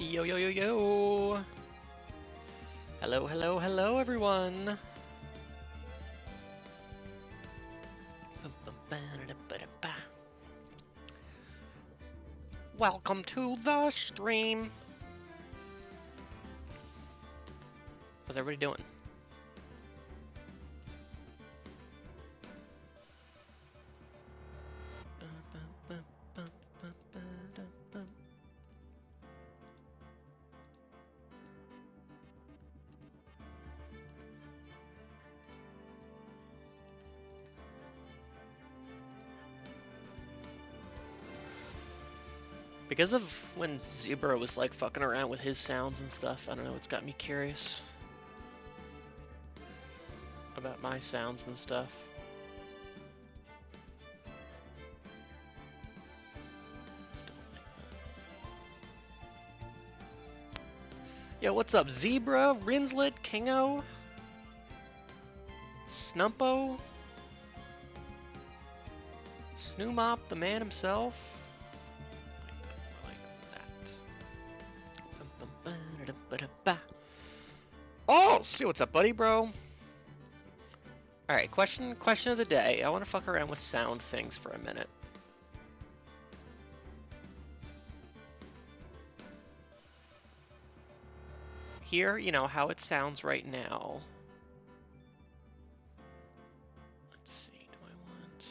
Yo, yo, yo, yo! Hello, hello, hello, everyone! Welcome to the stream! How's everybody doing? Because of when Zebra was like fucking around with his sounds and stuff, I don't know, it's got me curious about my sounds and stuff. Yo, what's up, Zebra, Rinslet, Kingo, Snumpo, Snoomop, the man himself. Oh, see what's up, buddy, bro. All right, question of the day. I want to fuck around with sound things for a minute. Here, you know how it sounds right now. Let's see. Do I want?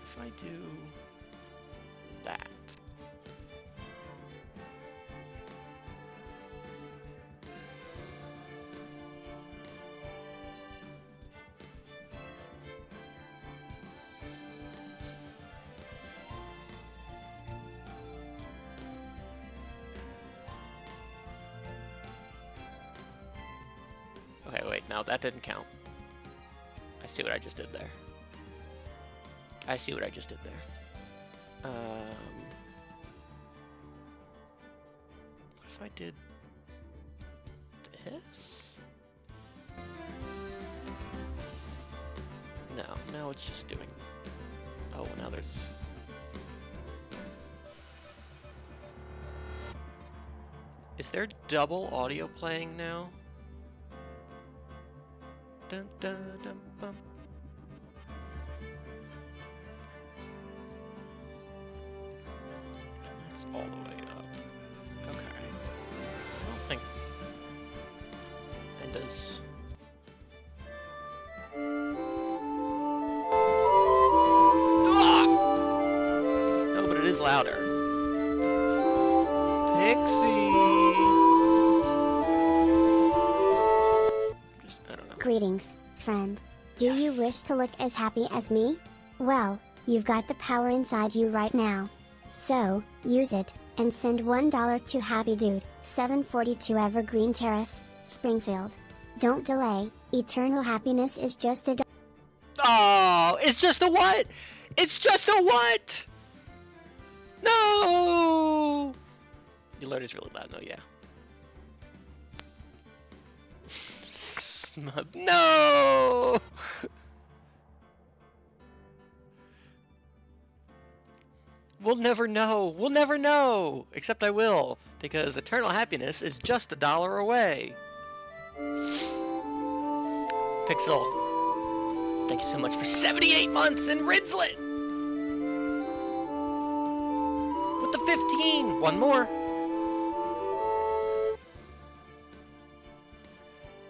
If I do that. Okay, wait, no, that didn't count. I see what I just did there. What if I did this? No, now it's just doing... Oh, now there's... Is there double audio playing now? Dun, dun, dun, bum. And that's all the way up. Okay. I don't think... And does... Ah! No, but it is louder. Pixie! I don't know. Greetings, friend. Do you wish to look as happy as me? Well, you've got the power inside you right now. So, use it, and send $1 to Happy Dude, 742 Evergreen Terrace, Springfield. Don't delay, eternal happiness is just a... Oh, it's just a what? It's just a what? No! The alert is really loud, no, yeah. No! We'll never know. We'll never know. Except I will, because eternal happiness is just $1 away. Pixel, thank you so much for 78 months in Rinslet. With the 15. One more.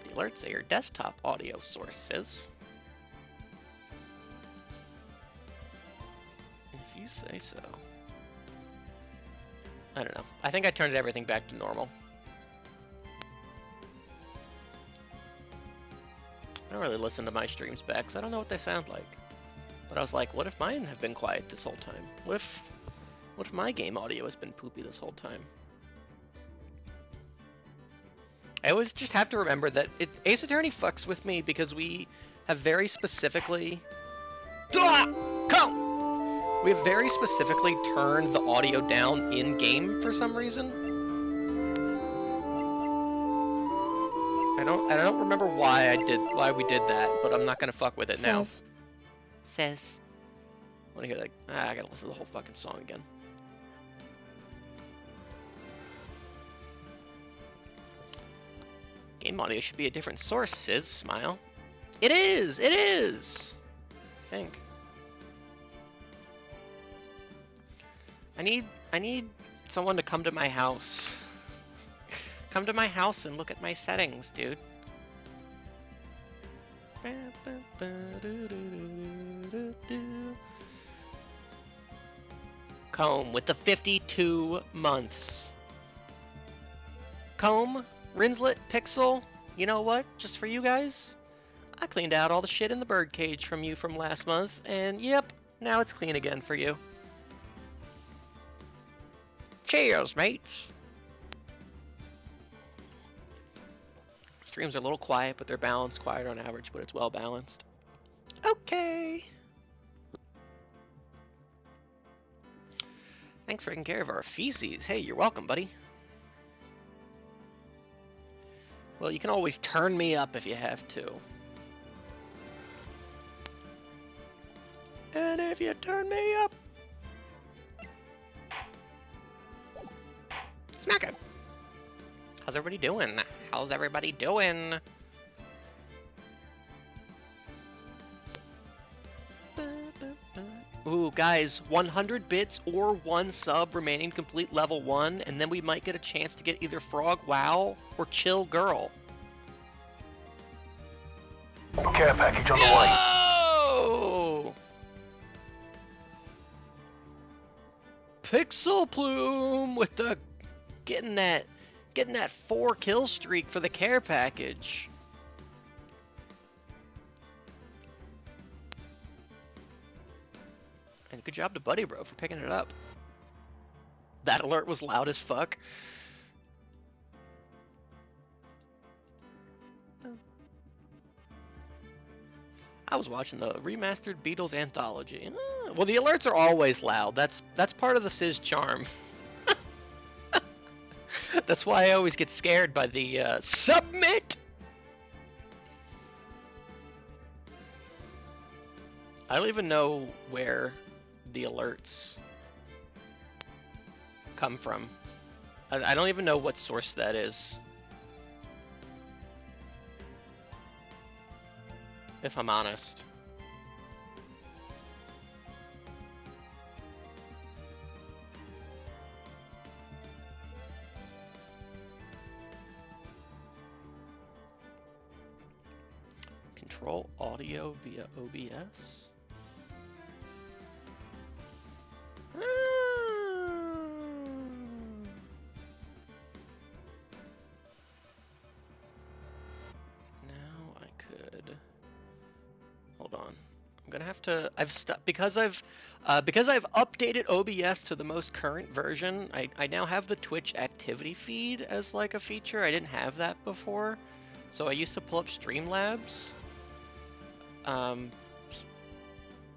The alerts are your desktop audio sources. If you say so. I don't know. I think I turned everything back to normal. I don't really listen to my streams back, because I don't know what they sound like. But I was like, what if mine have been quiet this whole time? What if my game audio has been poopy this whole time? I always just have to remember that Ace Attorney fucks with me because we have very specifically... Come! We have very specifically turned the audio down in-game for some reason. I don't remember why we did that, but I'm not gonna fuck with it now. Says. Says. I wanna hear that. I gotta listen to the whole fucking song again. Game audio should be a different source, Sizz. Smile. It is! It is! I think. I need someone to come to my house. Come to my house and look at my settings, dude. Comb with the 52 months. Comb, Rinslet, Pixel, you know what? Just for you guys, I cleaned out all the shit in the birdcage from you from last month, and yep, now it's clean again for you. Cheers, mates! Streams are a little quiet, but they're balanced. Quieter on average, but it's well balanced. Okay! Thanks for taking care of our feces. Hey, you're welcome, buddy. Well, you can always turn me up if you have to. And if you turn me up... Smack him! How's everybody doing? How's everybody doing? Ooh, guys, 100 bits or 1 sub remaining to complete level 1, and then we might get a chance to get either Frog Wow or Chill Girl. Care package on the way. Oh! Pixel Plume with the getting that 4 kill streak for the care package. And good job to Buddy Bro for picking it up. That alert was loud as fuck. I was watching the remastered Beatles anthology. Well, the alerts are always loud. That's part of the Sizz charm. That's why I always get scared by the submit. I don't even know where the alerts come from. I don't even know what source that is. If I'm honest. Control audio via OBS. Now I could. Hold on. I'm gonna have to. Because I've updated OBS to the most current version. I now have the Twitch activity feed as like a feature. I didn't have that before, so I used to pull up Streamlabs.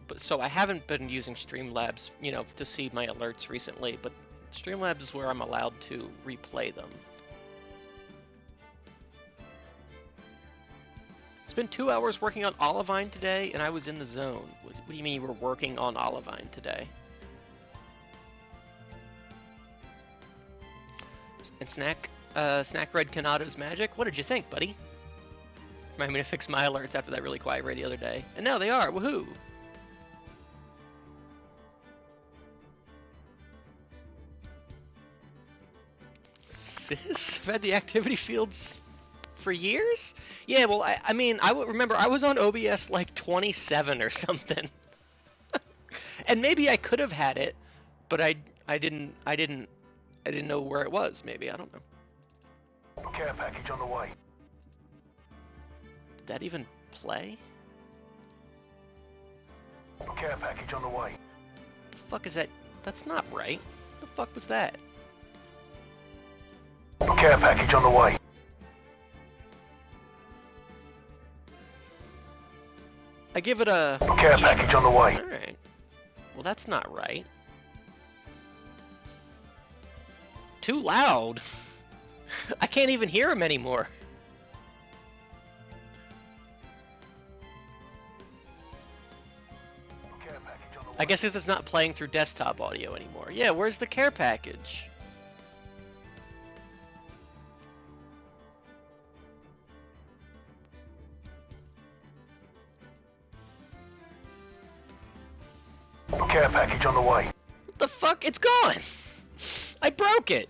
But so I haven't been using Streamlabs, you know, to see my alerts recently. But Streamlabs is where I'm allowed to replay them. Spent 2 hours working on Olivine today, and I was in the zone. What do you mean you were working on Olivine today? And Snack Red Kanato's magic? What did you think, buddy? Remind me to fix my alerts after that really quiet raid the other day. And now they are, woohoo! Sis, I've had the activity fields for years? Yeah, well, I mean, I remember I was on OBS like 27 or something. And maybe I could have had it, but I didn't know where it was, maybe, I don't know. Care package on the way. Did that even play? Care package on the way. The fuck is that? That's not right. The fuck was that? Care package on the way. I give it a... Care package on the way. Alright. Well, that's not right. Too loud. I can't even hear him anymore. I guess it's not playing through desktop audio anymore. Yeah, where's the care package? Care package on the way. What the fuck? It's gone! I broke it!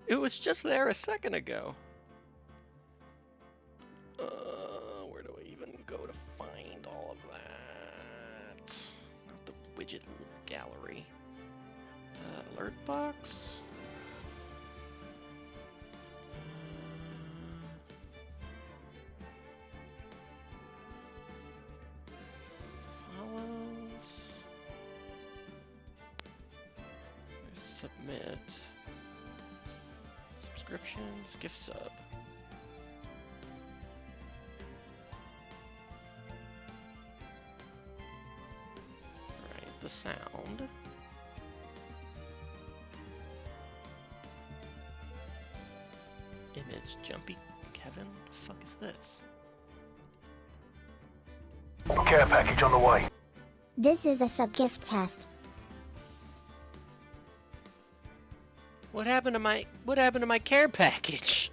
It was just there a second ago. Where do I even go to find all of that? Not the widget gallery. Alert box? Follows. There's submit. Subscriptions, gift sub. Alright, the sound. Image, Jumpy Kevin? The fuck is this? Care package on the way. This is a sub-gift test. What happened to my care package?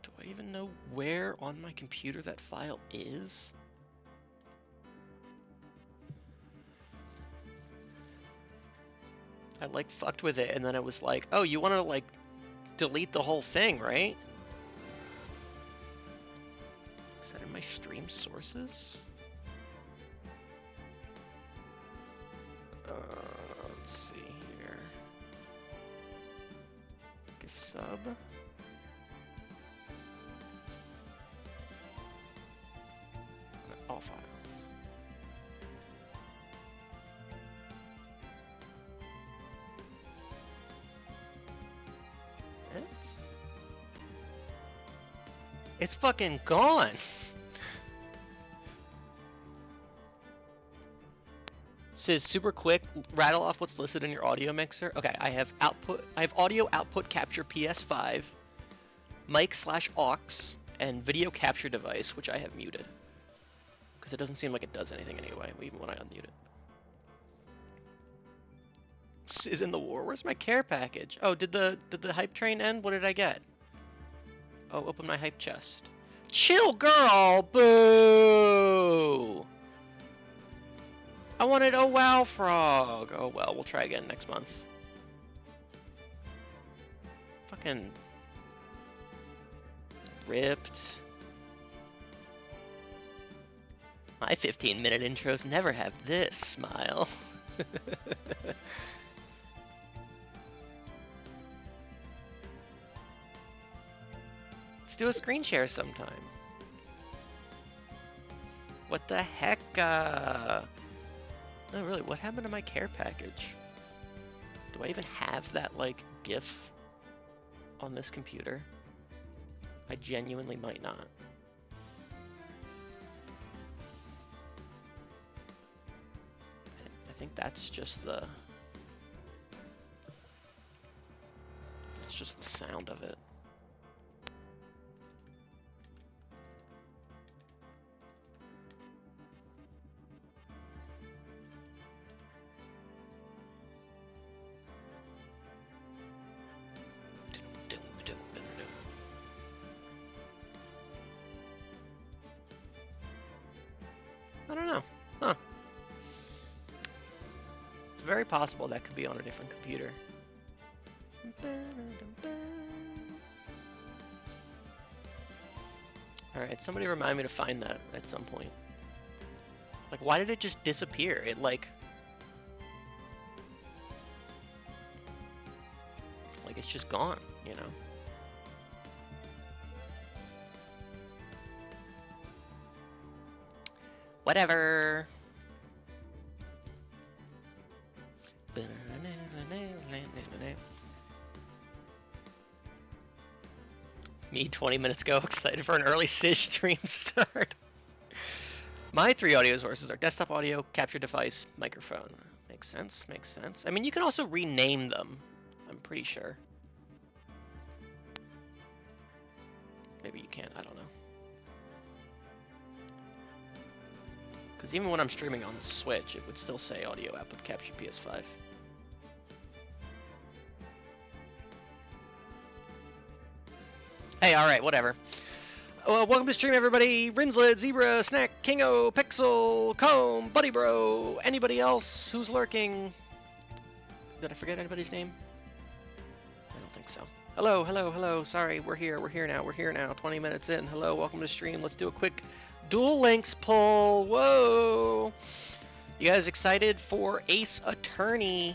Do I even know where on my computer that file is? I like fucked with it and then it was like, oh, you want to like delete the whole thing, right? Is that in my stream sources? Let's see here. Gift sub. All files. This? It's fucking gone. Says super quick, rattle off what's listed in your audio mixer. Okay, I have audio output capture PS5, mic/aux, and video capture device, which I have muted. Because it doesn't seem like it does anything anyway, even when I unmute it. This is in the war. Where's my care package? Oh, did the hype train end? What did I get? Oh, open my hype chest. Chill, girl! Boo! I wanted a WoW frog. Oh well, we'll try again next month. Fucking ripped. My 15-minute intros never have this smile. Let's do a screen share sometime. What the heck? No, really, what happened to my care package? Do I even have that, like, GIF on this computer? I genuinely might not. I think that's just the... It's just the sound of it. I don't know. Huh. It's very possible that could be on a different computer. Alright, somebody remind me to find that at some point. Like, why did it just disappear? It, like... Like, it's just gone, you know? Whatever. Me 20 minutes ago, excited for an early Sis stream start. My three audio sources are desktop audio, capture device, microphone. Makes sense, makes sense. I mean, you can also rename them, I'm pretty sure. Maybe you can't, I don't know. Because even when I'm streaming on Switch, it would still say audio app with Capture PS5. Hey, alright, whatever. Well, welcome to stream, everybody. Rinsled, Zebra, Snack, Kingo, Pixel, Comb, Buddy Bro, anybody else who's lurking? Did I forget anybody's name? I don't think so. Hello, hello, hello. Sorry, we're here now. 20 minutes in. Hello, welcome to stream. Let's do a quick Duel Links poll. Whoa! You guys excited for Ace Attorney?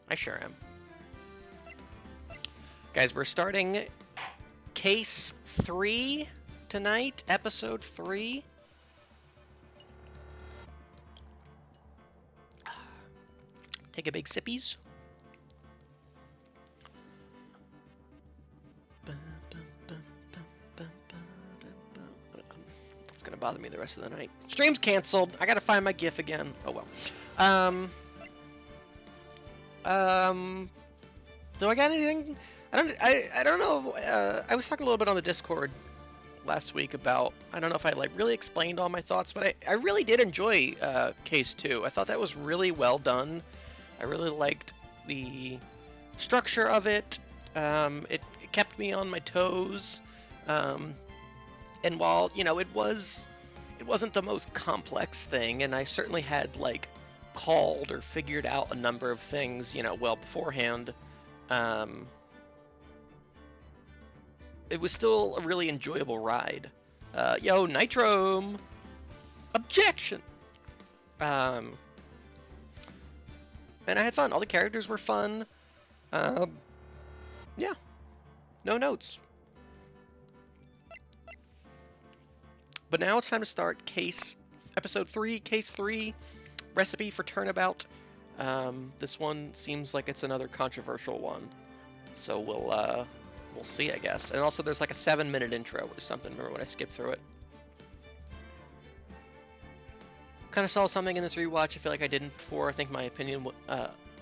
I sure am. Guys, we're starting Case 3 tonight, Episode 3. Take a big sippies. It's gonna bother me the rest of the night. Stream's canceled. I gotta find my GIF again. Oh well. Do I got anything? I don't know. I was talking a little bit on the Discord last week about, I don't know if I like really explained all my thoughts, but I really did enjoy Case 2. I thought that was really well done. I really liked the structure of it. It kept me on my toes. And while, you know, it wasn't the most complex thing, and I certainly had like called or figured out a number of things, you know, well beforehand, it was still a really enjoyable ride. Yo, Nitro! Objection! And I had fun. All the characters were fun. Yeah. No notes. But now it's time to start Episode 3, Case 3, Recipe for Turnabout. This one seems like it's another controversial one. So we'll see, I guess. And also there's like a 7-minute intro or something. Remember when I skipped through it? Kind of saw something in this rewatch I feel like I didn't before. I think my opinion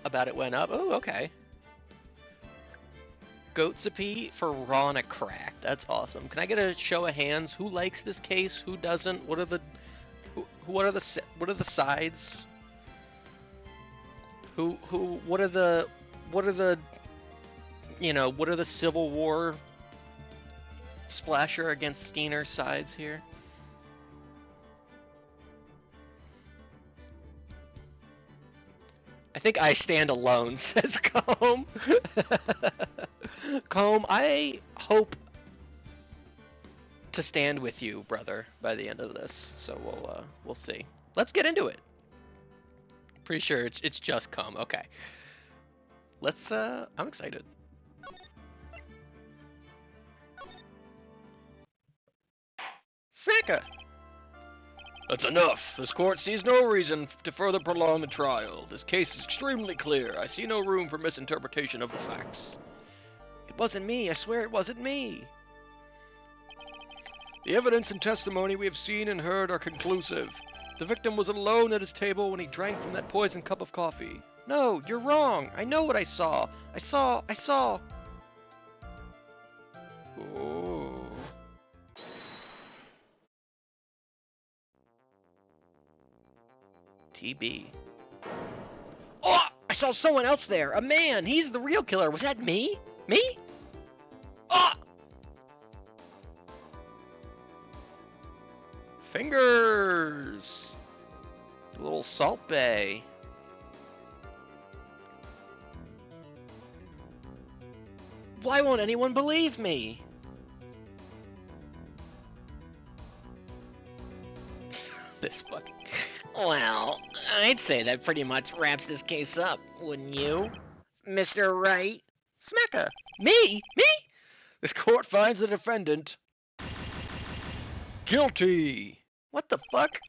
about it went up. Oh, okay. Goatsapie for Rana Crack. That's awesome. Can I get a show of hands? Who likes this case? Who doesn't? What are the sides? What are the Civil War Splasher against Steiner sides here? I think I stand alone, says Comb. Comb, I hope to stand with you, brother, by the end of this. So we'll see. Let's get into it. Pretty sure it's just Comb. Okay. Let's I'm excited. Snacka! That's enough. This court sees no reason to further prolong the trial. This case is extremely clear. I see no room for misinterpretation of the facts. It wasn't me. I swear it wasn't me. The evidence and testimony we have seen and heard are conclusive. The victim was alone at his table when he drank from that poisoned cup of coffee. No, you're wrong. I know what I saw. I saw. Oh. TB. Oh! I saw someone else there! A man! He's the real killer! Was that me? Me? Oh! Fingers! A little Salt Bay. Why won't anyone believe me? This fucking... Well, I'd say that pretty much wraps this case up, wouldn't you, Mr. Wright? Smacka! Me? Me? This court finds the defendant guilty. What the fuck?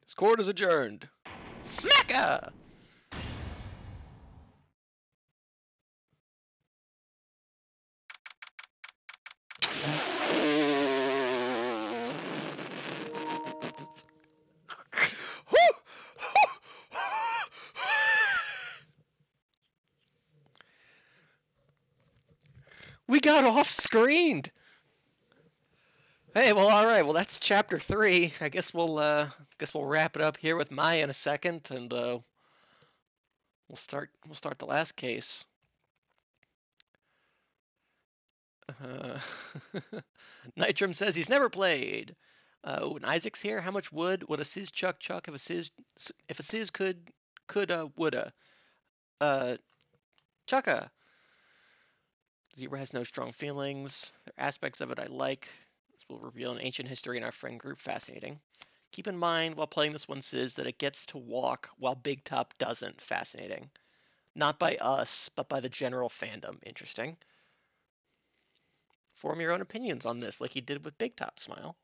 This court is adjourned. Smacka! We got off-screened! Hey, well, alright, well that's chapter 3. I guess we'll wrap it up here with Maya in a second, and we'll start the last case. Nitrum says he's never played. And Isaac's here. How much wood would a Sizz chuck if a Sizz could woulda? Chucka. Zebra has no strong feelings. There are aspects of it I like. This will reveal an ancient history in our friend group. Fascinating. Keep in mind while playing this one, Sizz, that it gets to walk while Big Top doesn't. Fascinating. Not by us, but by the general fandom. Interesting. Form your own opinions on this, like you did with Big Top. Smile.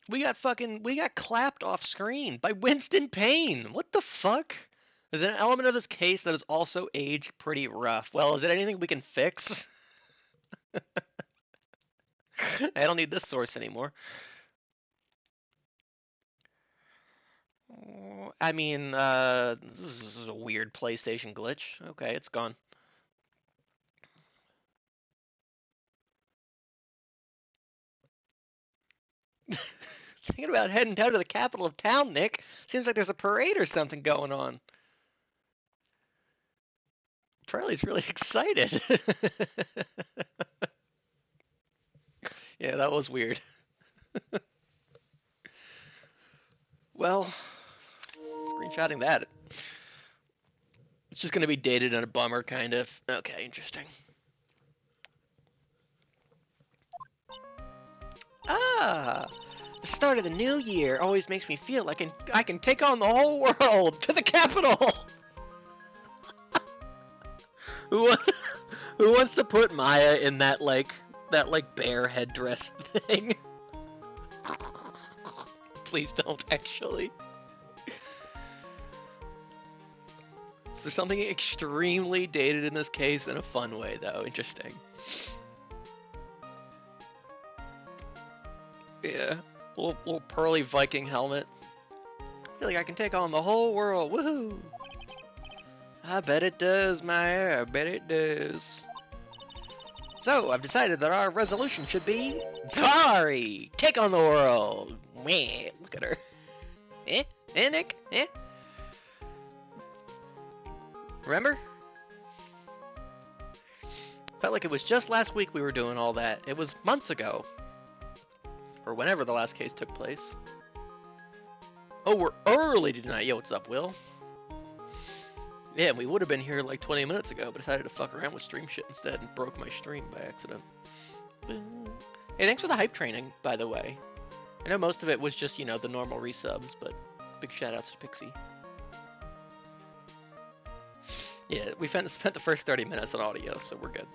We got clapped off screen by Winston Payne. What the fuck? There's an element of this case that is also aged pretty rough. Well, is it anything we can fix? I don't need this source anymore. I mean, this is a weird PlayStation glitch. Okay, it's gone. Thinking about heading down to the capital of town, Nick. Seems like there's a parade or something going on. Charlie's really excited. Yeah, that was weird. Well, screenshotting that. It's just going to be dated and a bummer, kind of. Okay, interesting. Ah! The start of the new year always makes me feel like I can take on the whole world to the capital! Who wants to put Maya in that bear headdress thing? Please don't, actually. So there's something extremely dated in this case in a fun way, though. Interesting. Yeah. Little pearly Viking helmet. I feel like I can take on the whole world. Woohoo! I bet it does, Maya. I bet it does. So, I've decided that our resolution should be Dari! Take on the world! Meh, look at her. Eh? Eh, Nick? Eh? Remember? Felt like it was just last week we were doing all that. It was months ago. Or whenever the last case took place. Oh, we're early tonight. Yo, what's up, Will? Yeah, we would have been here like 20 minutes ago, but decided to fuck around with stream shit instead and broke my stream by accident. Hey, thanks for the hype training, by the way. I know most of it was just, you know, the normal resubs, but big shoutouts to Pixie. Yeah, we spent the first 30 minutes on audio, so we're good.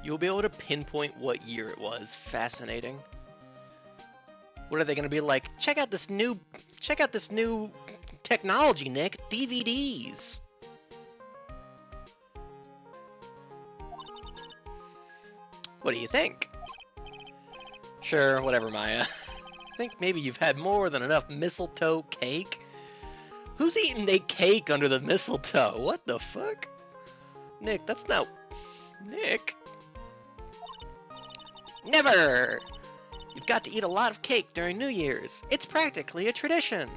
You'll be able to pinpoint what year it was. Fascinating. What are they going to be like? Check out this new technology, Nick. DVDs. What do you think? Sure, whatever, Maya. I think maybe you've had more than enough mistletoe cake. Who's eating a cake under the mistletoe? What the fuck? Nick, that's not... Nick? Never! You've got to eat a lot of cake during New Year's. It's practically a tradition.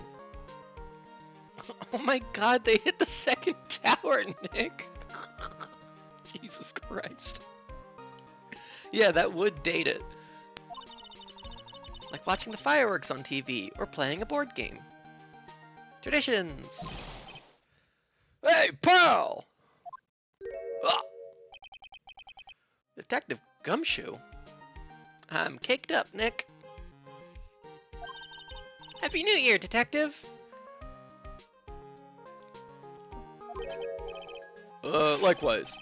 Oh my god, they hit the second tower, Nick. Jesus Christ. Yeah, that would date it. Like watching the fireworks on TV or playing a board game. Traditions. Hey, pal! Ah! Detective Gumshoe? I'm caked up, Nick. Happy New Year, Detective! Likewise.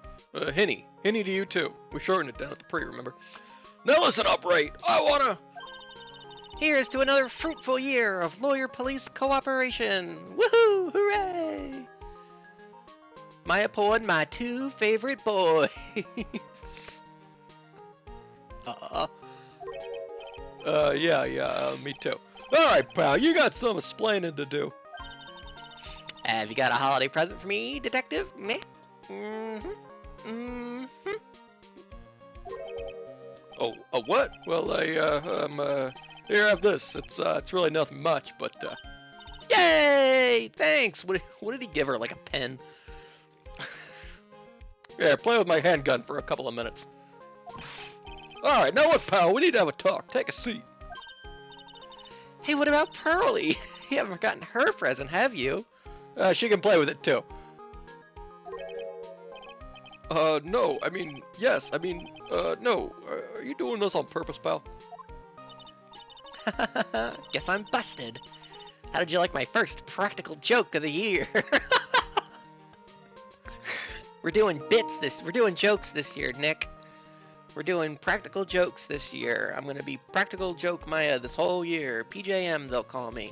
Henny. Henny to you too. We shortened it down at the pre, remember? Now listen up, right? I wanna... Here's to another fruitful year of lawyer-police cooperation! Woohoo! Hooray! Maya poured my two favorite boys. Yeah, me too. Alright, pal, you got some explaining to do. Have you got a holiday present for me, detective? Meh? Mm-hmm. Oh, a what? Well, here, have this. It's really nothing much, but, Yay! Thanks! What did he give her, like a pen? yeah, play with my handgun for a couple of minutes. Alright, now what, pal? We need to have a talk. Take a seat. Hey, what about Pearly? You haven't forgotten her present, have you? She can play with it, too. No, I mean, yes, I mean, no. Are you doing this on purpose, pal? Guess I'm busted. How did you like my first practical joke of the year? We're doing jokes this year, Nick. We're doing practical jokes this year. I'm gonna be Practical Joke Maya this whole year. PJM, they'll call me.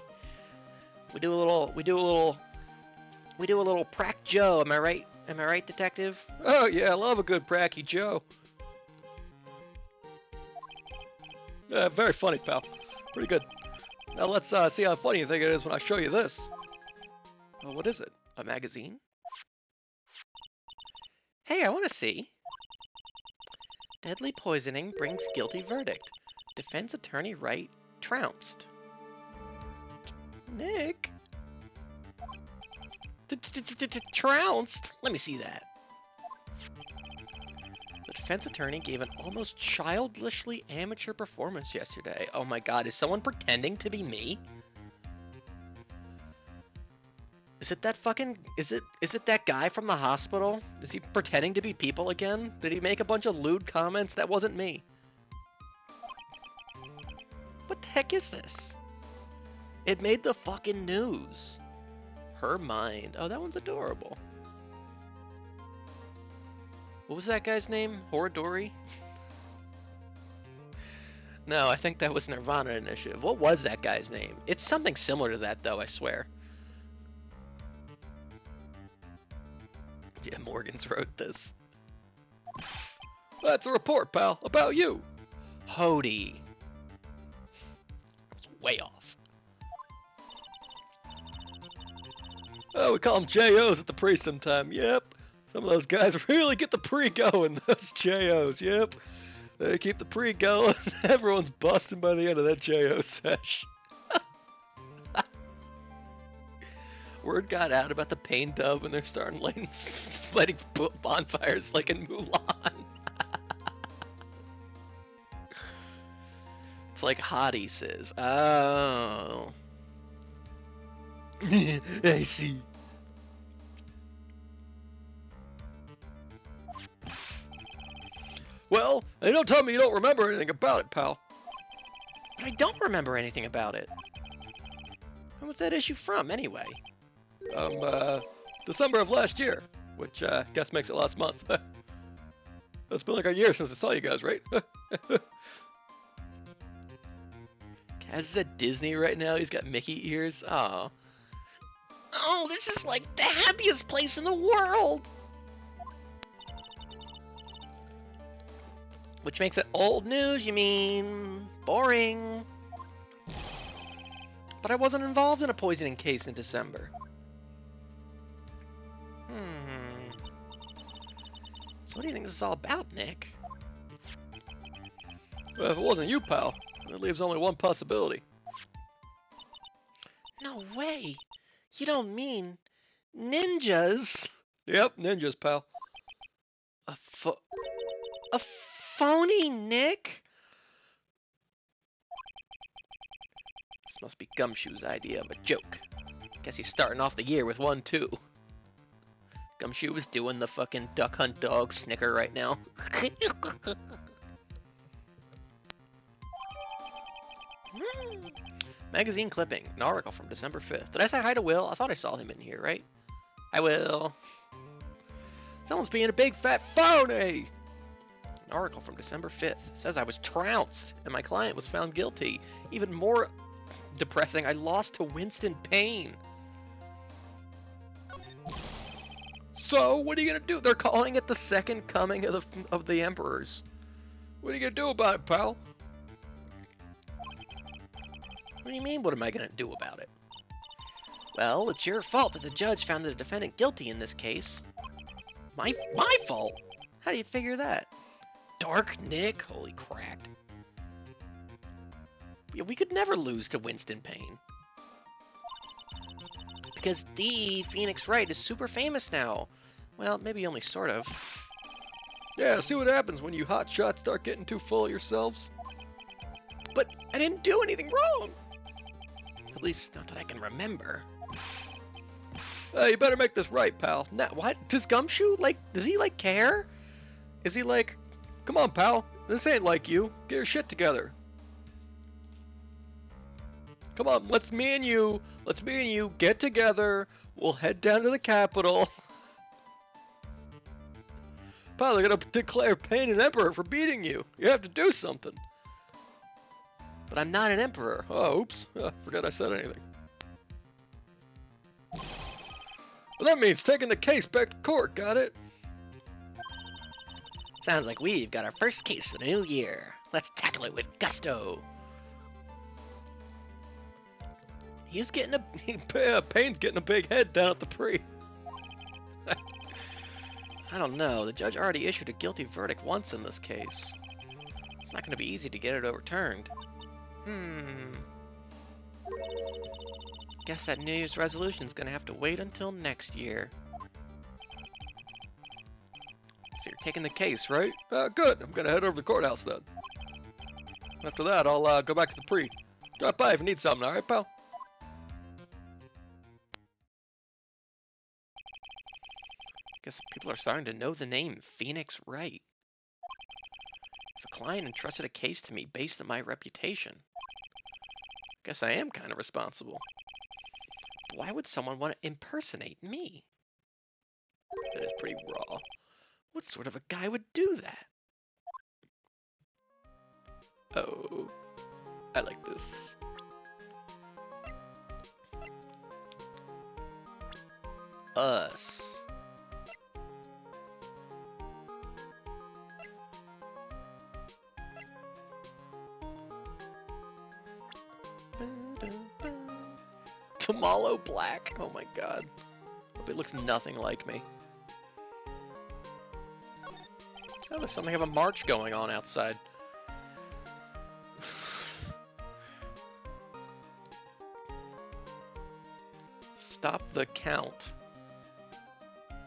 We do a little Prac Joe. Am I right? Am I right, detective? Oh, yeah, I love a good Pracky Joe. Very funny, pal. Pretty good. Now let's see how funny you think it is when I show you this. Oh, what is it? A magazine? Hey, I want to see. Deadly poisoning brings guilty verdict. Defense attorney Wright trounced. Nick? Trounced? Let me see that. The defense attorney gave an almost childishly amateur performance yesterday. Oh my god, is someone pretending to be me? Is it that fucking... Is it that guy from the hospital? Is he pretending to be people again? Did he make a bunch of lewd comments? That wasn't me. What the heck is this? It made the fucking news. Her mind. Oh, that one's adorable. What was that guy's name? Horadori? No, I think that was Nirvana Initiative. What was that guy's name? It's something similar to that, though, I swear. Yeah, Morgans wrote this. That's a report, pal, about you. Hody. I was way off. Oh, we call them JOs at the pre sometime. Yep. Some of those guys really get the pre going, those JOs. Yep. They keep the pre going. Everyone's busting by the end of that JO sesh. Word got out about the pain dove and they're starting lighting bonfires like in Mulan. It's like Hottie says. Oh. I see. Well, hey, don't tell me you don't remember anything about it, pal. But I don't remember anything about it. When was that issue from, anyway? December of last year, which I guess makes it last month. It's been like a year since I saw you guys, right? Kaz is at Disney right now. He's got Mickey ears. Oh. Oh, this is like the happiest place in the world. Which makes it old news, you mean? Boring. But I wasn't involved in a poisoning case in December. So what do you think this is all about, Nick? Well, if it wasn't you, pal, it leaves only one possibility. No way! You don't mean ninjas? Yep, ninjas, pal. A phony Nick? This must be Gumshoe's idea of a joke. Guess he's starting off the year with one, too. Gumshoe is doing the fucking Duck Hunt Dog snicker right now. Magazine clipping. An article from December 5th. Did I say hi to Will? I thought I saw him in here, right? Hi, Will. Someone's being a big fat phony! An article from December 5th. Says I was trounced and my client was found guilty. Even more depressing, I lost to Winston Payne. So, what are you gonna do? They're calling it the second coming of the emperors. What are you gonna do about it, pal? What do you mean, what am I gonna do about it? Well, it's your fault that the judge found the defendant guilty in this case. My fault? How do you figure that? Dark Nick? Holy crack. Yeah, we could never lose to Winston Payne. Because the Phoenix Wright is super famous now. Well, maybe only sort of. Yeah, see what happens when you hotshots start getting too full of yourselves. But I didn't do anything wrong. At least not that I can remember. You better make this right, pal. Nah, what? Does Gumshoe, does he, care? Is he Come on, pal. This ain't like you. Get your shit together. Come on, let's me and you get together. We'll head down to the Capitol. Pal, they're gonna declare Payne an emperor for beating you. You have to do something. But I'm not an emperor. Oh, oops. Forgot I said anything. Well, that means taking the case back to court, got it? Sounds like we've got our first case of the new year. Let's tackle it with gusto. He's getting Payne's getting a big head down at the pre. I don't know. The judge already issued a guilty verdict once in this case. It's not going to be easy to get it overturned. Guess that New Year's resolution's going to have to wait until next year. So you're taking the case, right? Good. I'm going to head over to the courthouse then. After that, I'll go back to the pre. Drop by if you need something, alright, pal? Guess people are starting to know the name Phoenix Wright. If a client entrusted a case to me based on my reputation, guess I am kind of responsible. But why would someone want to impersonate me? That is pretty raw. What sort of a guy would do that? Oh, I like this. Us. Tamalo Black. Oh my god. Hope it looks nothing like me. Oh, there's something of a march going on outside. Stop the count.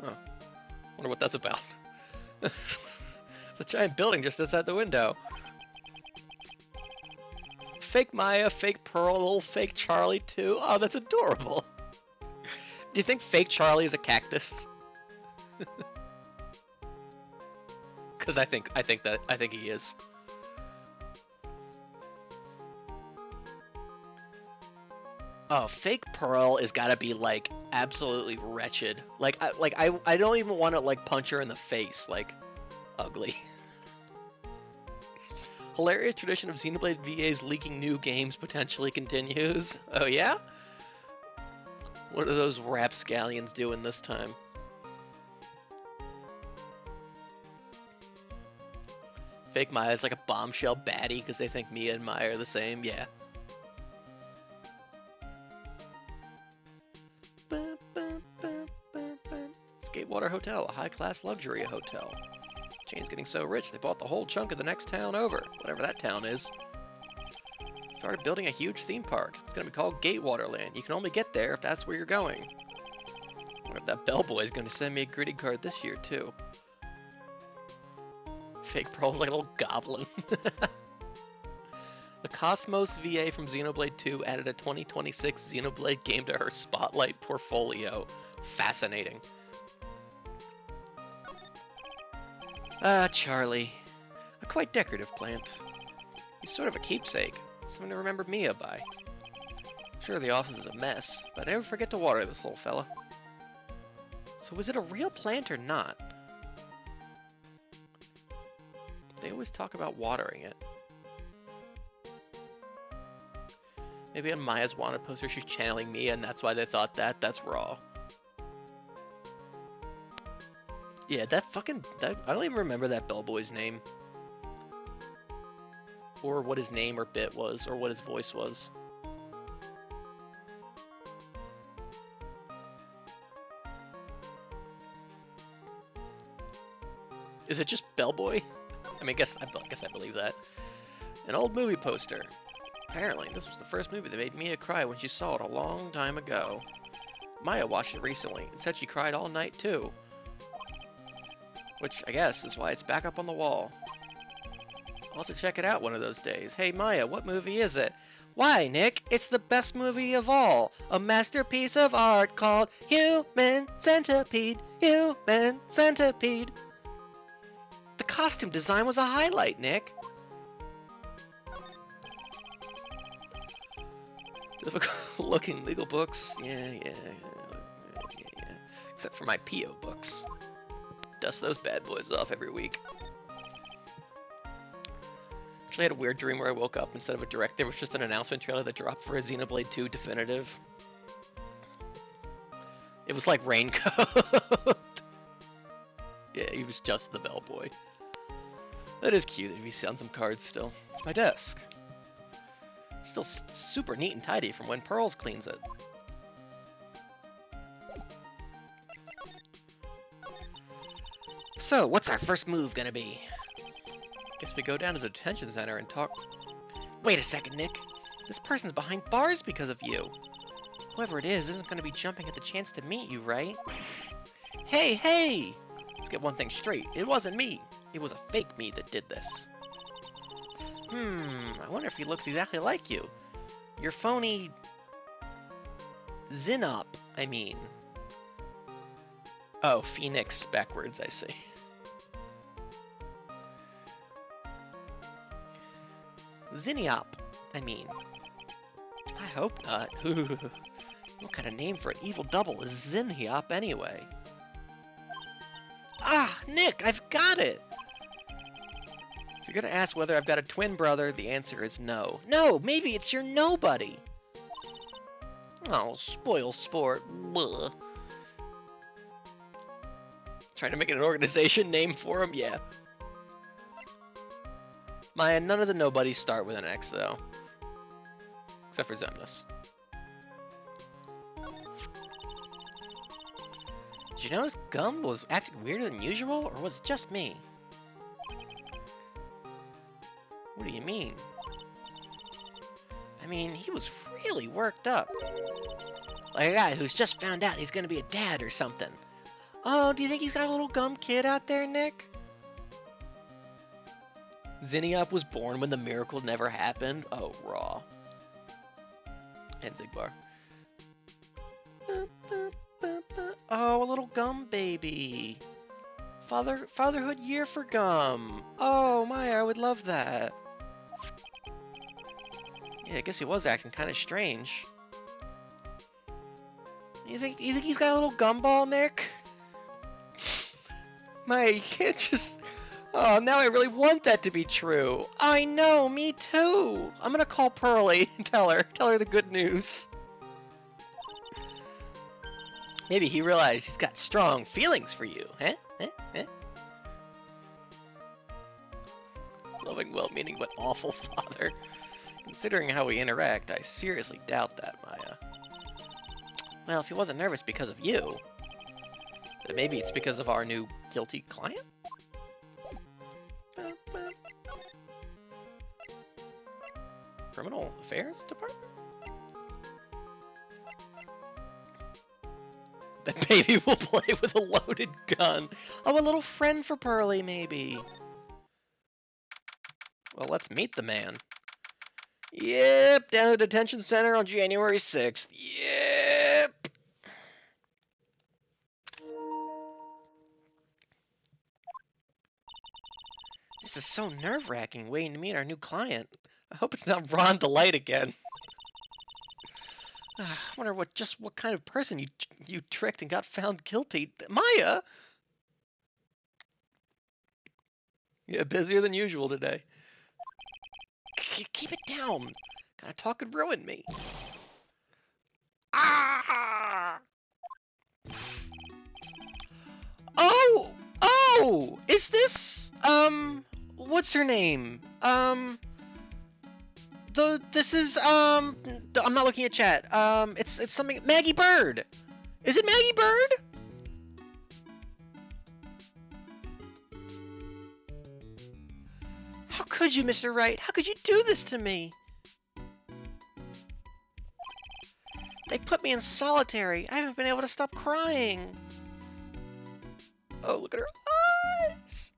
Oh. Wonder what that's about. It's a giant building just outside the window. Fake Maya, fake Pearl, little fake Charlie too. Oh, that's adorable. Do you think fake Charlie is a cactus? Because I think he is. Oh, fake Pearl is gotta be like absolutely wretched. I don't even want to like punch her in the face. Like, ugly. Hilarious tradition of Xenoblade VA's leaking new games potentially continues. Oh yeah? What are those rapscallions doing this time? Fake Maya's like a bombshell baddie because they think Mia and Maya are the same. Yeah. Skatewater Hotel, a high-class luxury hotel. Chain's getting so rich they bought the whole chunk of the next town over, whatever that town is. Started building a huge theme park. It's gonna be called Gatewater Land. You can only get there if that's where you're going. I wonder if that bellboy's gonna send me a greeting card this year too. Fake Pearl's like a little goblin. The Cosmos VA from Xenoblade 2 added a 2026 Xenoblade game to her Spotlight portfolio. Fascinating. Ah, Charlie. A quite decorative plant. He's sort of a keepsake. Something to remember Mia by. Sure, the office is a mess, but I never forget to water this little fella. So is it a real plant or not? They always talk about watering it. Maybe on Maya's wanted poster she's channeling Mia and that's why they thought that. That's raw. Yeah, that I don't even remember that bellboy's name. Or what his name or bit was, or what his voice was. Is it just Bellboy? I mean, I guess I believe that. An old movie poster. Apparently, this was the first movie that made Mia cry when she saw it a long time ago. Maya watched it recently and said she cried all night too. Which, I guess, is why it's back up on the wall. I'll have to check it out one of those days. Hey Maya, what movie is it? Why, Nick? It's the best movie of all. A masterpiece of art called Human Centipede. Human Centipede. The costume design was a highlight, Nick. Difficult looking legal books. Yeah. Except for my P.O. books. Dust those bad boys off every week. Actually, I had a weird dream where I woke up. Instead of a direct, there was just an announcement trailer that dropped for a Xenoblade 2 Definitive. It was like Raincoat. Yeah, he was just the bellboy. That is cute if he's on some cards still. It's my desk. Still super neat and tidy from when Pearls cleans it. So, what's our first move gonna be? Guess we go down to the detention center and talk... Wait a second, Nick. This person's behind bars because of you. Whoever it is isn't gonna be jumping at the chance to meet you, right? Hey! Let's get one thing straight. It wasn't me. It was a fake me that did this. I wonder if he looks exactly like you. Your phony... Zinop, I mean. Oh, Phoenix backwards, I see. Zinniop, I mean. I hope not. What kind of name for an evil double is Zinniop anyway? Ah, Nick, I've got it! If you're gonna ask whether I've got a twin brother, the answer is no. No, maybe it's your nobody! Oh, spoil sport. Blah. Trying to make an organization name for him? Yeah. Maya, none of the nobodies start with an X, though. Except for Xemnas. Did you notice Gum was acting weirder than usual, or was it just me? What do you mean? I mean, he was really worked up. Like a guy who's just found out he's gonna be a dad or something. Oh, do you think he's got a little Gum kid out there, Nick? Zinniop was born when the miracle never happened. Oh, raw. And Zigbar. Oh, a little Gum baby. Fatherhood year for Gum. Oh, Maya, I would love that. Yeah, I guess he was acting kind of strange. You think he's got a little gumball, Nick? Maya, you can't just... Oh, now I really want that to be true. I know, me too. I'm gonna call Pearly and tell her the good news. Maybe he realized he's got strong feelings for you, huh? Loving, well-meaning, but awful father. Considering how we interact, I seriously doubt that, Maya. Well, if he wasn't nervous because of you, then maybe it's because of our new guilty client? Criminal Affairs Department? That baby will play with a loaded gun. Oh, a little friend for Pearly, maybe. Well, let's meet the man. Yep, down at the detention center on January 6th. Yep. This is so nerve-wracking waiting to meet our new client. I hope it's not Ron Delight again. I wonder what kind of person you tricked and got found guilty. Maya! Yeah, busier than usual today. Keep it down. Gotta talk and ruin me. Ah! Oh! Is this, what's her name? This is, I'm not looking at chat. It's something, Maggie Bird! Is it Maggie Bird? could you, Mr. Wright? How could you do this to me? They put me in solitary. I haven't been able to stop crying. Oh, look at her eyes.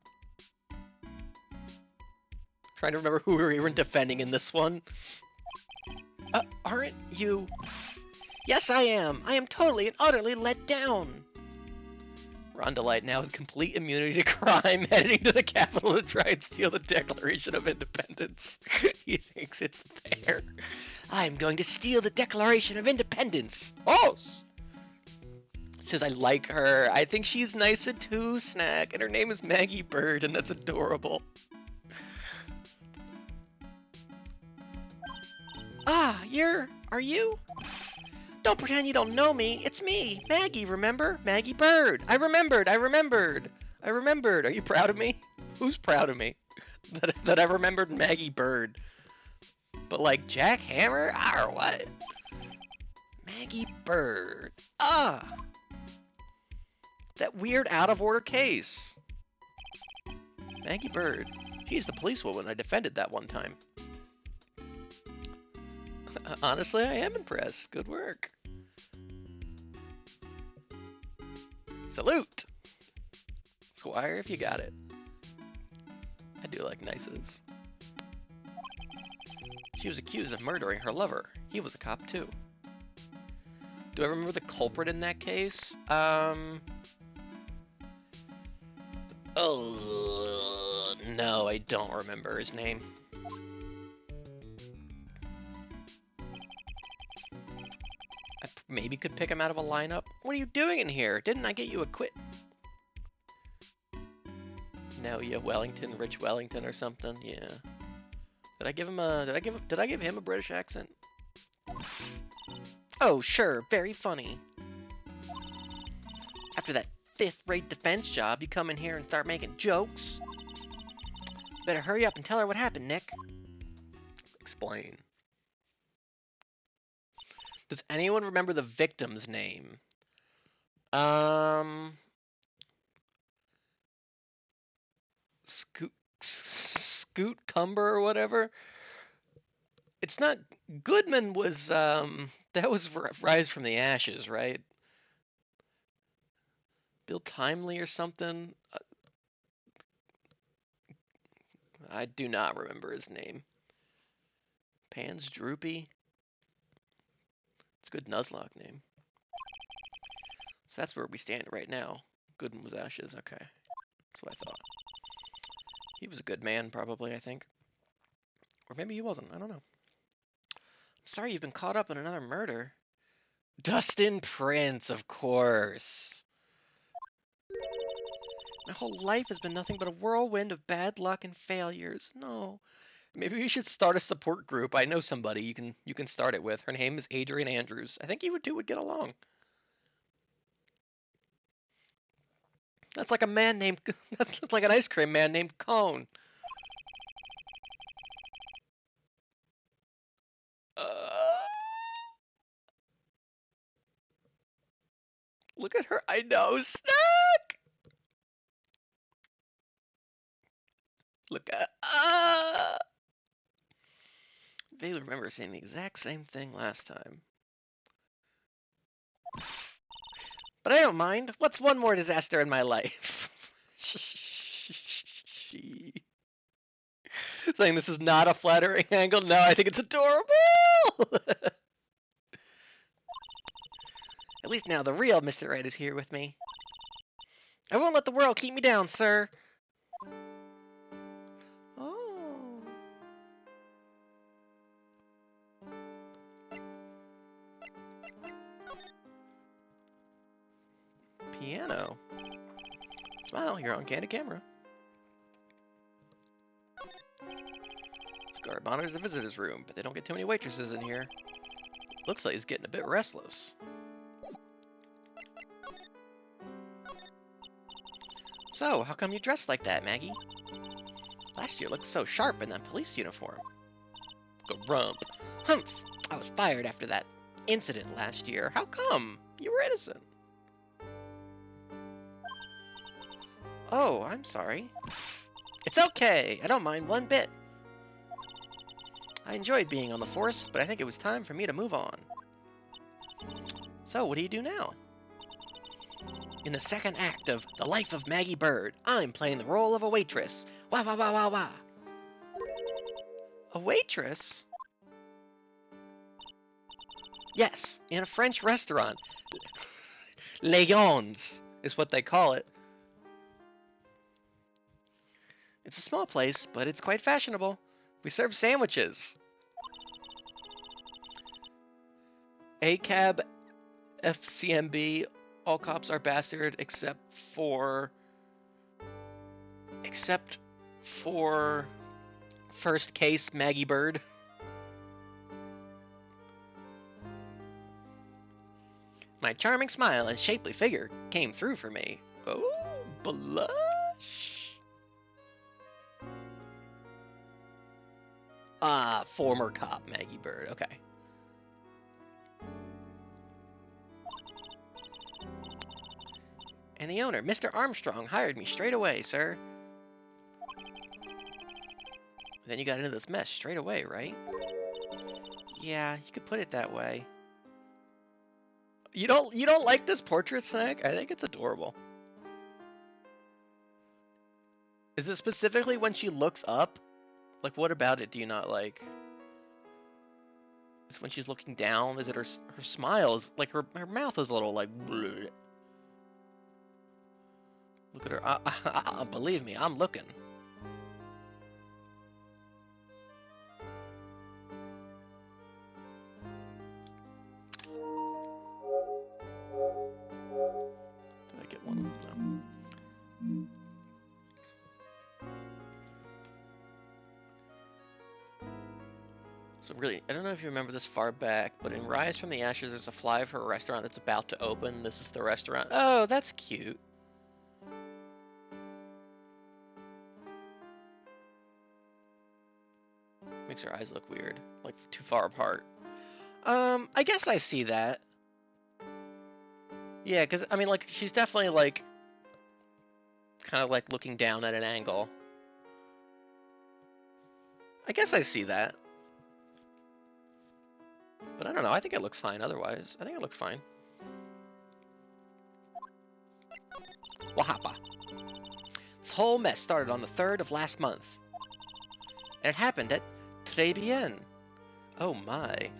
Trying to remember who we were even defending in this one. Aren't you? Yes, I am. I am totally and utterly let down. Rondalite, now with complete immunity to crime, heading to the Capitol to try and steal the Declaration of Independence. He thinks it's fair. I'm going to steal the Declaration of Independence. Boss! Says I like her. I think she's nicer too, Snack. And her name is Maggie Bird, and that's adorable. Ah, are you? Don't pretend you don't know me. It's me, Maggie, remember? Maggie Bird. I remembered. Are you proud of me? Who's proud of me? That I remembered Maggie Bird. But like Jack Hammer? Or what? Maggie Bird. Ah! That weird out of order case. Maggie Bird. She's the policewoman I defended that one time. Honestly, I am impressed. Good work. Salute! Squire, if you got it. I do like nices. She was accused of murdering her lover. He was a cop too. Do I remember the culprit in that case? Oh, no, I don't remember his name. I maybe could pick him out of a lineup. What are you doing in here? Didn't I get you a quit? No, yeah, Wellington, Rich Wellington or something. Yeah. Did I give him a? Did I give him a British accent? Oh, sure, very funny. After that fifth-rate defense job, you come in here and start making jokes. Better hurry up and tell her what happened, Nick. Explain. Does anyone remember the victim's name? Scoot Cumber or whatever. It's not. Goodman was that was Rise from the Ashes, right? Bill Timely or something. I do not remember his name. Pans Droopy. It's a good Nuzlocke name. So that's where we stand right now. Goodman was Ashes. Okay, that's what I thought. He was a good man, probably, I think. Or maybe he wasn't. I don't know. I'm sorry you've been caught up in another murder. Dustin Prince, of course. My whole life has been nothing but a whirlwind of bad luck and failures. No. Maybe we should start a support group. I know somebody you can start it with. Her name is Adrian Andrews. I think you would get along. That's like a man named that's like an ice cream man named Cone. Look at her. I know, Snack. Look at. Vaguely remember saying the exact same thing last time. But I don't mind. What's one more disaster in my life? Saying this is not a flattering angle. No, I think it's adorable. At least now the real Mr. Right is here with me. I won't let the world keep me down, sir. Oh. Piano. Smile, you're on candid camera. This guard monitors the visitors' room, but they don't get too many waitresses in here. Looks like he's getting a bit restless. So, how come you dressed like that, Maggie? Last year looked so sharp in that police uniform. Grump. Humph! I was fired after that incident last year. How come? You were innocent. Oh, I'm sorry. It's okay. I don't mind one bit. I enjoyed being on the force, but I think it was time for me to move on. So, what do you do now? In the second act of The Life of Maggie Bird, I'm playing the role of a waitress. Wah wah wah wah wah. A waitress? Yes, in a French restaurant. Léon's is what they call it. It's a small place, but it's quite fashionable. We serve sandwiches. ACAB, FCMB, all cops are bastard except for first case Maggie Bird. My charming smile and shapely figure came through for me. Oh, blush. Ah, former cop Maggie Bird. Okay. And the owner, Mr. Armstrong, hired me straight away, sir. Then you got into this mess straight away, right? Yeah, you could put it that way. You don't like this portrait, Snack? I think it's adorable. Is it specifically when she looks up? Like, what about it do you not like? Is it when she's looking down? Is it her smile? Is like her mouth is a little like bleh. Look at her. Believe me, I'm looking. Did I get one? No. So really, I don't know if you remember this far back, but in Rise from the Ashes, there's a flyer for a restaurant that's about to open. This is the restaurant. Oh, that's cute. Makes her eyes look weird, like too far apart. I guess I see that. Yeah, because, I mean, like, she's definitely, like, kind of, like, looking down at an angle. I guess I see that. But I don't know, I think it looks fine otherwise. I think it looks fine. Wahapa. This whole mess started on the 3rd of last month. And it happened at Très Bien. Oh my.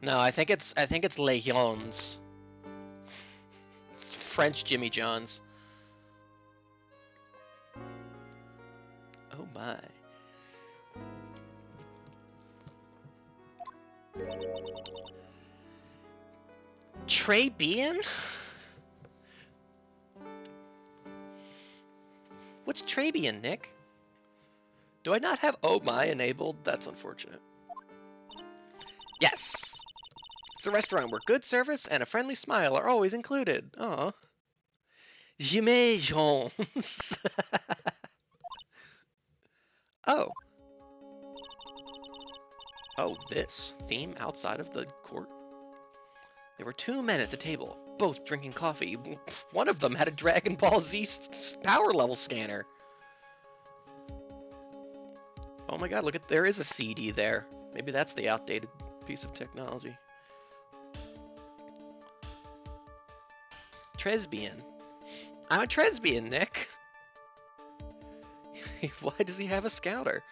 No, I think it's Léon's. It's French Jimmy John's. Oh my. Très Bien? What's Très Bien, Nick? Do I not have Oh My enabled? That's unfortunate. Yes! It's a restaurant where good service and a friendly smile are always included. Aw. Jimmy Jones. Oh. Oh, this theme outside of the court? There were 2 men at the table, both drinking coffee. One of them had a Dragon Ball Z power level scanner. Oh my god, look at, there is a CD there. Maybe that's the outdated piece of technology. Tresbian. I'm a Tresbian, Nick. Why does he have a scouter?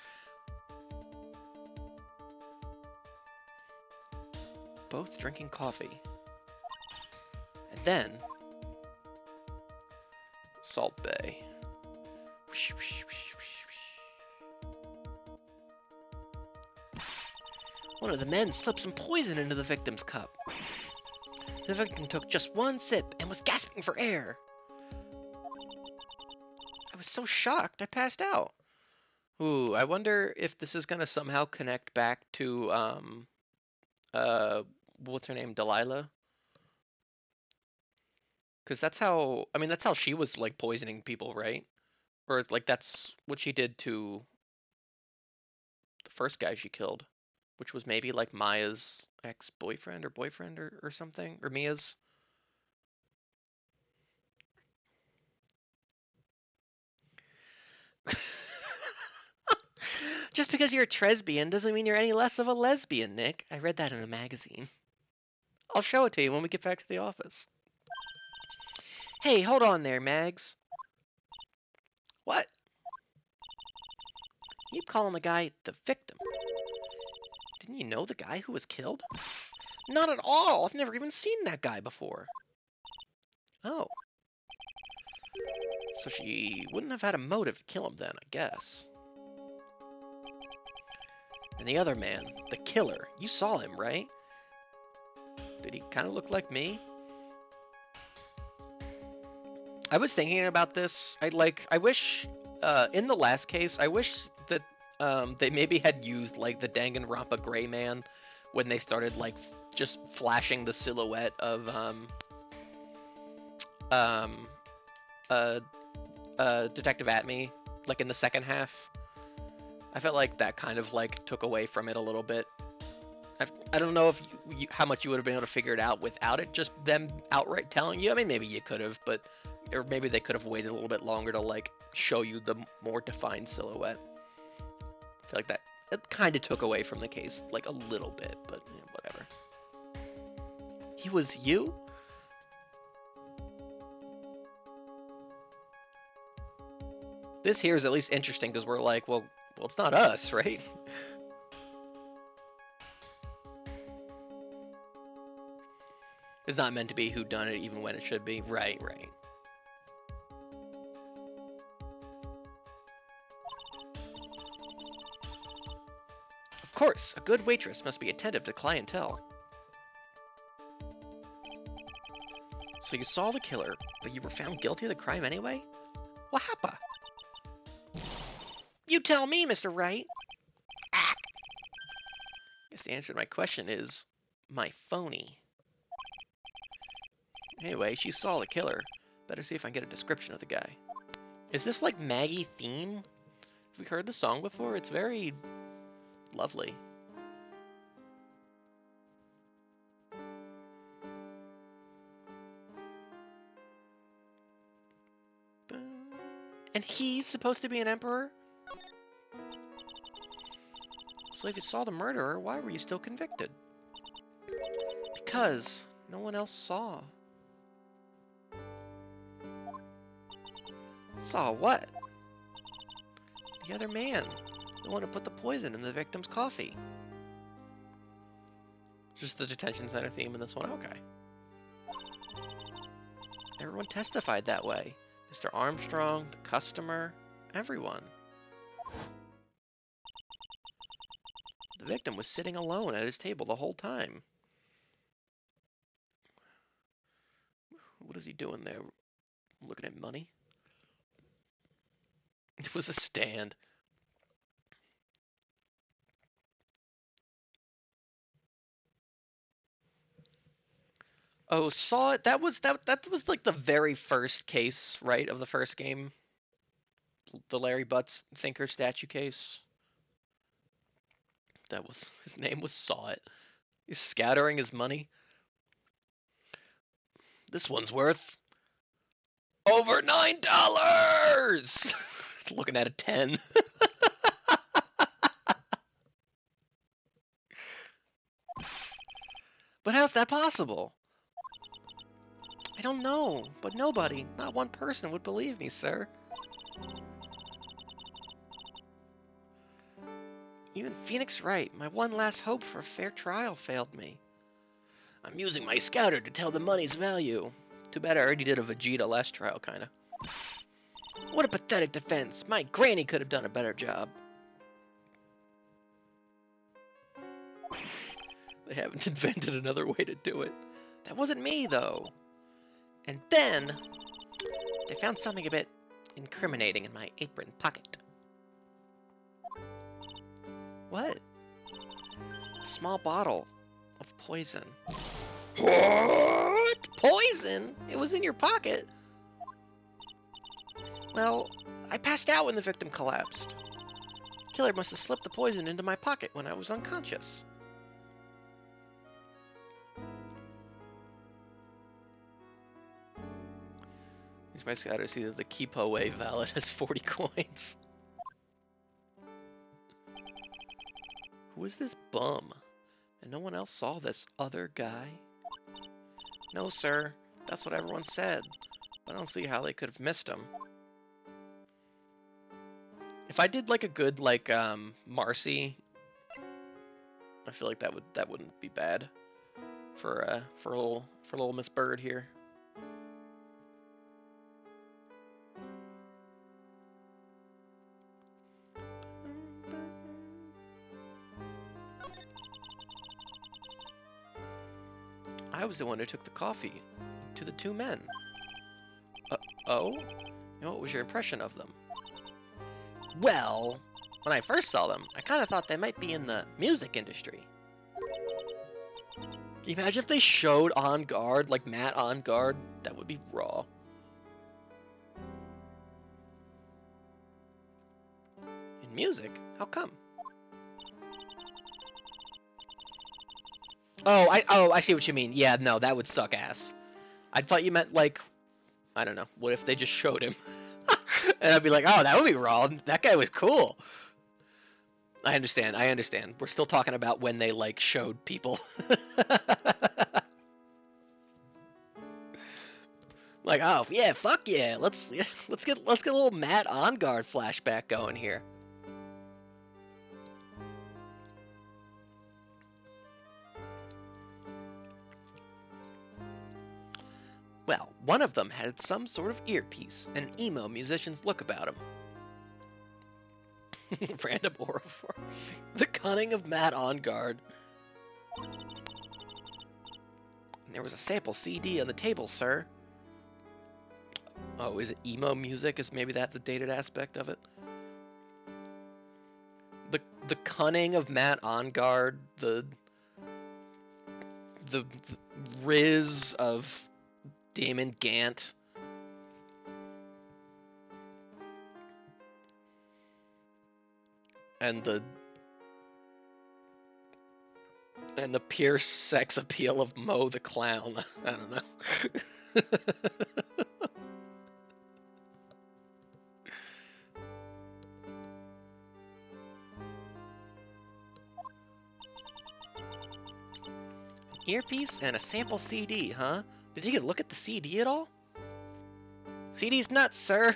Both drinking coffee. And then Salt Bay. One of the men slipped some poison into the victim's cup. The victim took just 1 sip and was gasping for air. I was so shocked I passed out. Ooh, I wonder if this is gonna somehow connect back to what's her name, Delilah? Because that's how, I mean, that's how she was like poisoning people, right? Or like that's what she did to the first guy she killed, which was maybe like Maya's ex-boyfriend or boyfriend or something, or Mia's. Just because you're a tresbian doesn't mean you're any less of a lesbian, Nick. I read that in a magazine. I'll show it to you when we get back to the office. Hey, hold on there, Mags. What? You keep calling the guy the victim. Didn't you know the guy who was killed? Not at all. I've never even seen that guy before. Oh. So she wouldn't have had a motive to kill him then, I guess. And the other man, the killer, you saw him, right? Did he kind of look like me? I was thinking about this. I wish, in the last case, I wish that they maybe had used like the Danganronpa Gray Man when they started like just flashing the silhouette of Detective Atme, like in the second half. I felt like that kind of like took away from it a little bit. I don't know if how much you would have been able to figure it out without it just them outright telling you. I mean, maybe you could have, but or maybe they could have waited a little bit longer to like show you the more defined silhouette. I feel like that it kind of took away from the case like a little bit, but you know, whatever. He was you? This here is at least interesting because we're like, well, it's not us, right? It's not meant to be whodunit even when it should be. Right. Of course, a good waitress must be attentive to clientele. So you saw the killer, but you were found guilty of the crime anyway? What happened? You tell me, Mr. Wright. Ah. Guess the answer to my question is my phony. Anyway, she saw the killer. Better see if I can get a description of the guy. Is this like Maggie theme? Have we heard the song before? It's very lovely. And he's supposed to be an emperor? So if you saw the murderer, why were you still convicted? Because no one else saw. Saw what? The other man. The one who put the poison in the victim's coffee. Just the detention center theme in this one? Okay. Everyone testified that way. Mr. Armstrong, the customer, everyone. The victim was sitting alone at his table the whole time. What is he doing there? Looking at money? It was a stand. Oh, saw it. That was like the very first case, right, of the first game. The Larry Butts Thinker statue case. That was his name was Saw It. He's scattering his money. This one's worth over $9. Looking at a 10. But how's that possible? I don't know, but nobody, not one person would believe me, sir. Even Phoenix Wright, my one last hope for a fair trial, failed me. I'm using my scouter to tell the money's value. Too bad I already did a Vegeta last trial, kinda. What a pathetic defense. My granny could have done a better job. They haven't invented another way to do it. That wasn't me, though. And then, they found something a bit incriminating in my apron pocket. What? A small bottle of poison. What? Poison? It was in your pocket? Well, I passed out when the victim collapsed. Killer must have slipped the poison into my pocket when I was unconscious. Use my scouter to see that the Kipo Way valid has 40 coins. Who is this bum? And no one else saw this other guy? No, sir. That's what everyone said. I don't see how they could have missed him. If I did like a good like Marcy, I feel like that wouldn't be bad for little Miss Bird here. I was the one who took the coffee to the two men. Oh? And what was your impression of them? Well, when I first saw them, I kind of thought they might be in the music industry. Imagine if they showed On Guard, like Matt On Guard. That would be raw. In music? How come? Oh, I see what you mean. Yeah, no, that would suck ass. I thought you meant like, I don't know. What if they just showed him? And I'd be like, oh, that would be raw. That guy was cool. I understand. We're still talking about when they like showed people. Like, oh yeah, fuck yeah. Let's get a little Matt On Guard flashback going here. Well, one of them had some sort of earpiece and an emo musician's look about him. Random Orifor. The cunning of Matt On Guard. There was a sample CD on the table, sir. Oh, is it emo music? Is maybe that the dated aspect of it? The cunning of Matt On Guard, the Riz of Damon Gant. And the pure sex appeal of Mo the Clown. I don't know. Earpiece and a sample CD, huh? Did you get a look at the CD at all? CD's nuts, sir.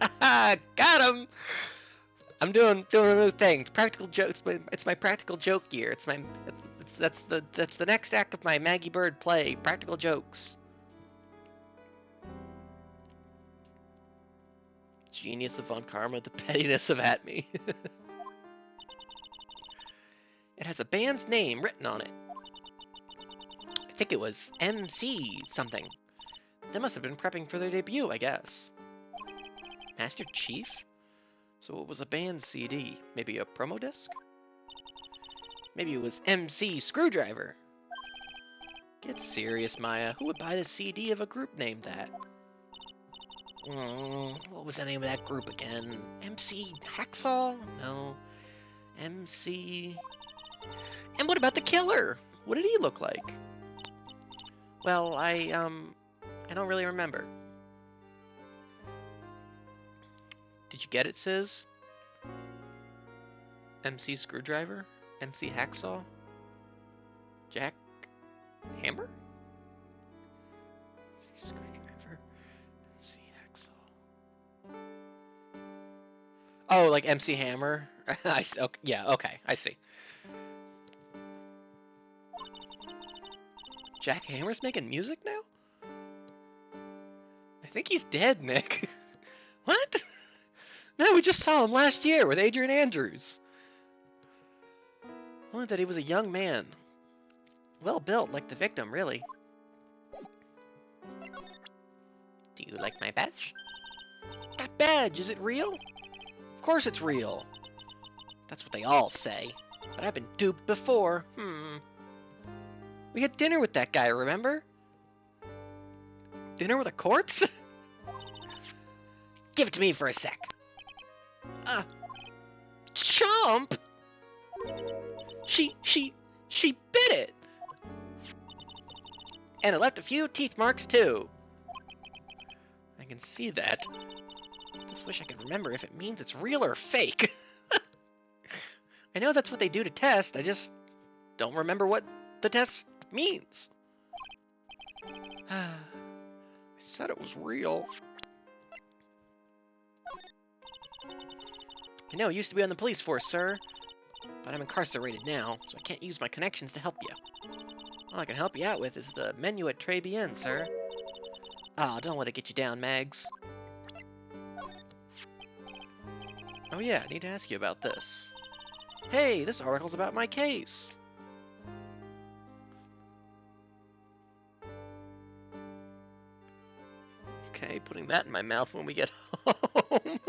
Haha, got him. I'm doing a new thing. It's practical joke. It's my practical joke year. That's the next act of my Maggie Bird play. Practical jokes. Genius of Von Karma, the pettiness of At Me. It has a band's name written on it. I think it was MC something. They must have been prepping for their debut, I guess. Master Chief? So it was a band CD. Maybe a promo disc? Maybe it was MC Screwdriver. Get serious, Maya. Who would buy the CD of a group named that? What was the name of that group again? MC Hacksaw? No. MC... And what about the killer? What did he look like? Well, I don't really remember. Did you get it, Sis? MC Screwdriver? MC Hacksaw? Jack Hammer? MC Screwdriver? MC Hacksaw. Oh, like MC Hammer? I see. Okay, yeah, okay, I see. Jack Hammer's making music now? I think he's dead, Nick. What? No, we just saw him last year with Adrian Andrews. Only that he was a young man. Well built, like the victim, really. Do you like my badge? That badge, is it real? Of course it's real. That's what they all say. But I've been duped before. We had dinner with that guy, remember? Dinner with a corpse? Give it to me for a sec. Chomp! She bit it! And it left a few teeth marks, too. I can see that. Just wish I could remember if it means it's real or fake. I know that's what they do to test, I just don't remember what the test means. I said it was real. I know, I used to be on the police force, sir. But I'm incarcerated now, so I can't use my connections to help you. All I can help you out with is the menu at Très Bien, sir. Oh, don't let it get you down, Mags. Oh yeah, I need to ask you about this. Hey, this article's about my case. Okay, putting that in my mouth when we get home.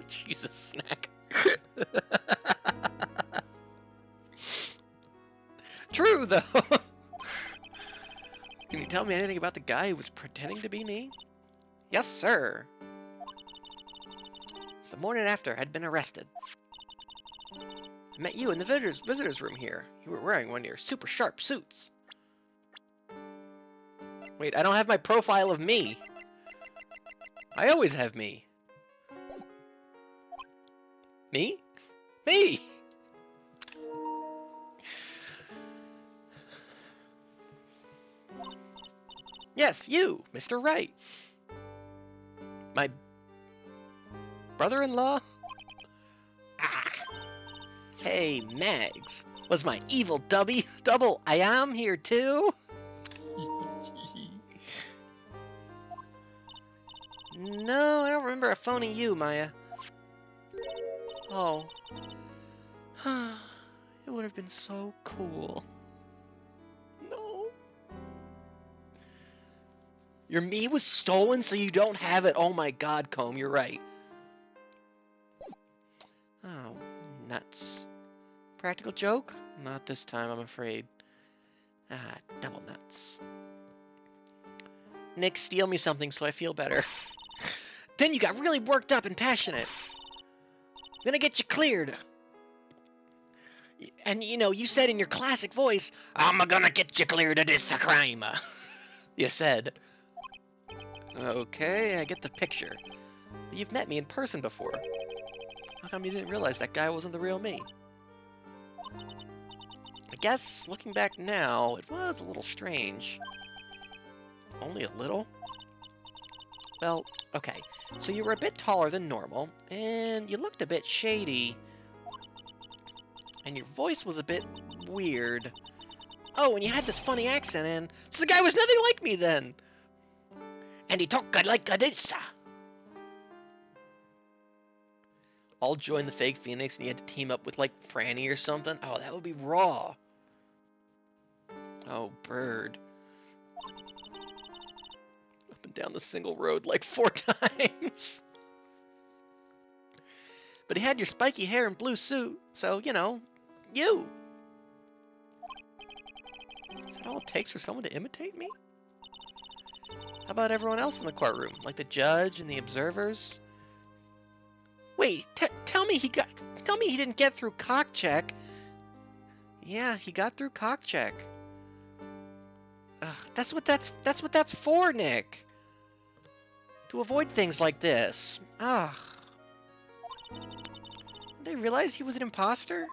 Jesus, snack. True, though. Can you tell me anything about the guy who was pretending to be me? Yes, sir. It's the morning after I'd been arrested. I met you in the visitors room here. You were wearing one of your super sharp suits. Wait, I don't have my profile of me. I always have me. Me? Me! Yes, you, Mr. Wright. My brother-in-law? Ah. Hey, Mags. Was my evil double I am here too? No, I don't remember a phony you, Maya. Oh. It would have been so cool. No. Your me was stolen, so you don't have it. Oh my god, Comb, you're right. Oh, nuts. Practical joke? Not this time, I'm afraid. Ah, double nuts. Nick, steal me something so I feel better. Then you got really worked up and passionate. I'm gonna get you cleared. And you know, you said in your classic voice, I'm gonna get you cleared of this crime. You said. Okay, I get the picture. But you've met me in person before. How come you didn't realize that guy wasn't the real me? I guess, looking back now, it was a little strange. Only a little? Well, okay. So you were a bit taller than normal, and you looked a bit shady. And your voice was a bit weird. Oh, and you had this funny accent, and so the guy was nothing like me then! And he talked like this. I'll join the fake Phoenix and you had to team up with like Franny or something. Oh, that would be raw. Oh, Bird. Up and down the single road like 4 times. But he had your spiky hair and blue suit, so, you know, you. Is that all it takes for someone to imitate me? How about everyone else in the courtroom? Like the judge and the observers? Wait, tell me he didn't get through cock check. Yeah, he got through cock check. That's what that's for, Nick. To avoid things like this. Did they realize he was an imposter?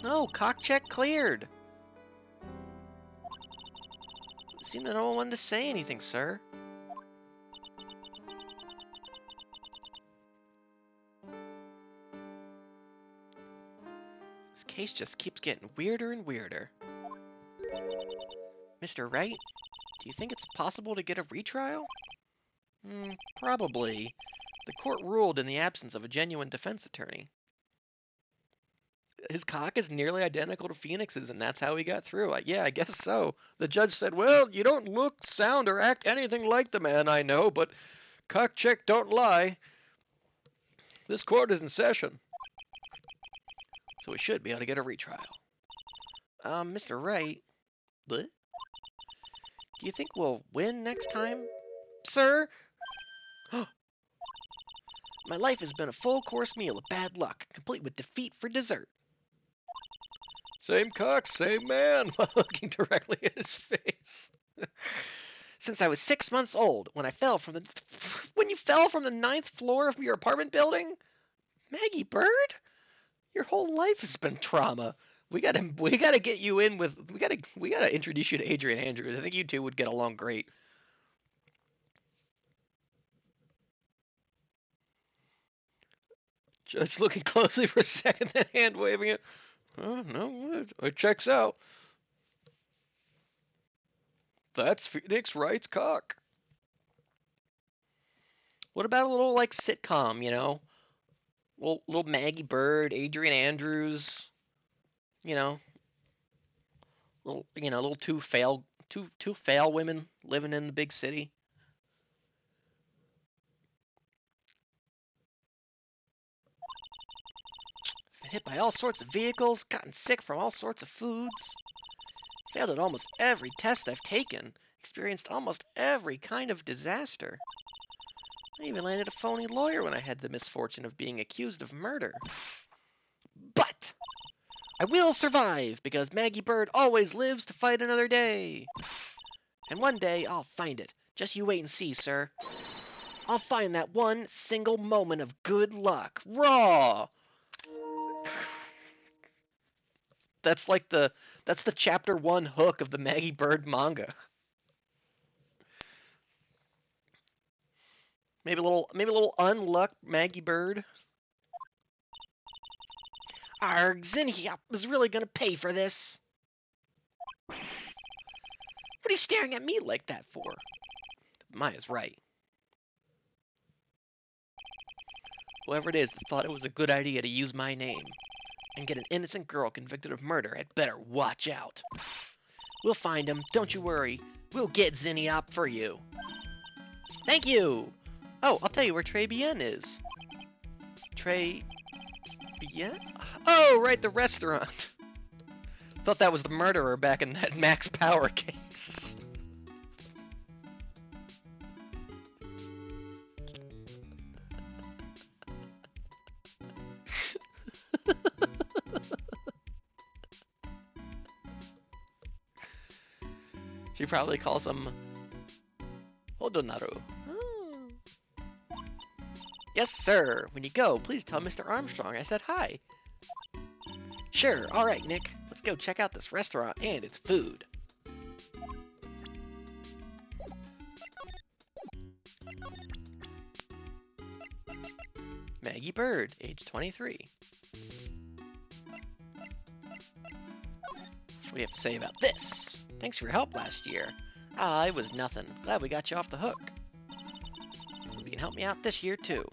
No, cock check cleared. It seemed that no one wanted to say anything, sir. This case just keeps getting weirder and weirder. Mr. Wright, do you think it's possible to get a retrial? Probably. The court ruled in the absence of a genuine defense attorney. His cock is nearly identical to Phoenix's, and that's how he got through. Yeah, I guess so. The judge said, well, you don't look, sound, or act anything like the man I know, but cock check don't lie. This court is in session. So we should be able to get a retrial. Mr. Wright, what? Do you think we'll win next time, sir? My life has been a full-course meal of bad luck, complete with defeat for dessert. Same cock, same man, while looking directly at his face. Since I was 6 months old, when you fell from the 9th floor of your apartment building? Maggie Bird? Your whole life has been trauma. We gotta get you in with we gotta introduce you to Adrian Andrews. I think you two would get along great. Judge looking closely for a second, then hand waving it. Oh no, it checks out. That's Phoenix Wright's cock. What about a little like sitcom, you know? Little Maggie Bird, Adrian Andrews, you know, little two fail women living in the big city. Been hit by all sorts of vehicles, gotten sick from all sorts of foods, failed at almost every test I've taken, experienced almost every kind of disaster. I even landed a phony lawyer when I had the misfortune of being accused of murder. But I will survive because Maggie Bird always lives to fight another day. And one day I'll find it. Just you wait and see, sir. I'll find that one single moment of good luck. Raw. That's the chapter 1 hook of the Maggie Bird manga. Maybe a little unluck Maggie Bird. Arg, Zinniop is really gonna pay for this. What are you staring at me like that for? Maya's right. Whoever it is that thought it was a good idea to use my name and get an innocent girl convicted of murder had better watch out. We'll find him, don't you worry. We'll get Zinniop for you. Thank you! Oh, I'll tell you where Trey Bien is. Trey Bien? Oh, right, the restaurant. Thought that was the murderer back in that Max Power case. She probably calls him Hodonaru. Yes, sir. When you go, please tell Mr. Armstrong I said hi. Sure. All right, Nick. Let's go check out this restaurant and its food. Maggie Bird, age 23. What do you have to say about this? Thanks for your help last year. Ah, it was nothing. Glad we got you off the hook. You can help me out this year, too.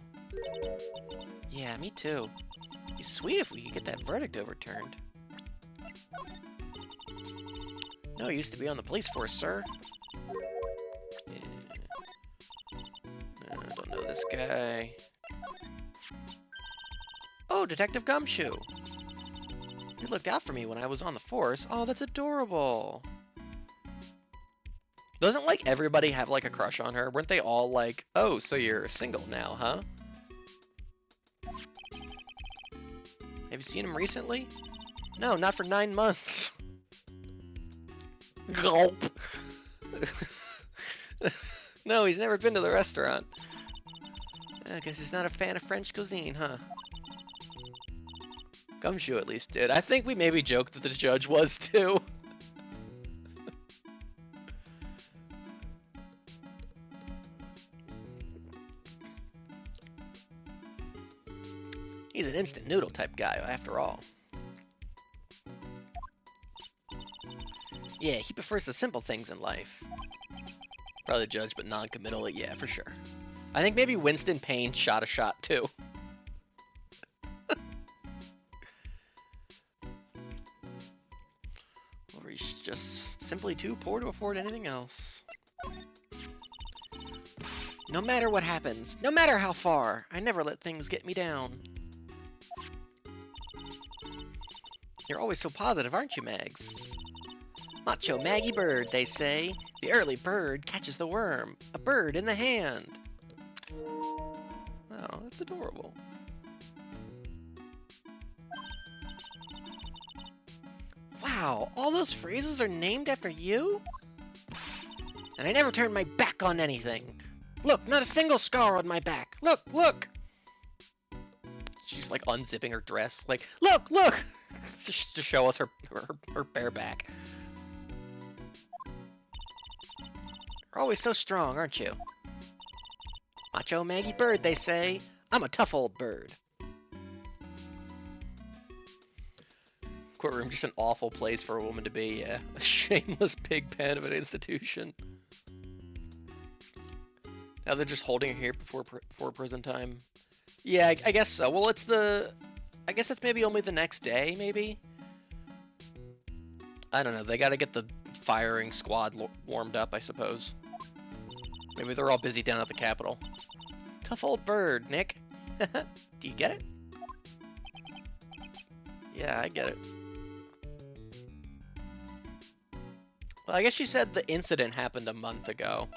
Yeah, me too. It'd be sweet if we could get that verdict overturned. No, I used to be on the police force, sir. Yeah. I don't know this guy. Oh, Detective Gumshoe. You looked out for me when I was on the force. Oh, that's adorable. Doesn't, like, everybody have, like, a crush on her? Weren't they all like, oh, so you're single now, huh? Have you seen him recently? No, not for 9 months. Gulp. No, he's never been to the restaurant. I guess he's not a fan of French cuisine, huh? Gumshoe at least did. I think we maybe joked that the judge was too. He's an instant noodle type guy, after all. Yeah, he prefers the simple things in life. Probably the judge, but non-committal, yeah, for sure. I think maybe Winston Payne shot a shot, too. Or he's just simply too poor to afford anything else. No matter what happens, no matter how far, I never let things get me down. You're always so positive, aren't you, Mags? Macho Maggie Bird, they say. The early bird catches the worm. A bird in the hand. Oh, that's adorable. Wow, all those phrases are named after you? And I never turned my back on anything. Look, not a single scar on my back. Look, look! She's like unzipping her dress, like, look, look, to show us her bare back. You're always so strong, aren't you? Macho Maggie Bird, they say. I'm a tough old bird. Courtroom, just an awful place for a woman to be, yeah. A shameless pig pen of an institution. Now they're just holding her here before prison time. Yeah, I guess so. Well, it's the... I guess that's maybe only the next day, maybe? I don't know. They gotta get the firing squad warmed up, I suppose. Maybe they're all busy down at the Capitol. Tough old bird, Nick. Do you get it? Yeah, I get it. Well, I guess she said the incident happened a month ago.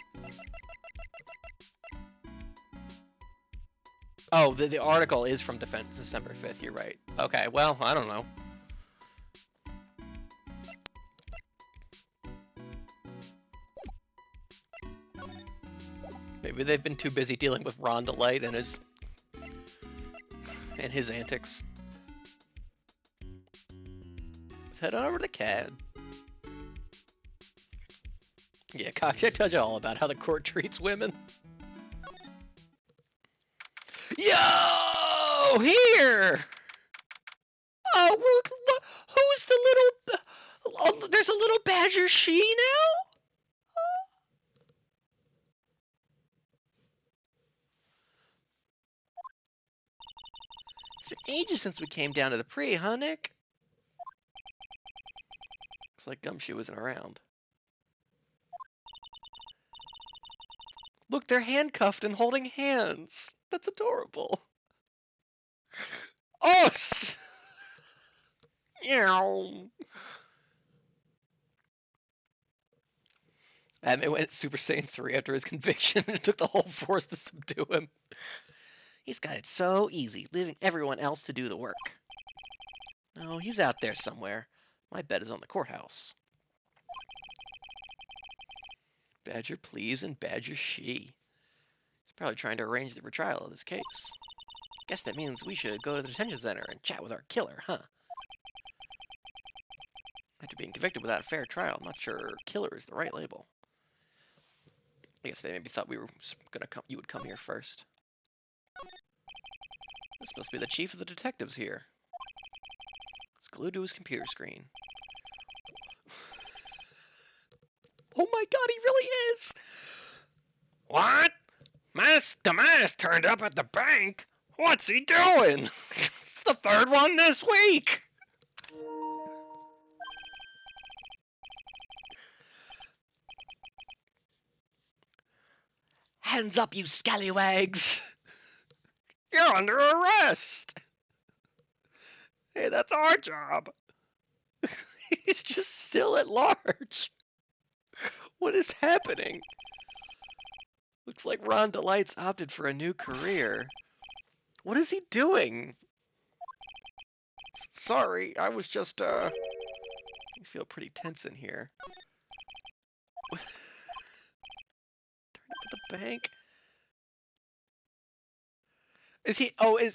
Oh, the article is from December 5th, you're right. Okay, well, I don't know. Maybe they've been too busy dealing with Ron DeLite and his antics. Let's head on over to CAD. Yeah, Cox, I told you all about how the court treats women. Yo! Here! Oh, look, who's the little... Oh, there's a little Badger she now? It's been ages since we came down to the pre, huh, Nick? Looks like Gumshoe isn't around. Look, they're handcuffed and holding hands. That's adorable. Oh! Meow. It went Super Saiyan 3 after his conviction, and it took the whole force to subdue him. He's got it so easy, leaving everyone else to do the work. No, he's out there somewhere. My bet is on the courthouse. Badger please and Badger she. He's probably trying to arrange the retrial of this case. Guess that means we should go to the detention center and chat with our killer, huh? After being convicted without a fair trial, I'm not sure killer is the right label. I guess they maybe thought we were gonna come. You would come here first. This must be the chief of the detectives here. He's glued to his computer screen. Oh my god, he really is! What? Master Mask turned up at the bank? What's he doing? It's the third one this week! Hands up, you scallywags! You're under arrest! Hey, that's our job! He's just still at large! What is happening? Looks like Ron DeLite's opted for a new career. What is he doing? Sorry, I was just, I feel pretty tense in here. Turn up at the bank? Is he, I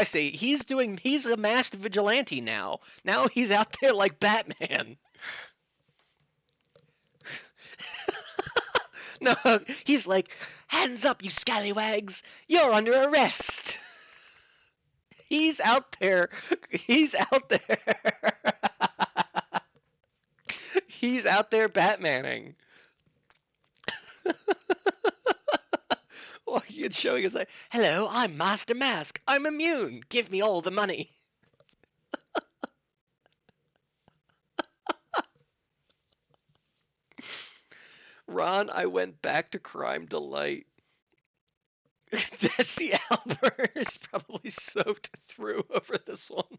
see. He's a masked vigilante now. Now he's out there like Batman. No, he's like, hands up, you scallywags! You're under arrest! He's out there. He's out there. He's out there Batmaning. Well, it's showing us like, hello, I'm Master Mask. I'm immune. Give me all the money. Ron, I went back to Crime Delight. Desi Albert is probably soaked through over this one.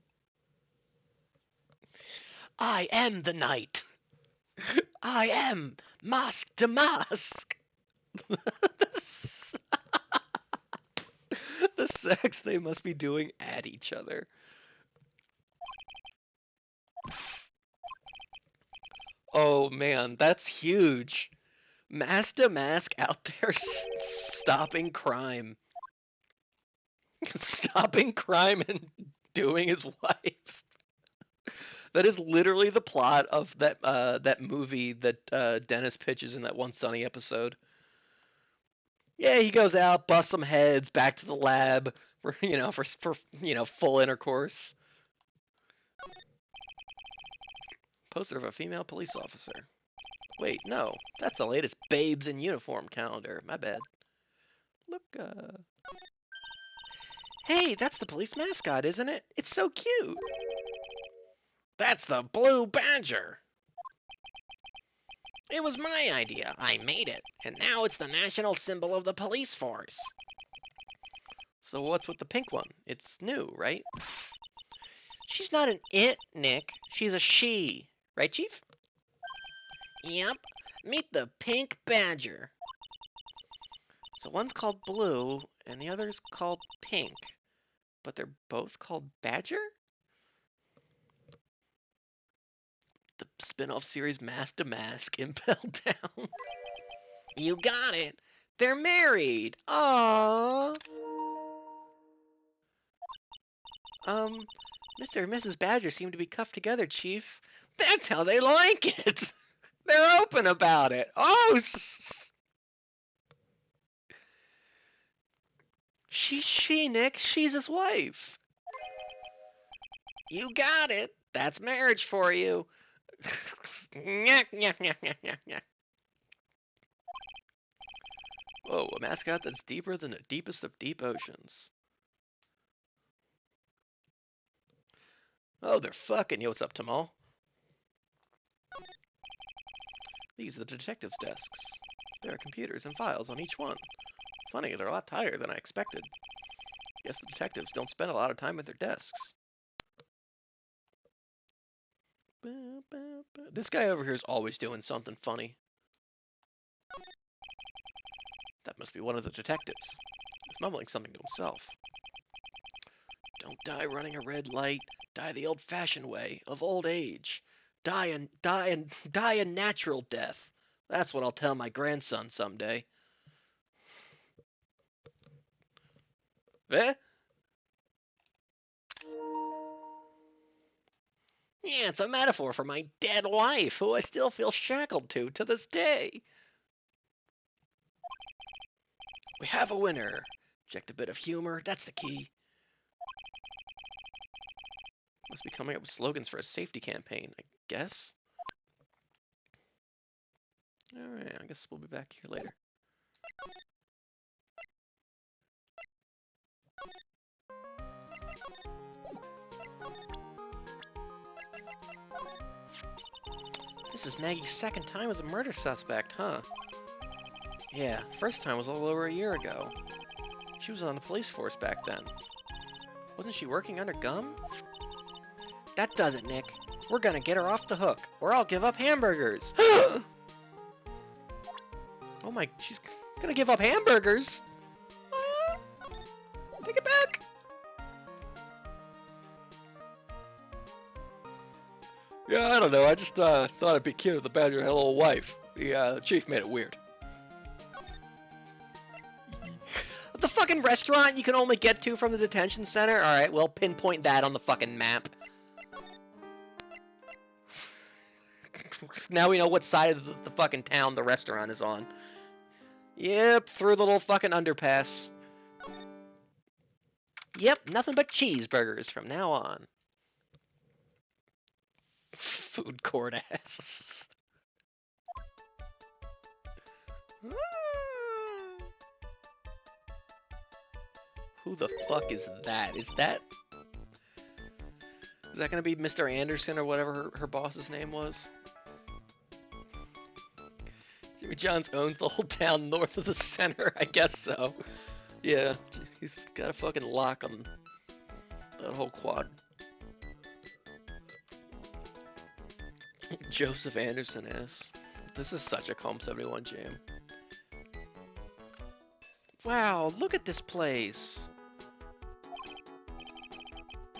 I am the knight. I am Mask to Mask. The sex they must be doing at each other. Oh man, that's huge. Mask to Mask out there stopping crime. Stopping crime and doing his wife. That is literally the plot of that movie that Dennis pitches in that One Sunny episode. Yeah, he goes out, busts some heads, back to the lab for full intercourse. Poster of a female police officer. Wait, no, that's the latest Babes in Uniform calendar. My bad. Look, Hey, that's the police mascot, isn't it? It's so cute. That's the Blue Badger. It was my idea. I made it. And now it's the national symbol of the police force. So what's with the pink one? It's new, right? She's not an it, Nick. She's a she. Right, Chief? Yep. Meet the Pink Badger. So one's called Blue, and the other's called Pink. But they're both called Badger? The spin-off series Mask to Mask, Impel Down. You got it. They're married. Aww. Mr. and Mrs. Badger seem to be cuffed together, Chief. That's how they like it. They're open about it. Oh, she's she, Nick. She's his wife. You got it. That's marriage for you. Whoa, a mascot that's deeper than the deepest of deep oceans. Oh, they're fucking. Yo, what's up, Tamal? These are the detectives' desks. There are computers and files on each one. Funny, they're a lot tighter than I expected. Guess the detectives don't spend a lot of time at their desks. This guy over here is always doing something funny. That must be one of the detectives. He's mumbling something to himself. Don't die running a red light. Die the old-fashioned way, of old age. Die a natural death. That's what I'll tell my grandson someday. Eh? Yeah, it's a metaphor for my dead wife, who I still feel shackled to this day. We have a winner. Inject a bit of humor, that's the key. Must be coming up with slogans for a safety campaign, I guess. Alright, I guess we'll be back here later. This is Maggie's second time as a murder suspect, huh? Yeah, first time was a little over a year ago. She was on the police force back then. Wasn't she working under Gum? That does it, Nick. We're gonna get her off the hook, or I'll give up hamburgers. Oh my, she's gonna give up hamburgers? Take it back. Yeah, I don't know. I just thought it'd be cute if the Badger had a little wife. The chief made it weird. The fucking restaurant you can only get to from the detention center? Alright, well, pinpoint that on the fucking map. Now we know what side of the fucking town the restaurant is on. Yep, through the little fucking underpass. Yep, nothing but cheeseburgers from now on. Food court ass. Who the fuck is that? Is that gonna be Mr. Anderson or whatever her boss's name was? Jimmy Johns owns the whole town north of the center, I guess so. Yeah, he's got a fucking lock on that whole quad. Joseph Anderson is. This is such a Calm 71 jam. Wow, look at this place.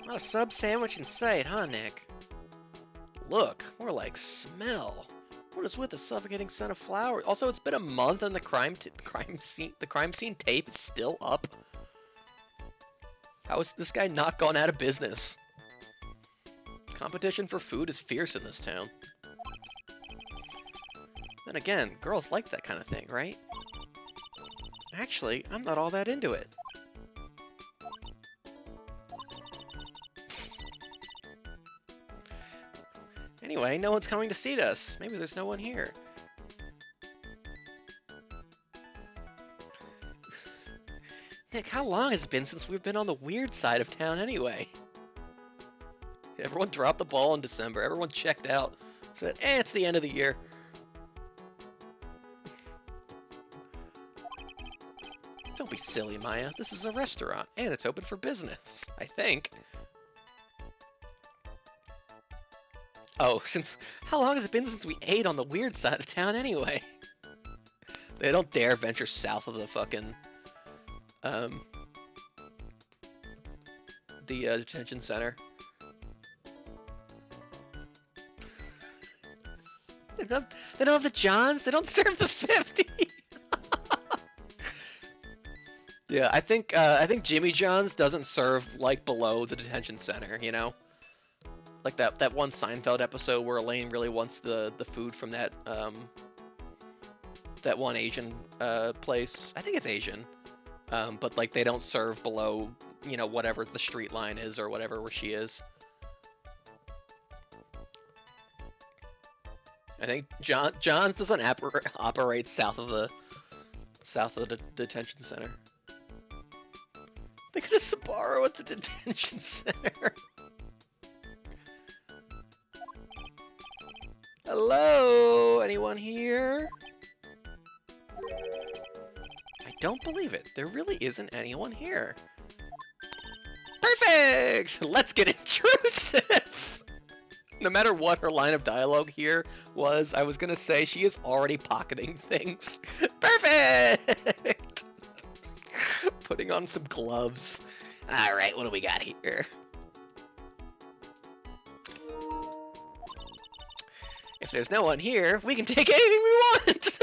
Not a sub sandwich in sight, huh, Nick? Look, more like smell. What is with the suffocating scent of flowers? Also, it's been a month and the crime scene tape is still up. How is this guy not gone out of business? Competition for food is fierce in this town. Then again, girls like that kind of thing, right? Actually, I'm not all that into it. Anyway, no one's coming to see us. Maybe there's no one here. Nick, how long has it been since we've been on the weird side of town anyway? Everyone dropped the ball in December. Everyone checked out. Said, it's the end of the year. Don't be silly, Maya. This is a restaurant, and it's open for business, I think. Oh, how long has it been since we ate on the weird side of town anyway? They don't dare venture south of the fucking, detention center. They don't have the Johns? They don't serve the 50! Yeah, I think Jimmy John's doesn't serve, like, below the detention center, you know? Like that one Seinfeld episode where Elaine really wants the food from that one Asian place. I think it's Asian. But like they don't serve below, you know, whatever the street line is or whatever where she is. I think John's doesn't operate south of the detention center. They got a Sbarro at the detention center. Hello? Anyone here? I don't believe it. There really isn't anyone here. Perfect! Let's get intrusive! No matter what her line of dialogue here was, I was gonna say she is already pocketing things. Perfect! Putting on some gloves. Alright, what do we got here? If there's no one here, we can take anything we want!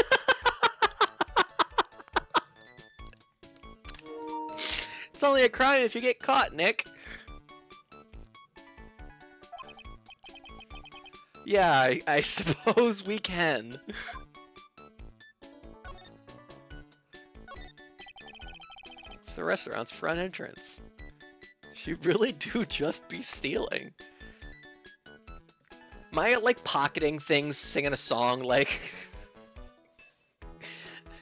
It's only a crime if you get caught, Nick. Yeah, I suppose we can. It's the restaurant's front entrance. She really do just be stealing. Maya, like, pocketing things, singing a song, like...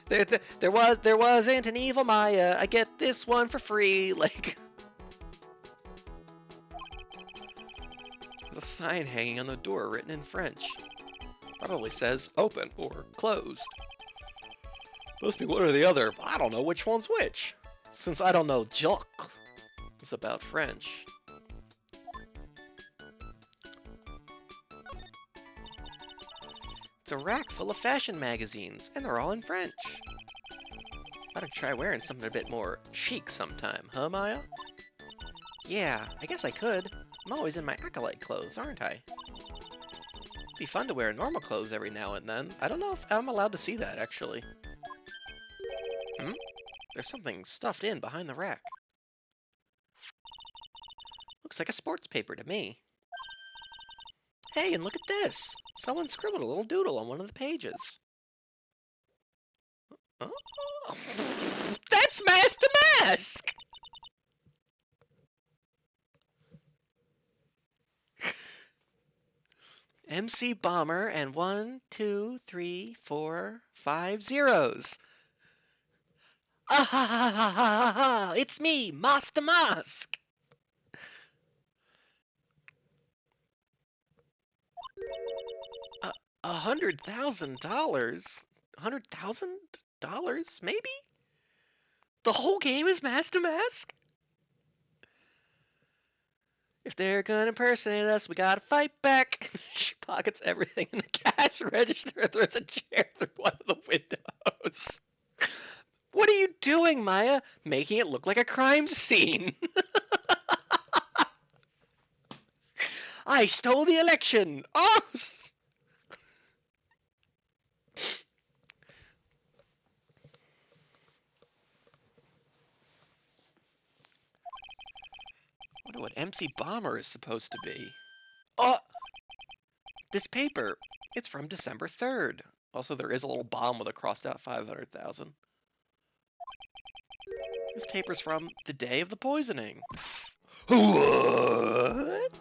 there wasn't an evil Maya, I get this one for free, like... There's a sign hanging on the door written in French. Probably says, open or closed. Must be one or the other, but I don't know which one's which. Since I don't know Jock is about French. It's a rack full of fashion magazines, and they're all in French. Ought to try wearing something a bit more chic sometime, huh, Maya? Yeah, I guess I could. I'm always in my acolyte clothes, aren't I? It'd be fun to wear normal clothes every now and then. I don't know if I'm allowed to see that, actually. Hmm? There's something stuffed in behind the rack. Looks like a sports paper to me. Hey, and look at this! Someone scribbled a little doodle on one of the pages. Oh, that's Master Mask! MC Bomber and 1, 2, 3, 4, 5 zeros. Ah ha ha ha ha ha! It's me, Master Mask! $100,000? $100,000? Maybe? The whole game is Master Mask? If they're gonna impersonate us, we gotta fight back. She pockets everything in the cash register and throws a chair through one of the windows. What are you doing, Maya? Making it look like a crime scene. I stole the election. Oh! wonder what MC Bomber is supposed to be. Oh! This paper, it's from December 3rd. Also, there is a little bomb with a crossed out 500,000. This paper's from the day of the poisoning. What?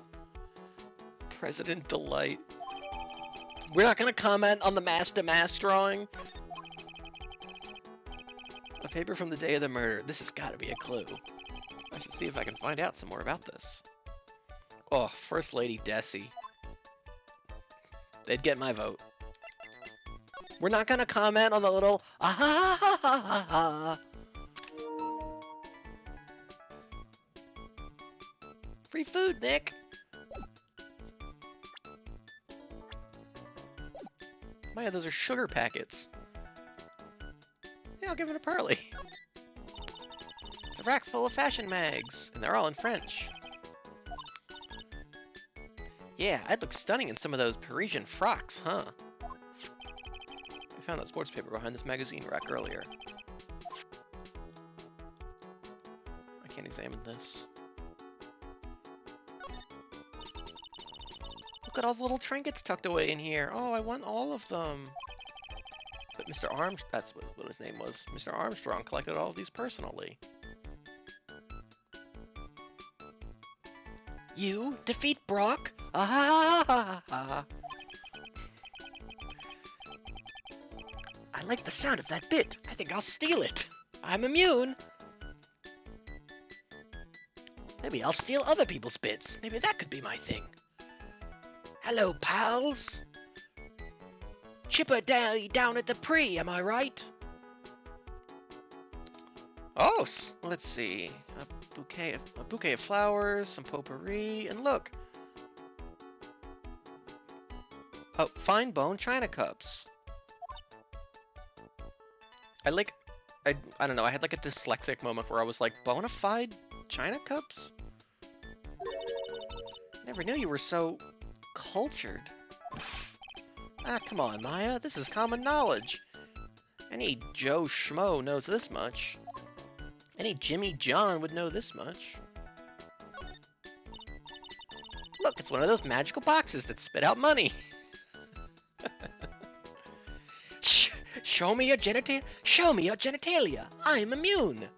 President Delight. We're not going to comment on the mass-to-mass drawing. A paper from the day of the murder. This has got to be a clue. I should see if I can find out some more about this. Oh, First Lady Desi. They'd get my vote. We're not going to comment on the little ah ha ha ha ha ha. Free food, Nick. Maya, those are sugar packets. Yeah, I'll give it a Pearly. It's a rack full of fashion mags, and they're all in French. Yeah, I'd look stunning in some of those Parisian frocks, huh? I found that sports paper behind this magazine rack earlier. I can't examine this. Look at all the little trinkets tucked away in here. Oh, I want all of them. But Mr. Armstrong, that's what his name was. Mr. Armstrong collected all of these personally. You defeat Brock? Ah ha ha ha ha. I like the sound of that bit. I think I'll steal it. I'm immune. Maybe I'll steal other people's bits. Maybe that could be my thing. Hello, pals. Chipper down at the Pre, am I right? Oh, let's see. A bouquet of flowers, some potpourri, and look. Oh, fine bone china cups. I don't know, I had like a dyslexic moment where I was like, bona fide china cups? Never knew you were so cultured. Ah, come on, Maya, this is common knowledge. Any Joe Schmo knows this much. Any Jimmy John would know this much. Look, it's one of those magical boxes that spit out money. Show me your genitalia. I'm immune.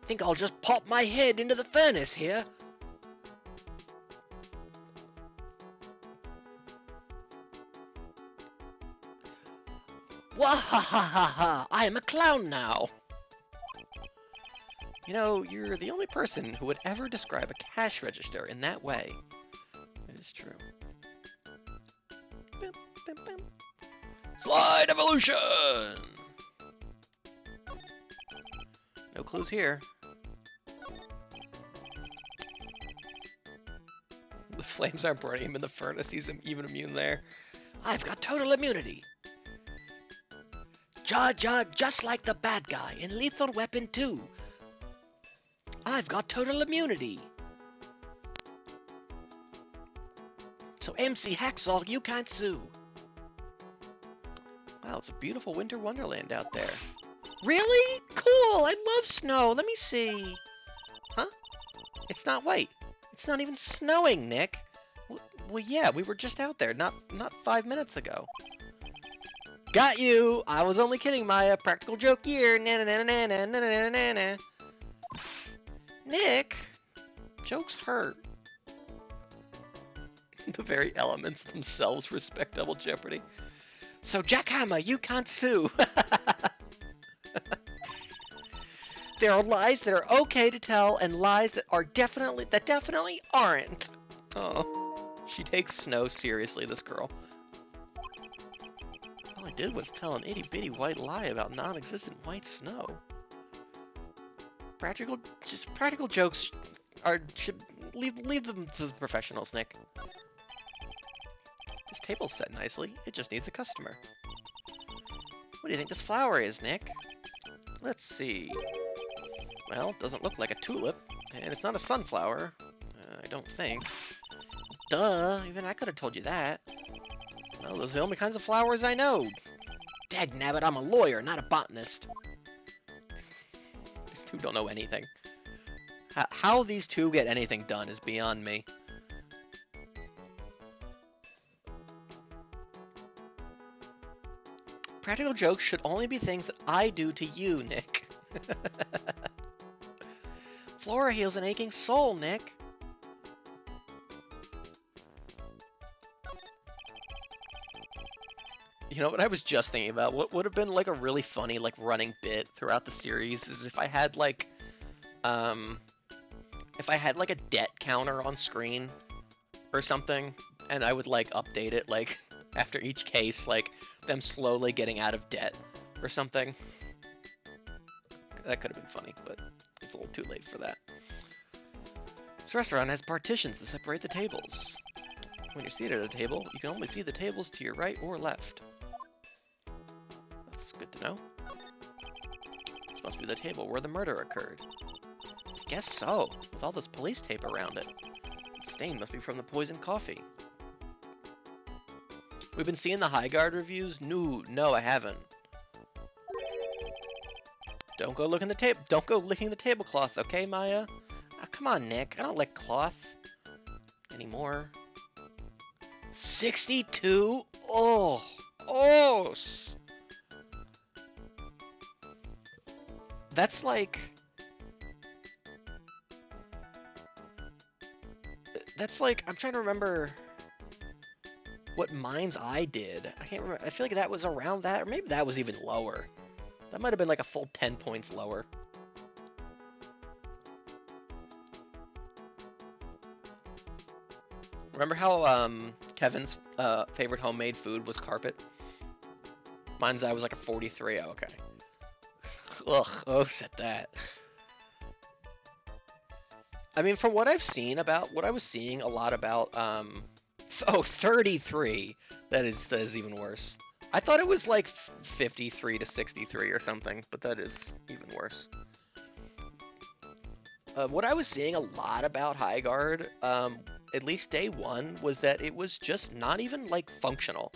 Think I'll just pop my head into the furnace here. Wahahaha! I am a clown now. You know, you're the only person who would ever describe a cash register in that way. It is true. Bim, bim, bim. Slide evolution! No clues here. The flames aren't burning him in the furnace. He's even immune there. I've got total immunity. Jar Jar, just like the bad guy in Lethal Weapon 2. I've got total immunity. So MC Hacksaw, you can't sue. Wow, it's a beautiful winter wonderland out there. Really? Cool, I love snow. Let me see. Huh? It's not white. It's not even snowing, Nick. Well, yeah, we were just out there, not 5 minutes ago. Got you! I was only kidding, Maya. Practical joke here. Na na na na na na na na na. Nick, jokes hurt. The very elements themselves respect Double Jeopardy. So Jackhammer, you can't sue. There are lies that are okay to tell, and lies that are definitely aren't. Oh, she takes snow seriously, this girl. All I did was tell an itty-bitty white lie about non-existent white snow. Practical jokes should leave them to the professionals, Nick. This table's set nicely. It just needs a customer. What do you think this flower is, Nick? Let's see. Well, it doesn't look like a tulip, and it's not a sunflower. I don't think. Duh, even I could have told you that. Well, those are the only kinds of flowers I know. Dagnabbit, I'm a lawyer, not a botanist. These two don't know anything. How these two get anything done is beyond me. Practical jokes should only be things that I do to you, Nick. Flora heals an aching soul, Nick. You know what I was just thinking about? What would have been like a really funny like running bit throughout the series is if I had like a debt counter on screen or something, and I would like update it like after each case, like them slowly getting out of debt or something. That could have been funny, but it's a little too late for that. This restaurant has partitions to separate the tables. When you're seated at a table, you can only see the tables to your right or left. That's good to know. This must be the table where the murder occurred. I guess so, with all this police tape around it. The stain must be from the poisoned coffee. We've been seeing the Highguard reviews? No, I haven't. Don't go licking the tablecloth, okay, Maya? Oh, come on, Nick. I don't lick cloth anymore. 62? Oh. That's like... I'm trying to remember what Mind's Eye did. I can't remember. I feel like that was around that, or maybe that was even lower. That might have been like a full 10 points lower. Remember how Kevin's favorite homemade food was carpet? Mind's Eye was like a 43. Oh, okay. Ugh, said that. I mean, from what I've seen about, what I was seeing a lot about, 33. That is even worse. I thought it was like 53 to 63 or something, but that is even worse. What I was seeing a lot about Highguard, at least day one, was that it was just not even like functional.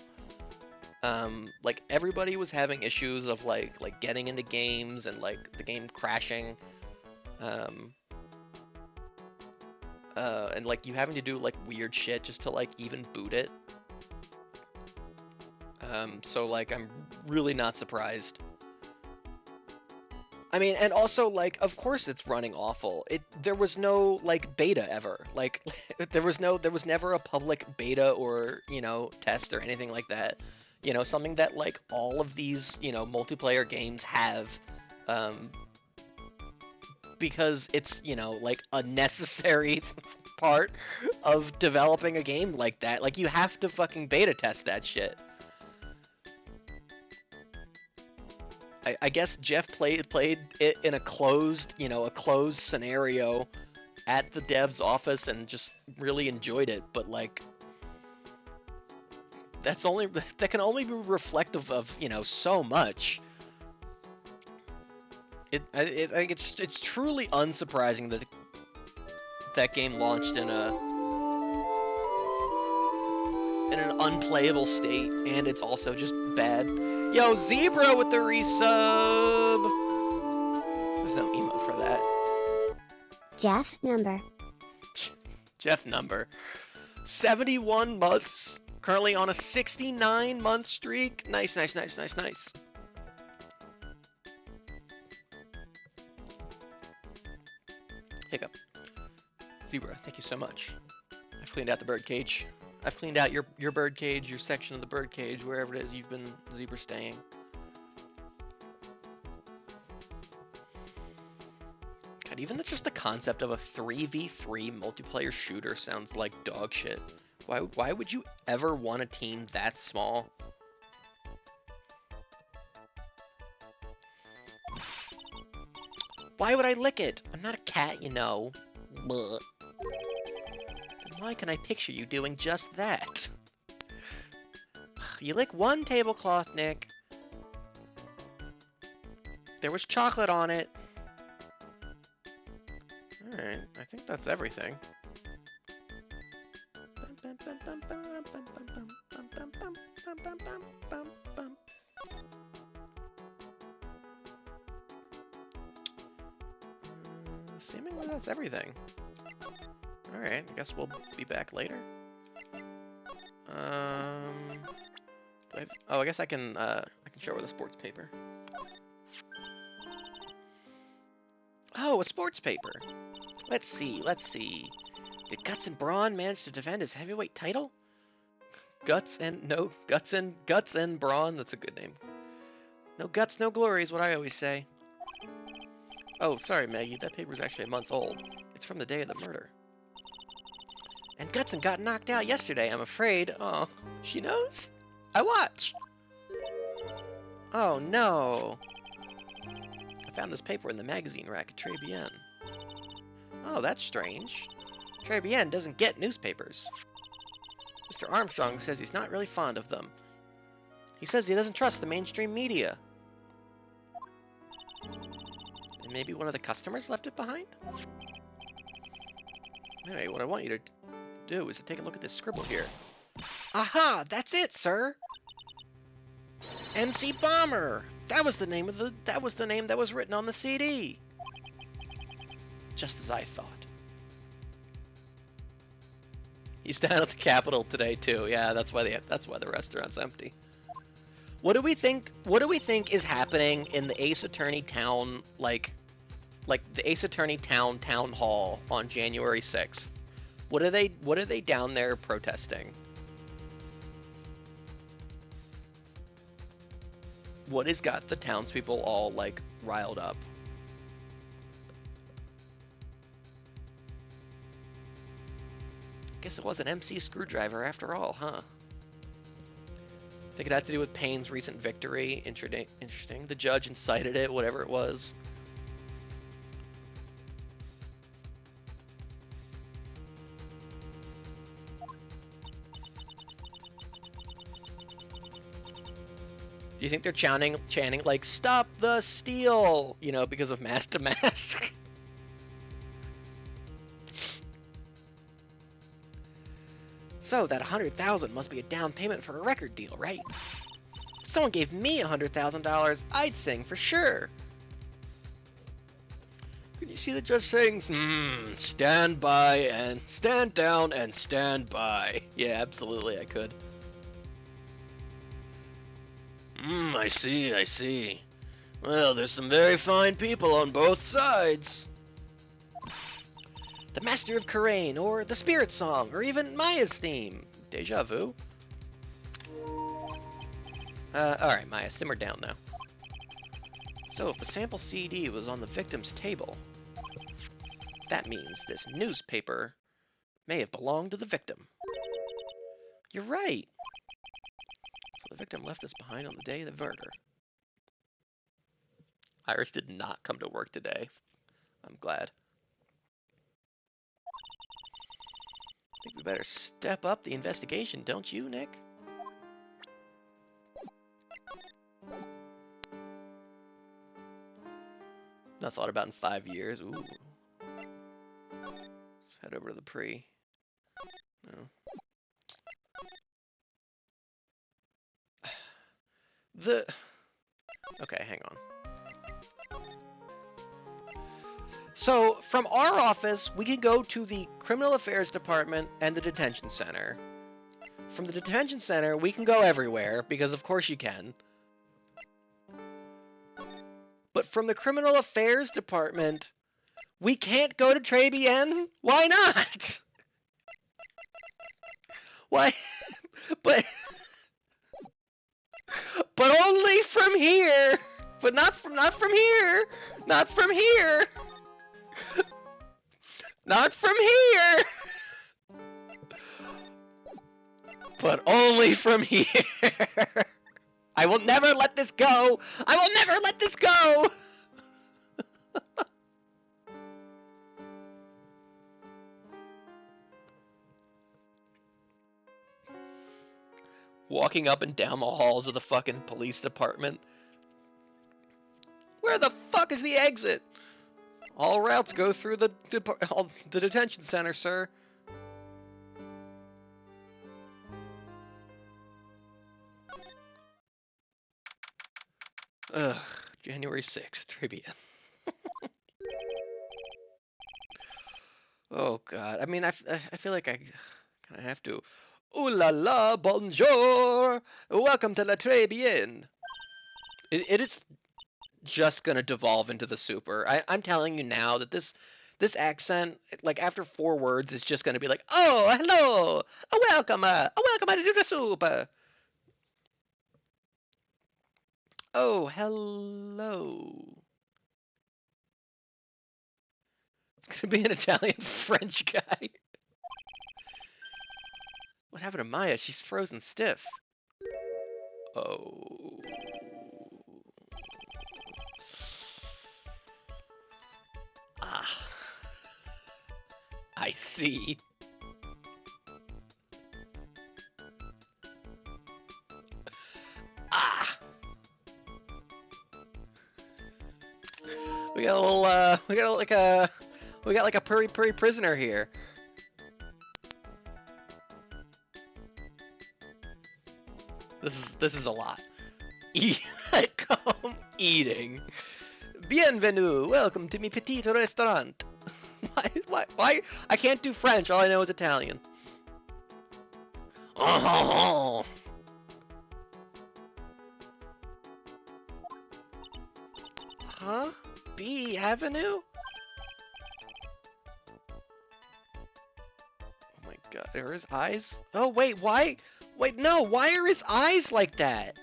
Like everybody was having issues of like getting into games and like the game crashing. And like you having to do like weird shit just to like even boot it. So like I'm really not surprised. I mean, and also like of course it's running awful. There was no like beta ever. Like there was never a public beta or, you know, test or anything like that. You know, something that like all of these, you know, multiplayer games have, because it's, you know, like a necessary part of developing a game like that. Like you have to fucking beta test that shit. I guess Jeff played it in a closed scenario at the dev's office and just really enjoyed it, but like that can only be reflective of, you know, so much. I think it's truly unsurprising that that game launched in an unplayable state, and it's also just bad. Yo, Zebra with the resub. There's no emote for that. Jeff number. Jeff number. 71 months. Currently on a 69-month streak. Nice. Hiccup. Zebra, thank you so much. I've cleaned out the bird cage. I've cleaned out your bird cage, your section of the bird cage, wherever it is you've been Zebra staying. God, even just the concept of a 3v3 multiplayer shooter sounds like dog shit. Why would you ever want a team that small? Why would I lick it? I'm not a cat, you know. Blech. Then why can I picture you doing just that? You lick one tablecloth, Nick. There was chocolate on it. Alright, I think that's everything. seemingly that's everything. Alright, I guess we'll be back later. Oh, I guess I can show her the sports paper. Oh, a sports paper. Let's see. Did Guts and Brawn manage to defend his heavyweight title? Guts and Brawn. That's a good name. No guts, no glory is what I always say. Oh, sorry, Maggie. That paper's actually a month old. It's from the day of the murder. And Gutson got knocked out yesterday, I'm afraid. Oh, she knows? I watch. Oh, no. I found this paper in the magazine rack at Très Bien. Oh, that's strange. Très Bien doesn't get newspapers. Mr. Armstrong says he's not really fond of them. He says he doesn't trust the mainstream media. And maybe one of the customers left it behind? Anyway, what I want you to do is to take a look at this scribble here. Aha! That's it, sir! MC Bomber! That was the name that was written on the CD. Just as I thought. He's down at the Capitol today too. Yeah, that's why the restaurant's empty. What do we think is happening in the Ace Attorney Town like the Ace Attorney Town hall on January 6th? What are they down there protesting? What has got the townspeople all like riled up? Guess it was an MC Screwdriver after all, huh? Think it had to do with Payne's recent victory. Interesting. The judge incited it, whatever it was. Do you think they're chanting like "Stop the steal"? You know, because of Mask to Mask. So that 100,000 must be a down payment for a record deal, right? If someone gave me $100,000, I'd sing for sure. Can you see the judge saying, stand by and stand down and stand by? Yeah, absolutely, I could. I see. Well, there's some very fine people on both sides. The Master of Karain, or the Spirit Song, or even Maya's theme. Deja vu. Alright, Maya, simmer down now. So, if the sample CD was on the victim's table, that means this newspaper may have belonged to the victim. You're right. So the victim left this behind on the day of the murder. Iris did not come to work today. I'm glad. I think we better step up the investigation, don't you, Nick? Not thought about in 5 years. Ooh. Let's head over to the pre. No. Okay, hang on. So, from our office, we can go to the Criminal Affairs Department and the Detention Center. From the Detention Center, we can go everywhere, because of course you can. But from the Criminal Affairs Department, we can't go to Très Bien? Why not? Why? But only from here! But not from here! Not from here! Not from here! But only from here! I will never let this go! I will never let this go! Walking up and down the halls of the fucking police department. Where the fuck is the exit? All routes go through the detention center, sir. Ugh, January 6th, Très Bien. Oh God. I mean, I feel like I kind of have to. Ooh la la, bonjour. Welcome to La Très Bien. It is just gonna devolve into the super. I'm telling you now that this accent, like after 4 words, is just gonna be like, oh hello, a welcome to the super. Oh hello. It's gonna be an Italian French guy. What happened to Maya? She's frozen stiff. Oh. Ah. I see. Ah. We got a little, we got like a purry prisoner here. This is a lot. Come eating. Bienvenue. Welcome to mi petit restaurant. Why? I can't do French. All I know is Italian. Oh. Huh? B Avenue? Oh my God. Are his eyes? Oh wait, why? Wait, no. Why are his eyes like that?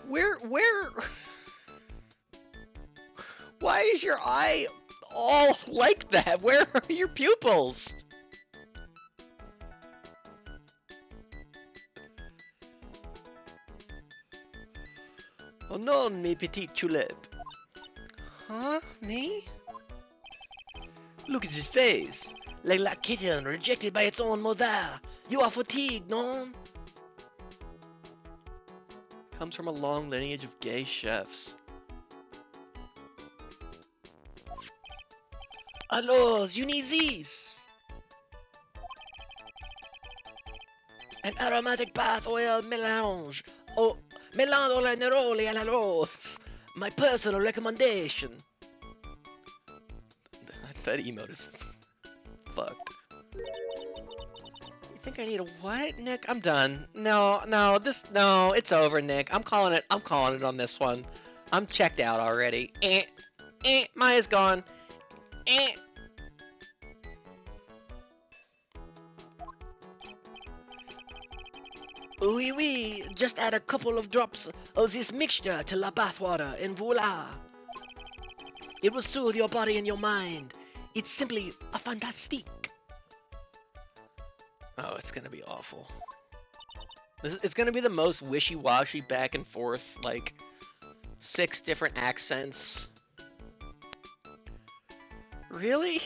Where? Why is your eye all like that? Where are your pupils? Oh non, mes petites tulip. Huh? Me? Look at his face. Like that kitten rejected by its own mother. You are fatigued, non? Comes from a long lineage of gay chefs. Alors, you need this. An aromatic bath oil melange. Oh, mélange alla neroli alla rose. My personal recommendation. That emote is fucked. You think I need a what, Nick? I'm done. No, it's over, Nick. I'm calling it on this one. I'm checked out already. Maya's gone. Oui, oui, just add a couple of drops of this mixture to la bathwater and voila. It will soothe your body and your mind. It's simply a fantastique. Oh, it's gonna be awful. It's gonna be the most wishy-washy back and forth, like 6 different accents. Really?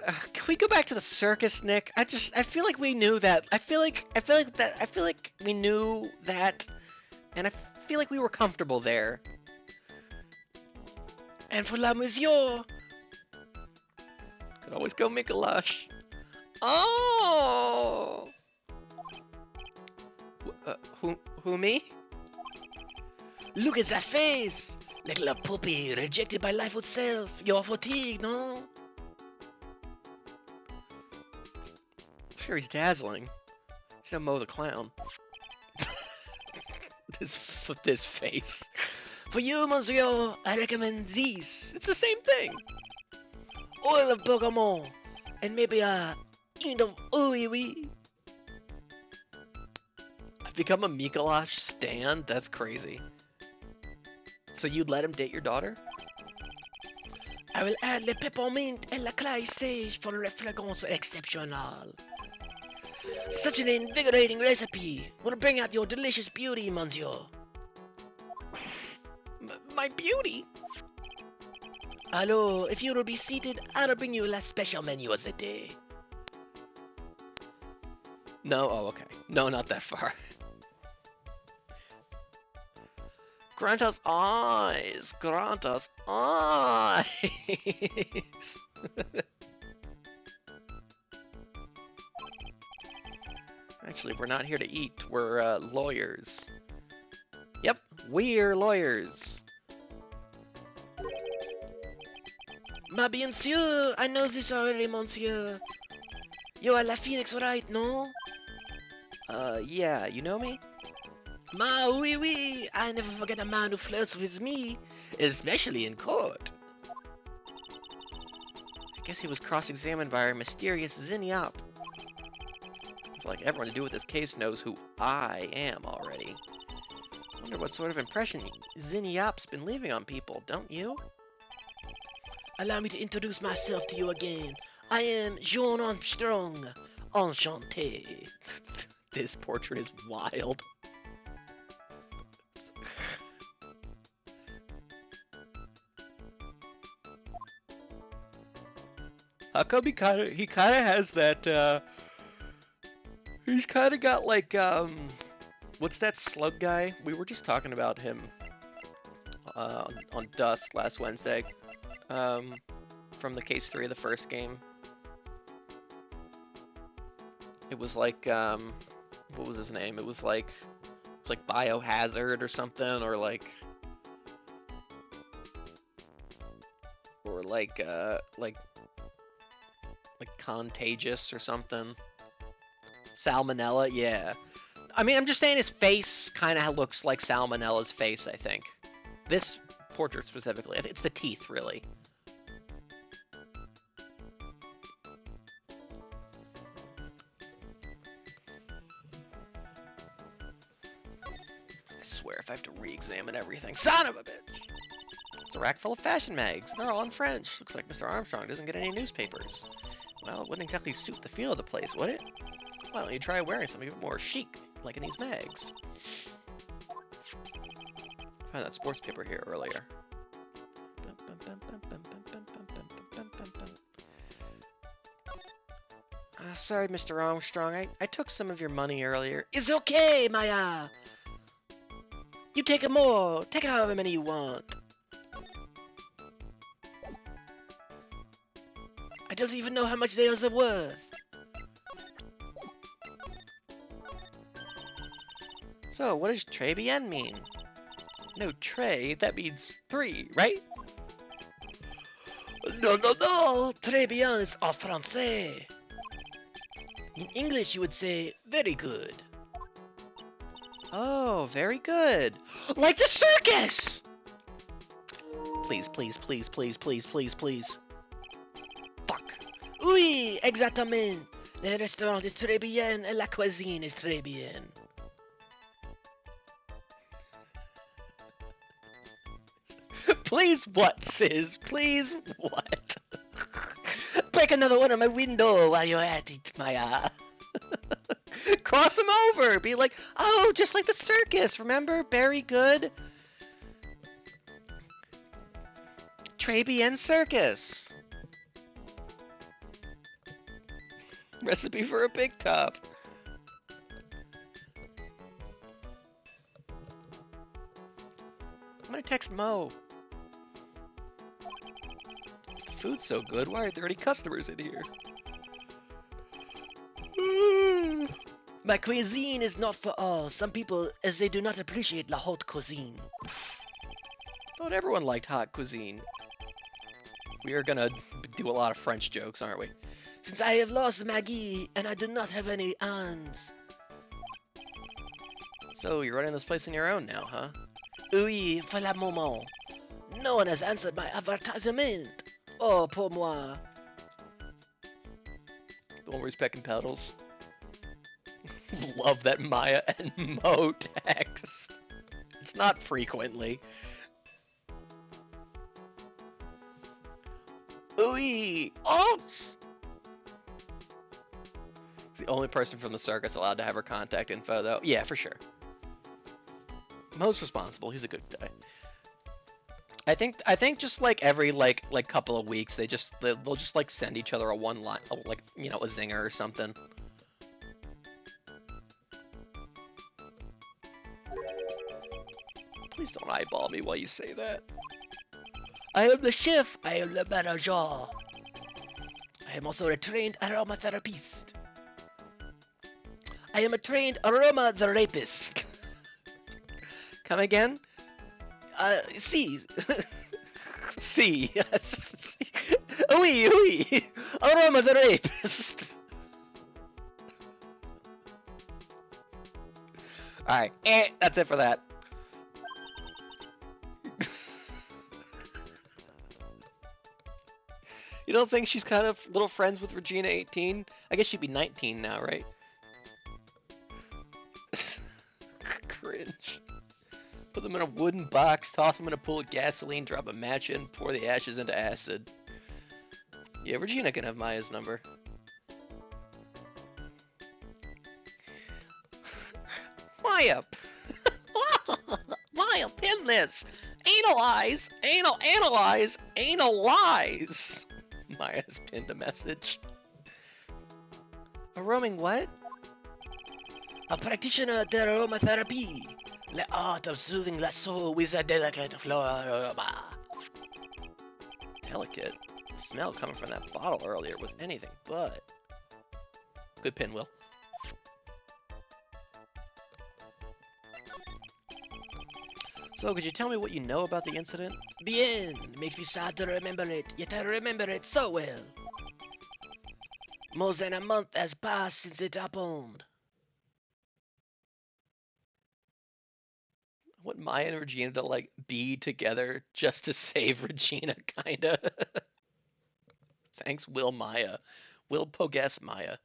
Can we go back to the circus, Nick? I feel like we knew that. I feel like we knew that, and I feel like we were comfortable there. And for la monsieur, could always go Mikolash. Oh, who me? Look at that face, like a puppy rejected by life itself. You're fatigued, no? Sure, he's dazzling. He's gonna mow the clown. this face. For you, monsieur, I recommend these. It's the same thing. Oil of bergamot, and maybe a hint of ooey wee. I've become a Mikolash stan? That's crazy. So you'd let him date your daughter? I will add le peppermint and la clay sage for a fragrance exceptional. Such an invigorating recipe will bring out your delicious beauty, monsieur. My beauty? Hello, if you will be seated, I'll bring you a special menu of the day. No? Oh, okay. No, not that far. Grant us eyes! Grant us eyes! Actually, we're not here to eat. We're lawyers. Yep, we're lawyers. Ma bien sûr, I know this already, monsieur. You are La Phoenix, right, no? Yeah, you know me? Ma, oui, oui, I never forget a man who flirts with me, especially in court. I guess he was cross-examined by our mysterious Zinniop. I feel like everyone to do with this case knows who I am already. I wonder what sort of impression Zinniop's been leaving on people, don't you? Allow me to introduce myself to you again. I am Jean Armstrong. Enchanté. This portrait is wild. How come he kind of has that? He's kind of got like What's that slug guy? We were just talking about him on Dust last Wednesday. From the Case 3 of the first game. It was like, what was his name? It was like Biohazard or something, or like Contagious or something. Salmonella, yeah. I mean, I'm just saying his face kind of looks like Salmonella's face, I think. This portrait specifically. It's the teeth, really. I swear if I have to re-examine everything. Son of a bitch! It's a rack full of fashion mags. They're all in French. Looks like Mr. Armstrong doesn't get any newspapers. Well, it wouldn't exactly suit the feel of the place, would it? Why don't you try wearing something a bit more chic, like in these mags? I found that sports paper here earlier. Sorry, Mr. Armstrong. I took some of your money earlier. It's okay, Maya! You take more. Take however many you want. I don't even know how much they are worth. So, what does très bien mean? No, très, that means 3, right? No, très bien is en français. In English, you would say, very good. Oh, very good. Like the circus! Please, please, please, please, please, please, please. Fuck. Oui, exactement. Le restaurant est très bien et la cuisine est très bien. Please what, Sis? Please what? Break another one of my window while you're at it, Maya. Cross him over. Be like, oh, just like the circus. Remember? Very good. Très bien circus. Recipe for a big top. I'm gonna text Mo. The food's so good, why aren't there any customers in here? My cuisine is not for all. Some people, as they do not appreciate la haute cuisine. Not everyone liked hot cuisine. We are gonna do a lot of French jokes, aren't we? Since I have lost Maggie, and I do not have any aunts. So, you're running this place on your own now, huh? Oui, for le moment. No one has answered my advertisement. Oh, pour moi. The one where he's pecking petals. Love that Maya and Mo text. It's not frequently. Oui! Oh! It's the only person from the circus allowed to have her contact info, though. Yeah, for sure. Mo's responsible. He's a good guy. I think just like every like couple of weeks they'll just like send each other a one line, like, you know, a zinger or something. Please don't eyeball me while you say that. I am the chef. I am the manager. I am also a trained aromatherapist. I am a trained aromatherapist. Come again? See. See. Ooey, ooey! Aroma the rapist! Alright, that's it for that. You don't think she's kind of little friends with Regina 18? I guess she'd be 19 now, right? Cringe. Put them in a wooden box, toss them in a pool of gasoline, drop a match in, pour the ashes into acid. Yeah, Regina can have Maya's number. Maya! Maya, pin this! Analyze! Analyze! Analyze! Maya's pinned a message. A roaming what? A practitioner of aromatherapy. The art of soothing the soul with a delicate aroma. Delicate? The smell coming from that bottle earlier was anything but. Good pin, Will. So, could you tell me what you know about the incident? Bien! It makes me sad to remember it, yet I remember it so well. More than a month has passed since it happened. I want Maya and Regina to, like, be together just to save Regina, kinda. Thanks, Will Maya. Will Pogues Maya.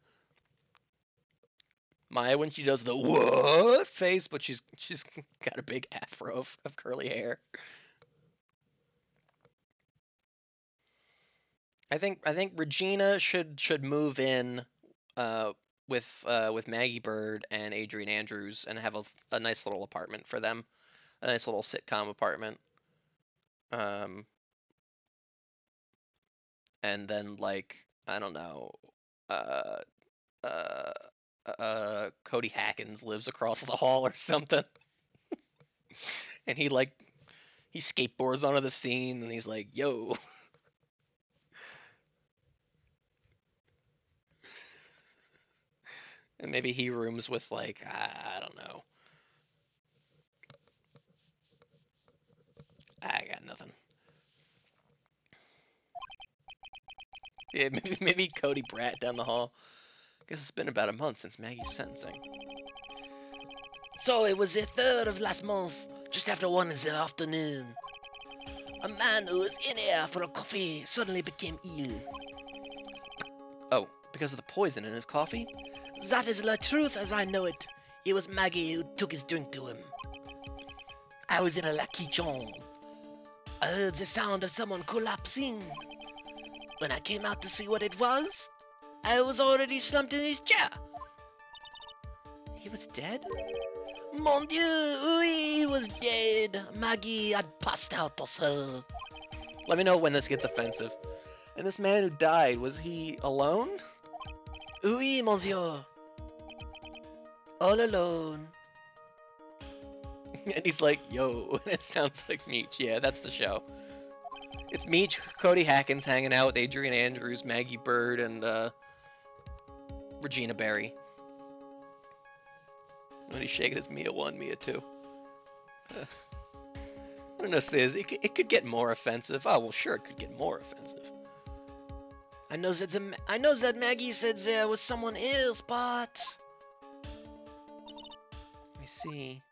Maya when she does the what face, but she's got a big afro of curly hair. I think Regina should move in with Maggie Bird and Adrian Andrews and have a nice little apartment for them, a nice little sitcom apartment. And then, like, I don't know, Cody Hackins lives across the hall or something. And he skateboards onto the scene and he's like, yo. And maybe he rooms with, like, I don't know. I got nothing. Yeah, maybe Cody Bratt down the hall. Guess it's been about a month since Maggie's sentencing. So it was the 3rd of last month, just after 1 in the afternoon. A man who was in here for a coffee suddenly became ill. Oh, because of the poison in his coffee? That is the truth as I know it. It was Maggie who took his drink to him. I was in a la kitchen. I heard the sound of someone collapsing. When I came out to see what it was, I was already slumped in his chair. He was dead? Mon Dieu, oui, he was dead. Maggie had passed out also. Let me know when this gets offensive. And this man who died, was he alone? Oui, monsieur. All alone. And he's like, yo, and it sounds like Meech. Yeah, that's the show. It's Meech, Cody Hackins hanging out with Adrian Andrews, Maggie Bird, and Regina Berry. When he's shaking his Mia 1, Mia 2. I don't know, Sis. It could get more offensive. Oh, well, sure, it could get more offensive. I know that Maggie said there was someone else, but... Let me see.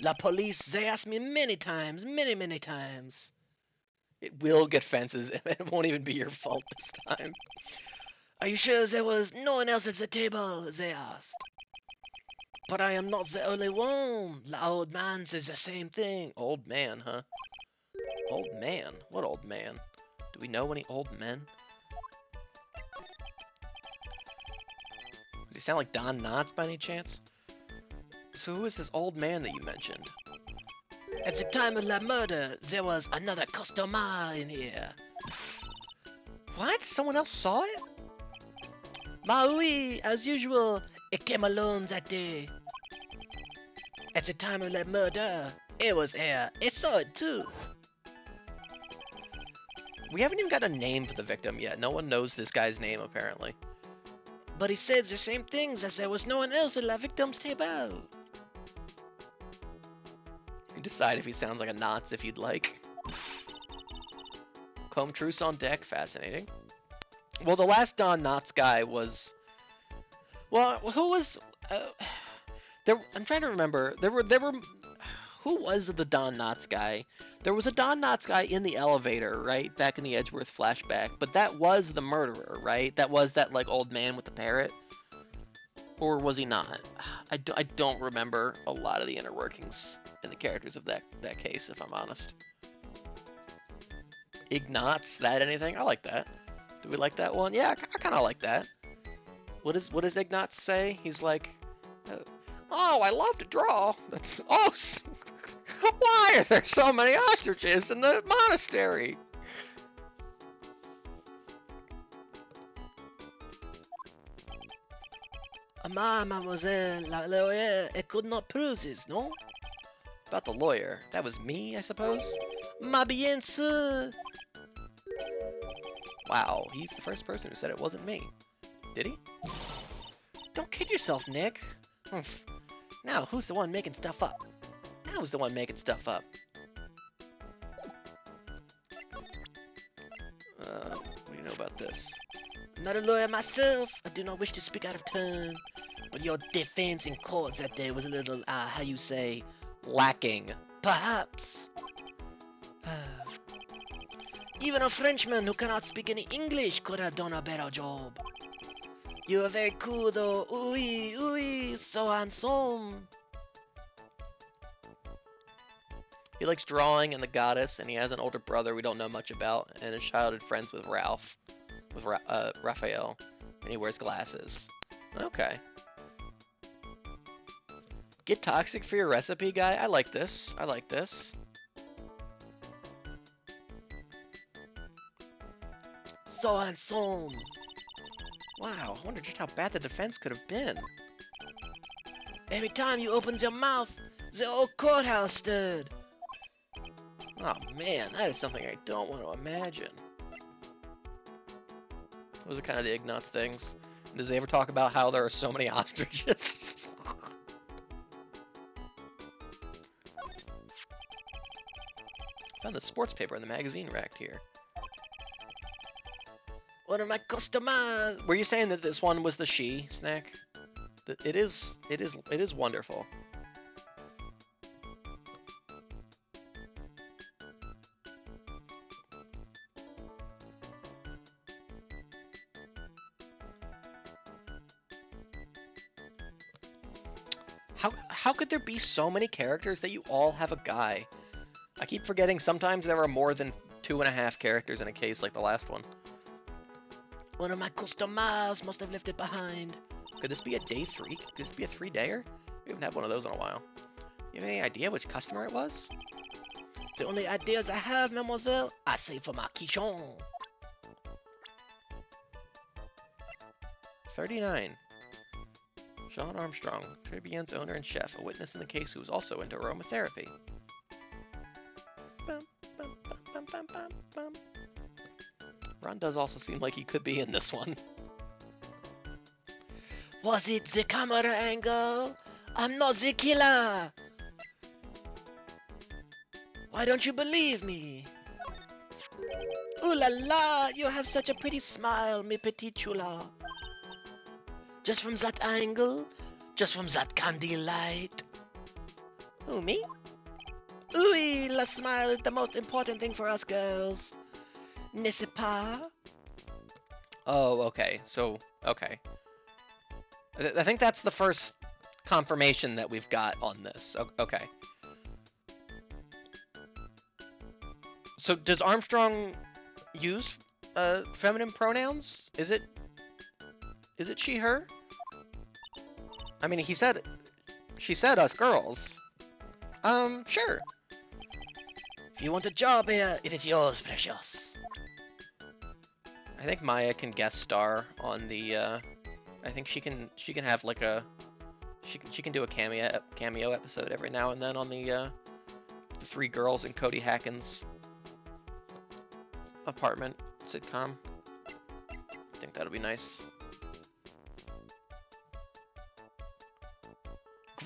La police, they asked me many times, many times. It will get fences, and it won't even be your fault this time. Are you sure there was no one else at the table? They asked. But I am not the only one. The old man says the same thing. Old man, huh? Old man? What old man? Do we know any old men? Does he sound like Don Knotts by any chance? So who is this old man that you mentioned? At the time of the murder, there was another customer in here. What? Someone else saw it? Maui, as usual, it came alone that day. At the time of the murder, it was here. It saw it too. We haven't even got a name for the victim yet. No one knows this guy's name, apparently. But he said the same things as there was no one else at the victim's table. You can decide if he sounds like a Knotts if you'd like. Comb Truce on deck. Fascinating. Well, the last Don Knotts guy was... Well, who was... there? I'm trying to remember. There were... Who was the Don Knotts guy? There was a Don Knotts guy in the elevator, right? Back in the Edgeworth flashback. But that was the murderer, right? That was that, like, old man with the parrot? Or was he not? I don't remember a lot of the inner workings and the characters of that case, if I'm honest. Ignatz, that anything? I like that. Do we like that one? Yeah, I kind of like that. What does Ignatz say? He's like, oh, I love to draw. That's why are there so many ostriches in the monastery? Mademoiselle, la lawyer, it could not prove this, no? About the lawyer. That was me, I suppose? Ma bien sûr. Wow, he's the first person who said it wasn't me. Did he? Don't kid yourself, Nick. Humph. Now, who's the one making stuff up? What do you know about this? I'm not a lawyer myself. I do not wish to speak out of turn. But your defense in court that day was a little, how you say, lacking. Perhaps. Even a Frenchman who cannot speak any English could have done a better job. You are very cool though. Oui, oui, so handsome. He likes drawing and the goddess, and he has an older brother we don't know much about, and is childhood friends with Raphael, and he wears glasses. Okay. Get toxic for your recipe, guy? I like this. So handsome. Wow, I wonder just how bad the defense could have been. Every time you opened your mouth, the old courthouse stood. Oh man, that is something I don't want to imagine. Those are kind of the Ignatz things. Does he ever talk about how there are so many ostriches? Found the sports paper in the magazine rack here. What are my customers? Were you saying that this one was the she snack? It is wonderful. How could there be so many characters that you all have a guy? I keep forgetting sometimes there are more than 2.5 characters in a case like the last one. One of my customers must have left it behind. Could this be a day 3? Could this be a 3-dayer? We haven't had one of those in a while. You have any idea which customer it was? The only ideas I have, mademoiselle, I save for my quichon. 39. Sean Armstrong, Tribune's owner and chef, a witness in the case who was also into aromatherapy. Bum, bum, bum, bum, bum, bum, bum. Ron does also seem like he could be in this one. Was it the camera angle? I'm not the killer! Why don't you believe me? Ooh la la! You have such a pretty smile, mi petit chula. Just from that angle? Just from that candy light? Who, me? Ooh, la smile is the most important thing for us girls. N'est-ce pas? Oh, okay. So, okay. I think that's the first confirmation that we've got on this. Okay. So, does Armstrong use feminine pronouns? Is it she, her? I mean, she said us girls. Sure. If you want a job here, it is yours, precious. I think Maya can guest star on the, I think she can have like a, she can do a cameo episode every now and then on the 3 girls in Cody Hacken's apartment sitcom. I think that'll be nice.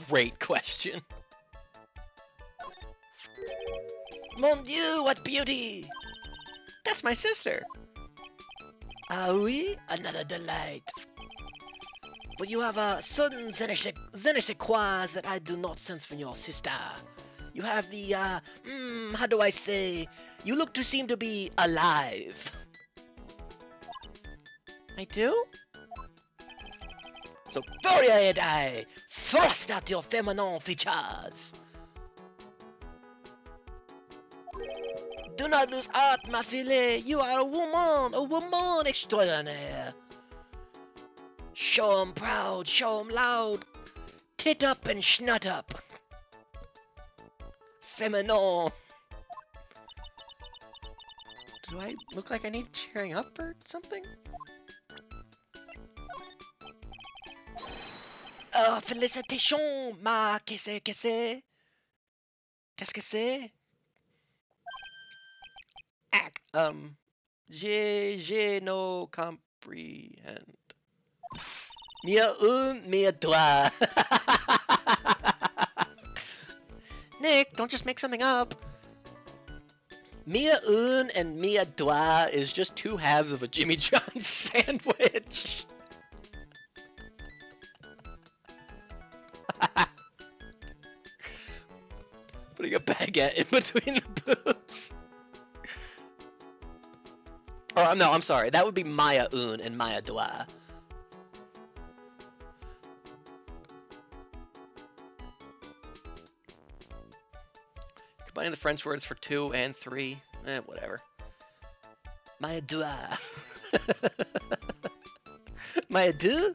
Great question. Mon Dieu, what beauty! That's my sister. Ah oui, another delight. But you have a certain je ne sais quoi that I do not sense from your sister. You have the, how do I say? You look to seem to be alive. I do? So Furia and I, thrust out your feminine features. Do not lose heart, ma fille. You are a woman extraordinaire. Show 'em proud, show 'em loud. Tit up and schnut up. Feminine. Do I look like I need cheering up or something? Oh, félicitations, ma qu'est-ce que c'est? Qu'est-ce que c'est? J'ai no comprehend. Mia un, mia deux. Nick, don't just make something up. Mia un and mia deux is just two halves of a Jimmy John's sandwich. Putting a baguette in between the boobs. Oh, no, I'm sorry. That would be Maya un and Maya deux. Combining the French words for 2 and 3. Whatever. Maya deux. Maya deux?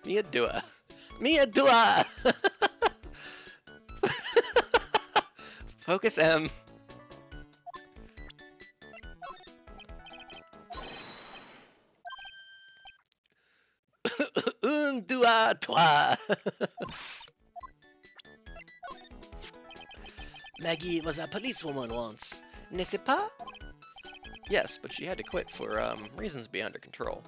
Mia deux. Mia deux! Focus M. Un, deux, trois. Maggie was a policewoman once, n'est-ce pas? Yes, but she had to quit for reasons beyond her control.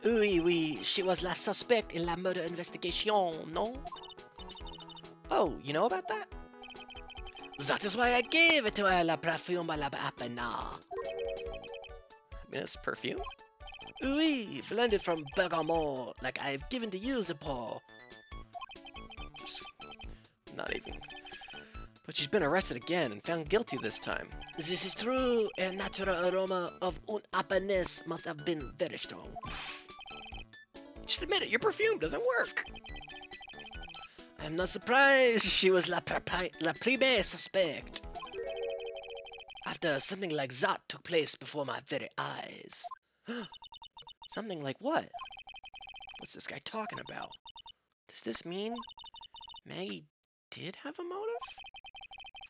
Oui, she was la suspect in la murder investigation, no? Oh, you know about that? That is why I gave it to her, la perfume à la apena. Miss Perfume? Oui, blended from bergamot, like I've given to you, the poor. Just not even. But she's been arrested again and found guilty this time. This is true. A natural aroma of un happiness must have been very strong. Just admit it, your perfume doesn't work. I'm not surprised she was la prime suspect. After something like that took place before my very eyes. Something like what? What's this guy talking about? Does this mean Maggie did have a motive?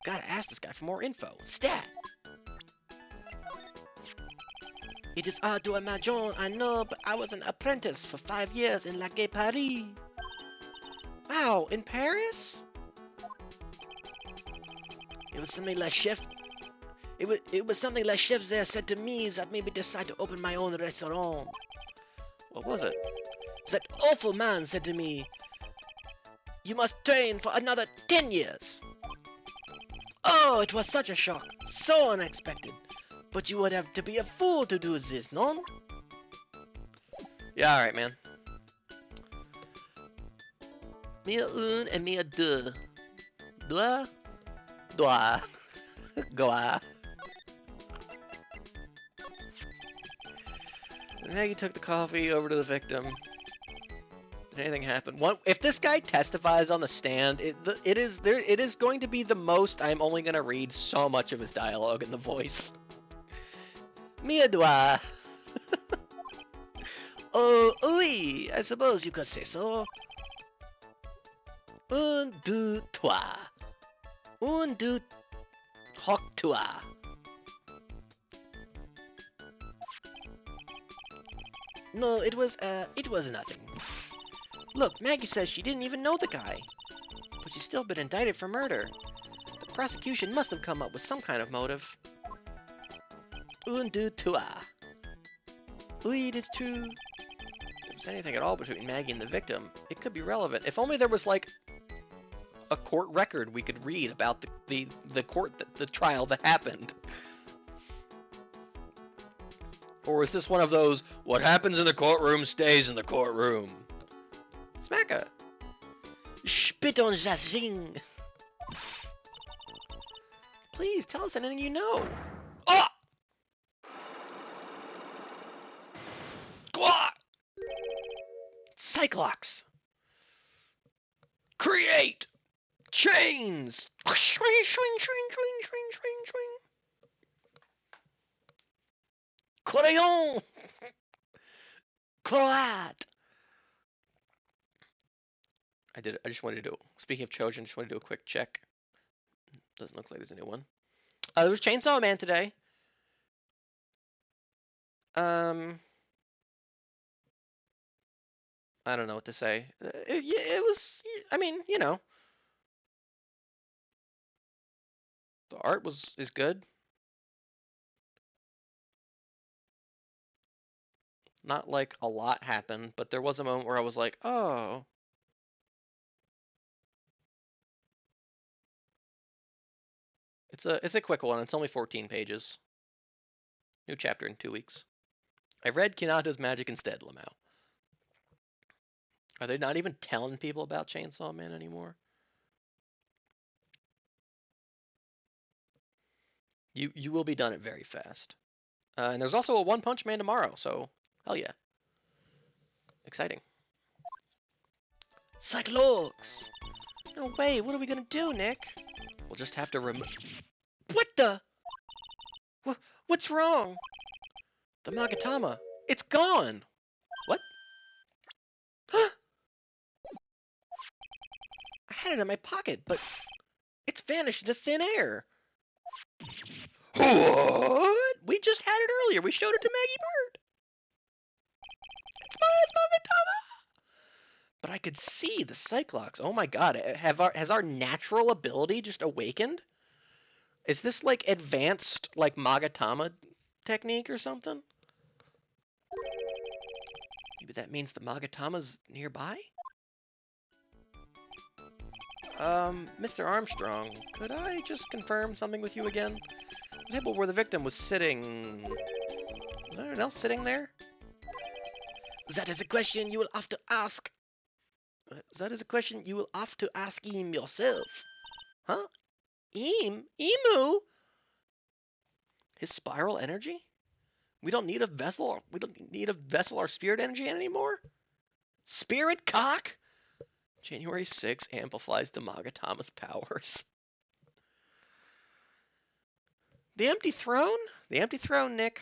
Gotta ask this guy for more info. Stat! It is hard to imagine, I know, but I was an apprentice for 5 years in La Gay Paris. Wow, in Paris? It was something like chef. It was something like chef there said to me that made me decide to open my own restaurant. What was it? That awful man said to me, "You must train for another 10 years." Oh, it was such a shock, so unexpected. But you would have to be a fool to do this, no? Yeah, alright, man. Mia un and Mia deux. Deux? Deux. Goa. Maggie took the coffee over to the victim. Did anything happen? If this guy testifies on the stand, it is going to be the most. I'm only going to read so much of his dialogue in the voice. Mia deux. Oh, oui, I suppose you could say so. Un, deux, trois. Un, deux, hoc toi. No, it was nothing. Look, Maggie says she didn't even know the guy. But she's still been indicted for murder. The prosecution must have come up with some kind of motive. Un, deux, trois. Oui, it is true. If there's anything at all between Maggie and the victim, it could be relevant. If only there was, like, a court record we could read about the court the trial that happened. Or is this one of those what happens in the courtroom stays in the courtroom? Smacka. Spit on that thing. Please tell us anything you know. Ah! Squat! Cyclops! Create! Chains! Swing, swing, swing, swing, swing, swing, swing. Crayon! Croat! I just wanted to do, speaking of Chojin, I just wanted to do a quick check. Doesn't look like there's a new one. There was Chainsaw Man today. I don't know what to say. It was, I mean, you know. The art is good. Not like a lot happened, but there was a moment where I was like, oh. It's a quick one. It's only 14 pages. New chapter in 2 weeks. I read Kinata's Magic instead, Lamau. Are they not even telling people about Chainsaw Man anymore? You will be done it very fast. And there's also a One Punch Man tomorrow, so hell yeah. Exciting. Cyclops! No way, what are we gonna do, Nick? We'll just have to What the? What's wrong? The Magatama. It's gone! What? I had it in my pocket, but it's vanished into thin air. What? We just had it earlier. We showed it to Maggie Bird. It's Magatama! But I could see the Cyclops. Oh my god. Has our natural ability just awakened? Is this like advanced like Magatama technique or something? Maybe that means the Magatama's nearby? Mr. Armstrong, could I just confirm something with you again? The table where the victim was sitting... Was anyone else sitting there? That is a question you will have to ask. That is a question you will have to ask him yourself. Huh? Emu? His spiral energy? We don't need a vessel. We don't need a vessel or spirit energy anymore? Spirit cock? January 6 amplifies the Magatama's powers. The empty throne? The empty throne, Nick.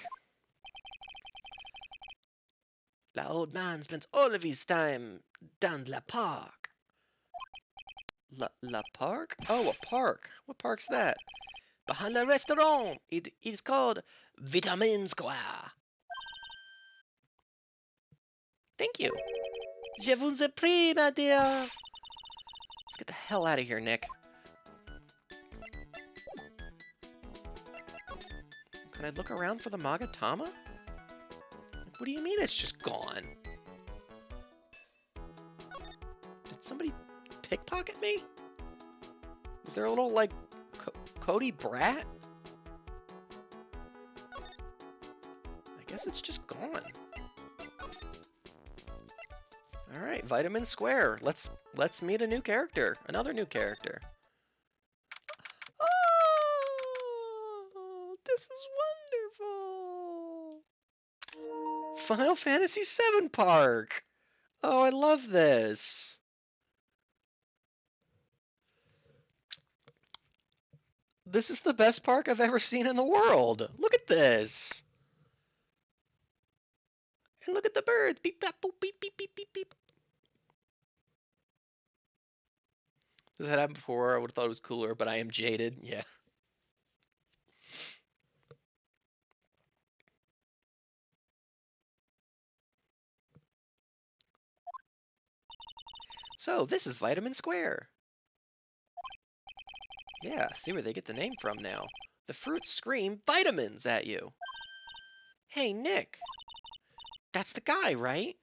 The old man spends all of his time down the park. La Park? Oh, a park. What park's that? Behind the restaurant. It is called Vitamin Square. Thank you. Je vous en prie, my dear. Let's get the hell out of here, Nick. Can I look around for the Magatama? What do you mean it's just gone? Did somebody pickpocket me? Was there a little, like, Cody Brat? I guess it's just gone. Alright, Vitamin Square. Let's meet a new character. Another new character. Oh, this is wonderful. Final Fantasy VII Park. Oh, I love this. This is the best park I've ever seen in the world. Look at this. And look at the birds. Beep, bap, boop, beep, beep, beep, beep, beep. This had happened before. I would have thought it was cooler, but I am jaded. Yeah. So, this is Vitamin Square. Yeah, see where they get the name from now. The fruits scream vitamins at you. Hey, Nick. That's the guy, right?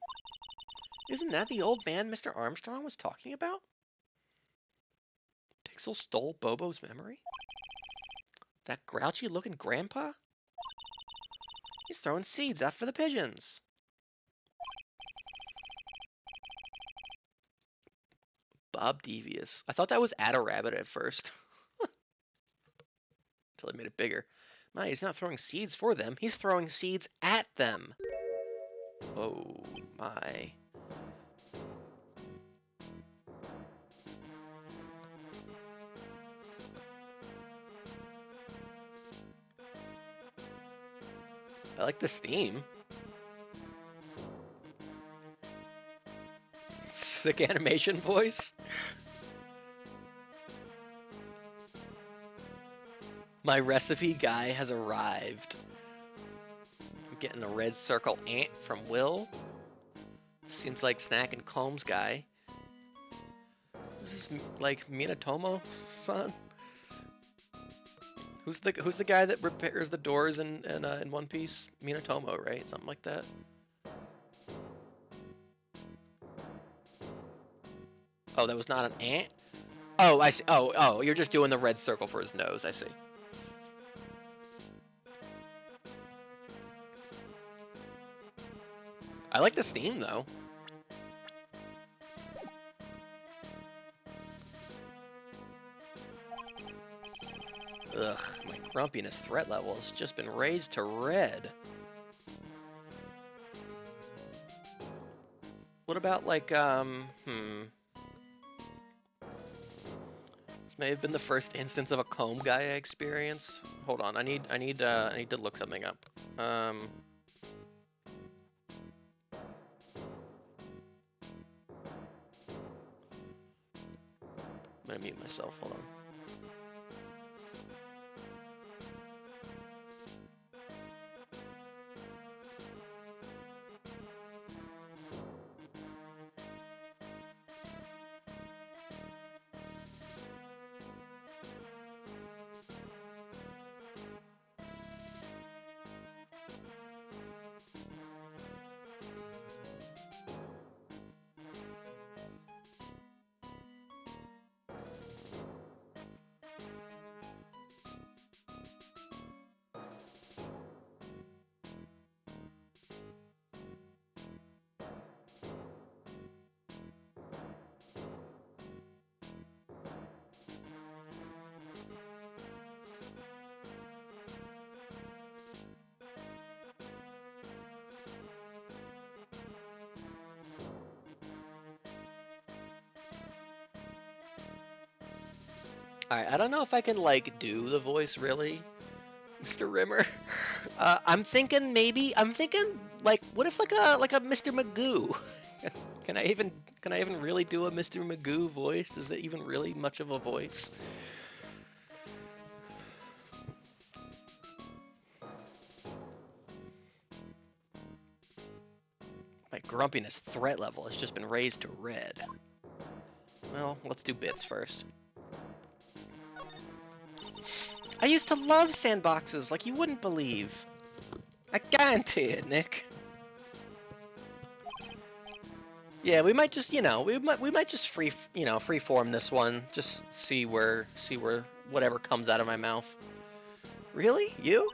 Isn't that the old man Mr. Armstrong was talking about? Axel stole Bobo's memory? That grouchy looking grandpa? He's throwing seeds after the pigeons. Bob Devious. I thought that was Rabbit at first. Until I made it bigger. My, he's not throwing seeds for them. He's throwing seeds at them. Oh my. I like this theme. Sick animation voice. My recipe guy has arrived. I'm getting a red circle ant from Will. Seems like Snack and Combs guy. Who's this, like Minatomo's son? Who's the guy that repairs the doors in One Piece? Minatomo, right? Something like that. Oh, that was not an ant? Oh, I see. Oh, you're just doing the red circle for his nose. I see. I like this theme, though. Ugh, my grumpiness threat level has just been raised to red. What about, like, This may have been the first instance of a comb guy I experienced. Hold on, I need to look something up. I'm gonna mute myself, hold on. Alright, I don't know if I can, like, do the voice, really, Mr. Rimmer. I'm thinking, like, what if, like a Mr. Magoo? Can I even really do a Mr. Magoo voice? Is that even really much of a voice? My grumpiness threat level has just been raised to red. Well, let's do bits first. I used to love sandboxes like you wouldn't believe. I guarantee it, Nick. Yeah, we might just, we might just freeform this one. Just see where whatever comes out of my mouth. Really? You?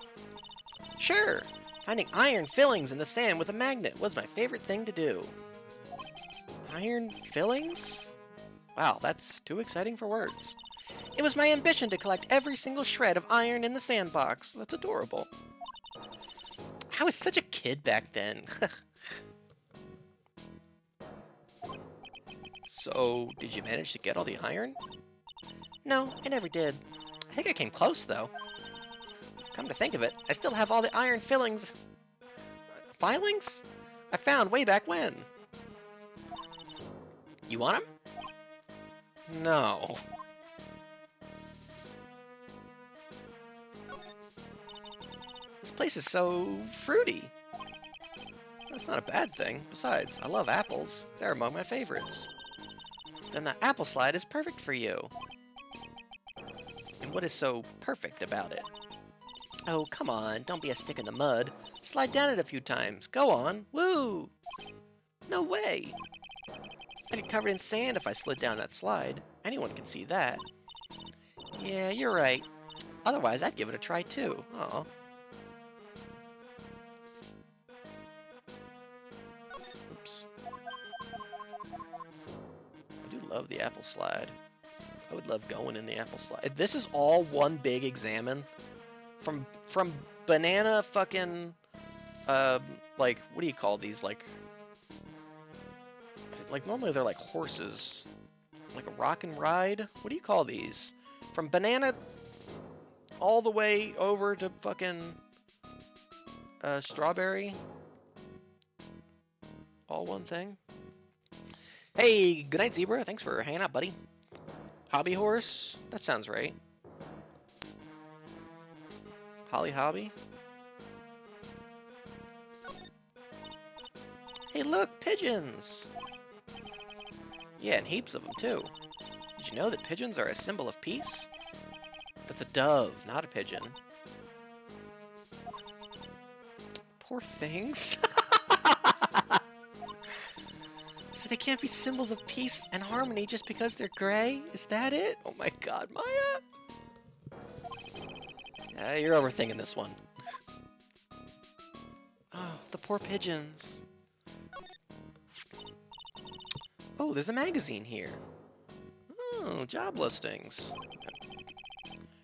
Sure. Finding iron fillings in the sand with a magnet was my favorite thing to do. Iron fillings? Wow, that's too exciting for words. It was my ambition to collect every single shred of iron in the sandbox. That's adorable. I was such a kid back then. So, did you manage to get all the iron? No, I never did. I think I came close, though. Come to think of it, I still have all the iron fillings... Filings? I found way back when. You want them? No. This place is so fruity. That's not a bad thing. Besides, I love apples. They're among my favorites. Then the apple slide is perfect for you. And what is so perfect about it? Oh, come on, don't be a stick in the mud. Slide down it a few times. Go on. Woo! No way! I'd get covered in sand if I slid down that slide. Anyone can see that. Yeah, you're right. Otherwise, I'd give it a try too. Oh. Oops. I do love the apple slide. I would love going in the apple slide. This is all one big examine. From banana fucking like, what do you call these? Like normally they're like horses. Like a rock and ride? What do you call these? From banana all the way over to fucking strawberry. All one thing. Hey, good night, Zebra. Thanks for hanging out, buddy. Hobby horse? That sounds right. Holly Hobby? Hey, look, pigeons! Yeah, and heaps of them, too. Did you know that pigeons are a symbol of peace? That's a dove, not a pigeon. Poor things. So they can't be symbols of peace and harmony just because they're gray? Is that it? Oh my god, Maya! You're overthinking this one. Oh, the poor pigeons. Oh, there's a magazine here. Oh, job listings.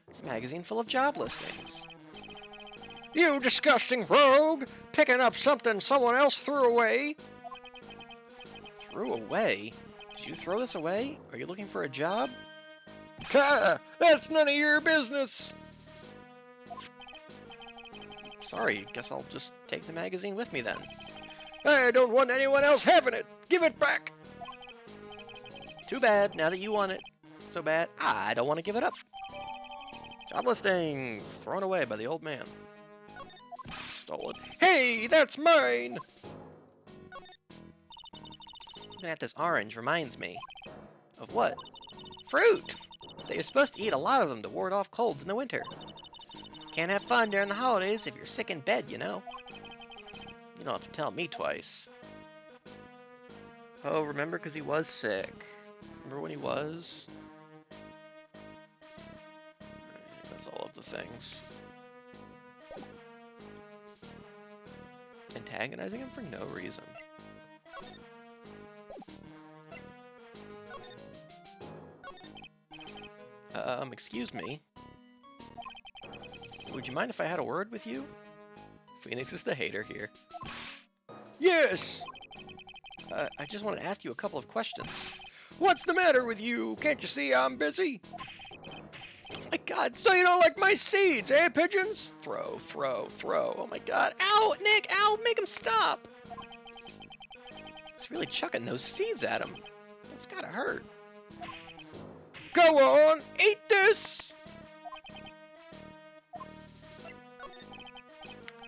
It's a magazine full of job listings. You disgusting rogue! Picking up something someone else threw away! Threw away? Did you throw this away? Are you looking for a job? Ha! That's none of your business! Sorry, guess I'll just take the magazine with me then. I don't want anyone else having it! Give it back! Too bad, now that you want it so bad, I don't want to give it up. Job listings! Thrown away by the old man. Stolen. Hey, that's mine! Looking at this orange reminds me. Of what? Fruit! They're supposed to eat a lot of them to ward off colds in the winter. Can't have fun during the holidays if you're sick in bed, you know. You don't have to tell me twice. Oh, remember because he was sick. Remember when he was? That's all of the things. Antagonizing him for no reason. Excuse me. Would you mind if I had a word with you? Phoenix is the hater here. Yes! I just want to ask you a couple of questions. What's the matter with you? Can't you see I'm busy? Oh my god, So you don't like my seeds, eh, pigeons? throw. Oh my god. Ow, Nick, ow, make him stop. He's really chucking those seeds at him. That's gotta hurt. Go on, eat this!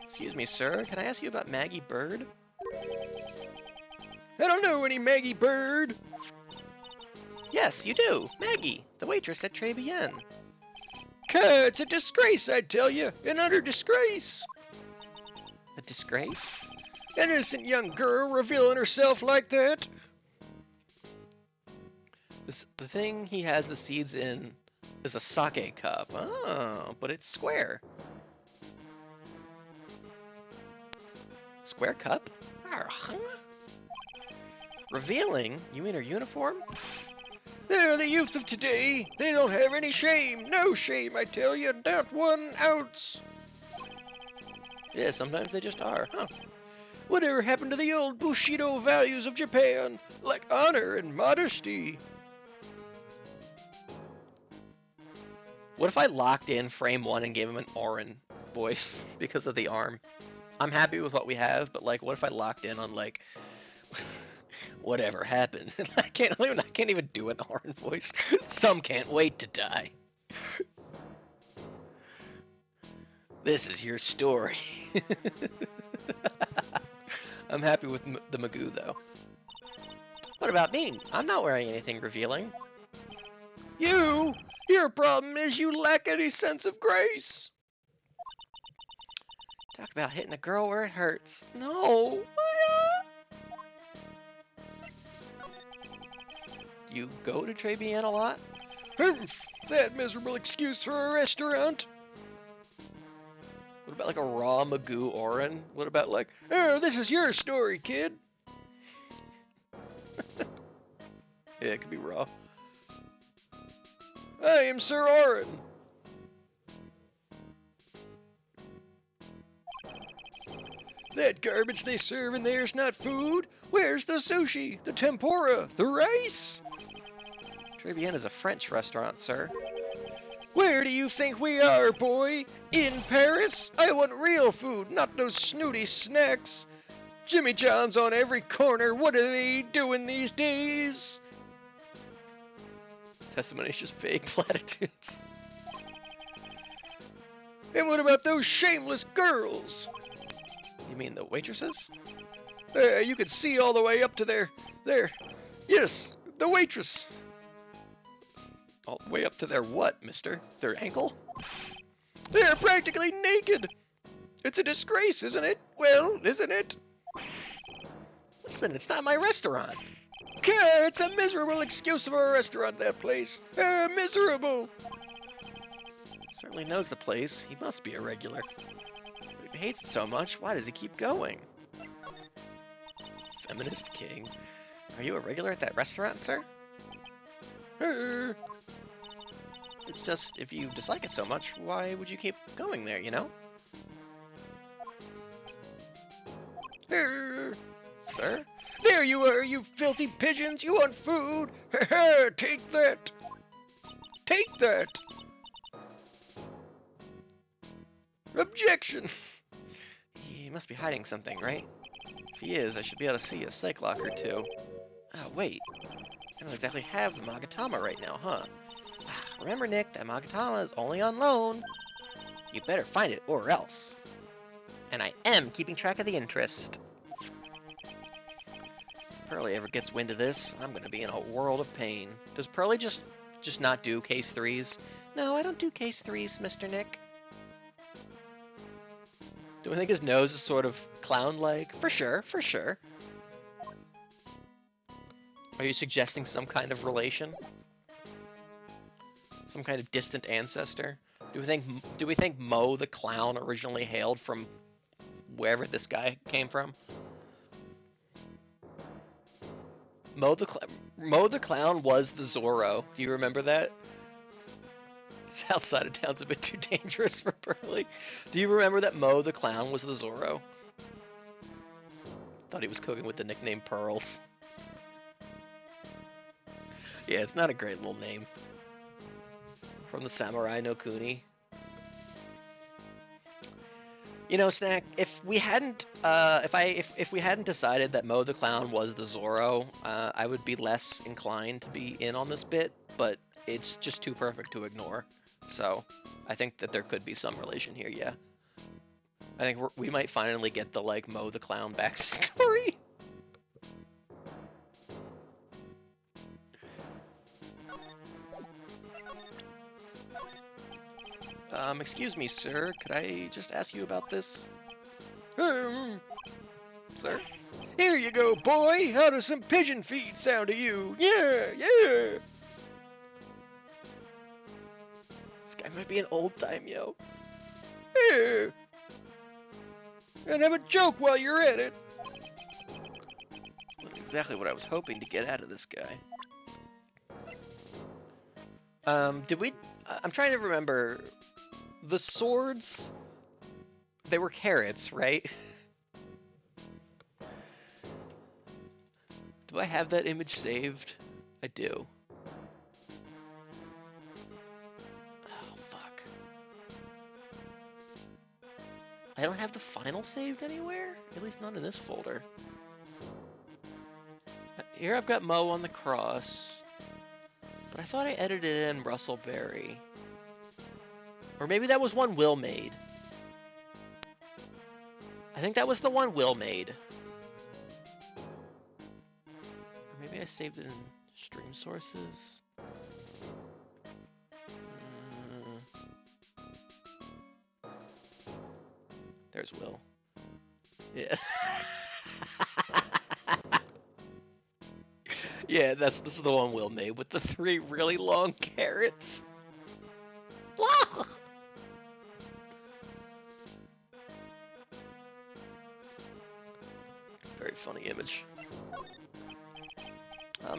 Excuse me, sir. Can I ask you about Maggie Bird? I don't know any Maggie Bird. Yes, you do. Maggie, the waitress at Trebienne. It's a disgrace, I tell you. An utter disgrace. A disgrace? An innocent young girl revealing herself like that. The thing he has the seeds in is a sake cup. Oh, but it's square. Square cup? Revealing? You mean her uniform? They're the youth of today. They don't have any shame. No shame, I tell you. Not 1 ounce. Yeah, sometimes they just are. Huh. Whatever happened to the old Bushido values of Japan? Like honor and modesty. What if I locked in frame 1 and gave him an Auron voice because of the arm? I'm happy with what we have, but like, what if I locked in on like, whatever happened? I can't even do an Auron voice. Some can't wait to die. This is your story. I'm happy with the Magoo though. What about me? I'm not wearing anything revealing. Your problem is you lack any sense of grace. Talk about hitting a girl where it hurts. No, Maya. Do you go to Trebienne a lot? Humph! That miserable excuse for a restaurant! What about like a raw Magoo Orin? What about like, oh, this is your story, kid? Yeah, it could be raw. I am Sir Orin. That garbage they serve in there's not food. Where's the sushi, the tempura, the rice? Trevienne is a French restaurant, sir. Where do you think we are, boy? In Paris? I want real food, not those snooty snacks. Jimmy John's on every corner. What are they doing these days? Testimony is just vague platitudes. And what about those shameless girls? You mean the waitresses? You can see all the way up to there. Yes, the waitress. All the way up to their what, mister? Their ankle? They're practically naked. It's a disgrace, isn't it? Well, isn't it? Listen, it's not my restaurant. It's a miserable excuse for a restaurant, that place. Miserable. Certainly knows the place. He must be a regular. But if he hates it so much, why does he keep going? Feminist king. Are you a regular at that restaurant, sir? It's just, if you dislike it so much, why would you keep going there, you know? Sir? There you are, you filthy pigeons! You want food? Take that! Take that! Objection! He must be hiding something, right? If he is, I should be able to see a psych lock or two. Oh, wait. I don't exactly have the Magatama right now, huh? Remember, Nick, that Magatama is only on loan. You better find it, or else. And I am keeping track of the interest. If Pearly ever gets wind of this, I'm gonna be in a world of pain. Does Pearly just not do case 3s? No, I don't do case 3s, Mr. Nick. Do I think his nose is sort of clown-like? For sure, for sure. Are you suggesting some kind of relation? Some kind of distant ancestor? Do we think Mo the Clown originally hailed from wherever this guy came from? Mo the Clown was the Zorro. Do you remember that? South side of town's a bit too dangerous for Pearly. Do you remember that Mo the Clown was the Zorro? Thought he was cooking with the nickname Pearls. Yeah, it's not a great little name. From the Samurai no Kuni. You know, Snack, if we hadn't if we hadn't decided that Mo the Clown was the Zorro, I would be less inclined to be in on this bit, but it's just too perfect to ignore. So, I think that there could be some relation here, yeah. I think we might finally get the, like, Mo the Clown backstory. Excuse me, sir. Could I just ask you about this? Sir? Here you go, boy! How does some pigeon feed sound to you? Yeah, yeah! This guy might be an old daimyo. Yeah! And have a joke while you're at it! That's exactly what I was hoping to get out of this guy. I'm trying to remember. The swords, they were carrots, right? Do I have that image saved? I do. Oh, fuck. I don't have the final saved anywhere? At least not in this folder. Here I've got Mo on the cross. But I thought I edited in Russell Berry. Or maybe that was one Will made. I think that was the one Will made. Or maybe I saved it in stream sources. There's Will. Yeah. Yeah, this is the one Will made with the 3 really long carrots. Very funny image.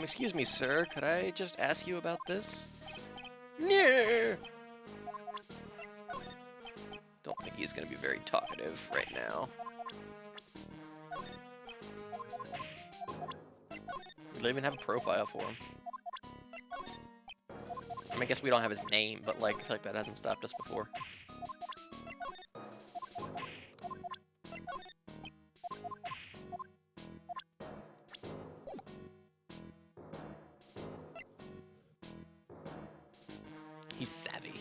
Excuse me, sir. Could I just ask you about this? No. Don't think he's gonna be very talkative right now. We don't even have a profile for him. I mean, I guess we don't have his name, but like, I feel like that hasn't stopped us before. He's savvy.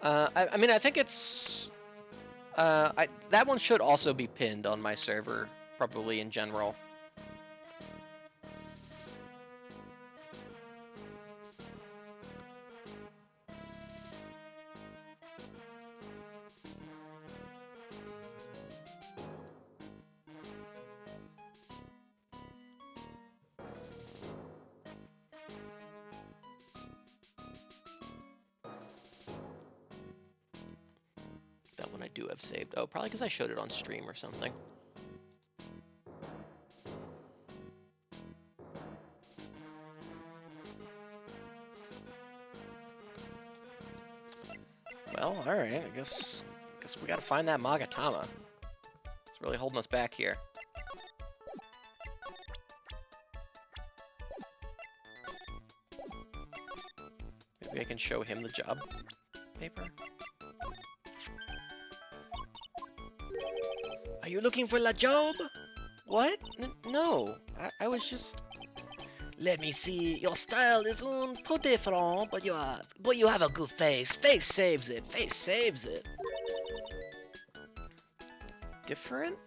I mean, I think it's... that one should also be pinned on my server, probably in general. That one I do have saved. Oh, probably because I showed it on stream or something. Well, alright, I guess we gotta find that Magatama. It's really holding us back here. Maybe I can show him the job paper. Are you looking for la job? What? No, I was just... Let me see. Your style is un peu different, but you have a good face. Face saves it. Face saves it. different?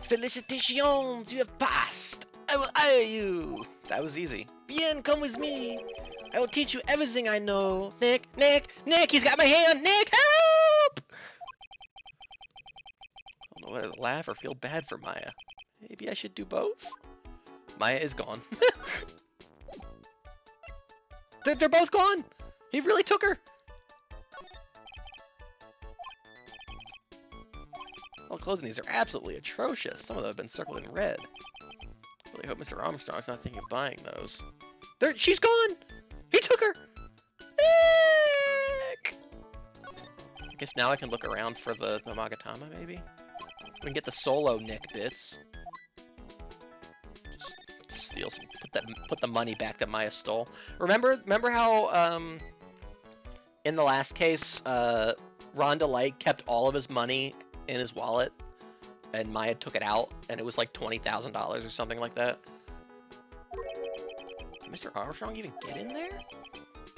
Felicitations, you have passed. I will hire you. That was easy. Bien, come with me. I will teach you everything I know. Nick, he's got my hand. Nick, help! I don't know whether to laugh or feel bad for Maya. Maybe I should do both? Maya is gone. They're both gone! He really took her! All clothes in these are absolutely atrocious. Some of them have been circled in red. Really hope Mr. Armstrong's not thinking of buying those. She's gone! He took her! Nick! I guess now I can look around for the Magatama, maybe? We can get the solo Nick bits. Just steal some, put the money back that Maya stole. Remember how, in the last case, Rhonda Light kept all of his money in his wallet, and Maya took it out, and it was like $20,000 or something like that. Did Mr. Armstrong even get in there?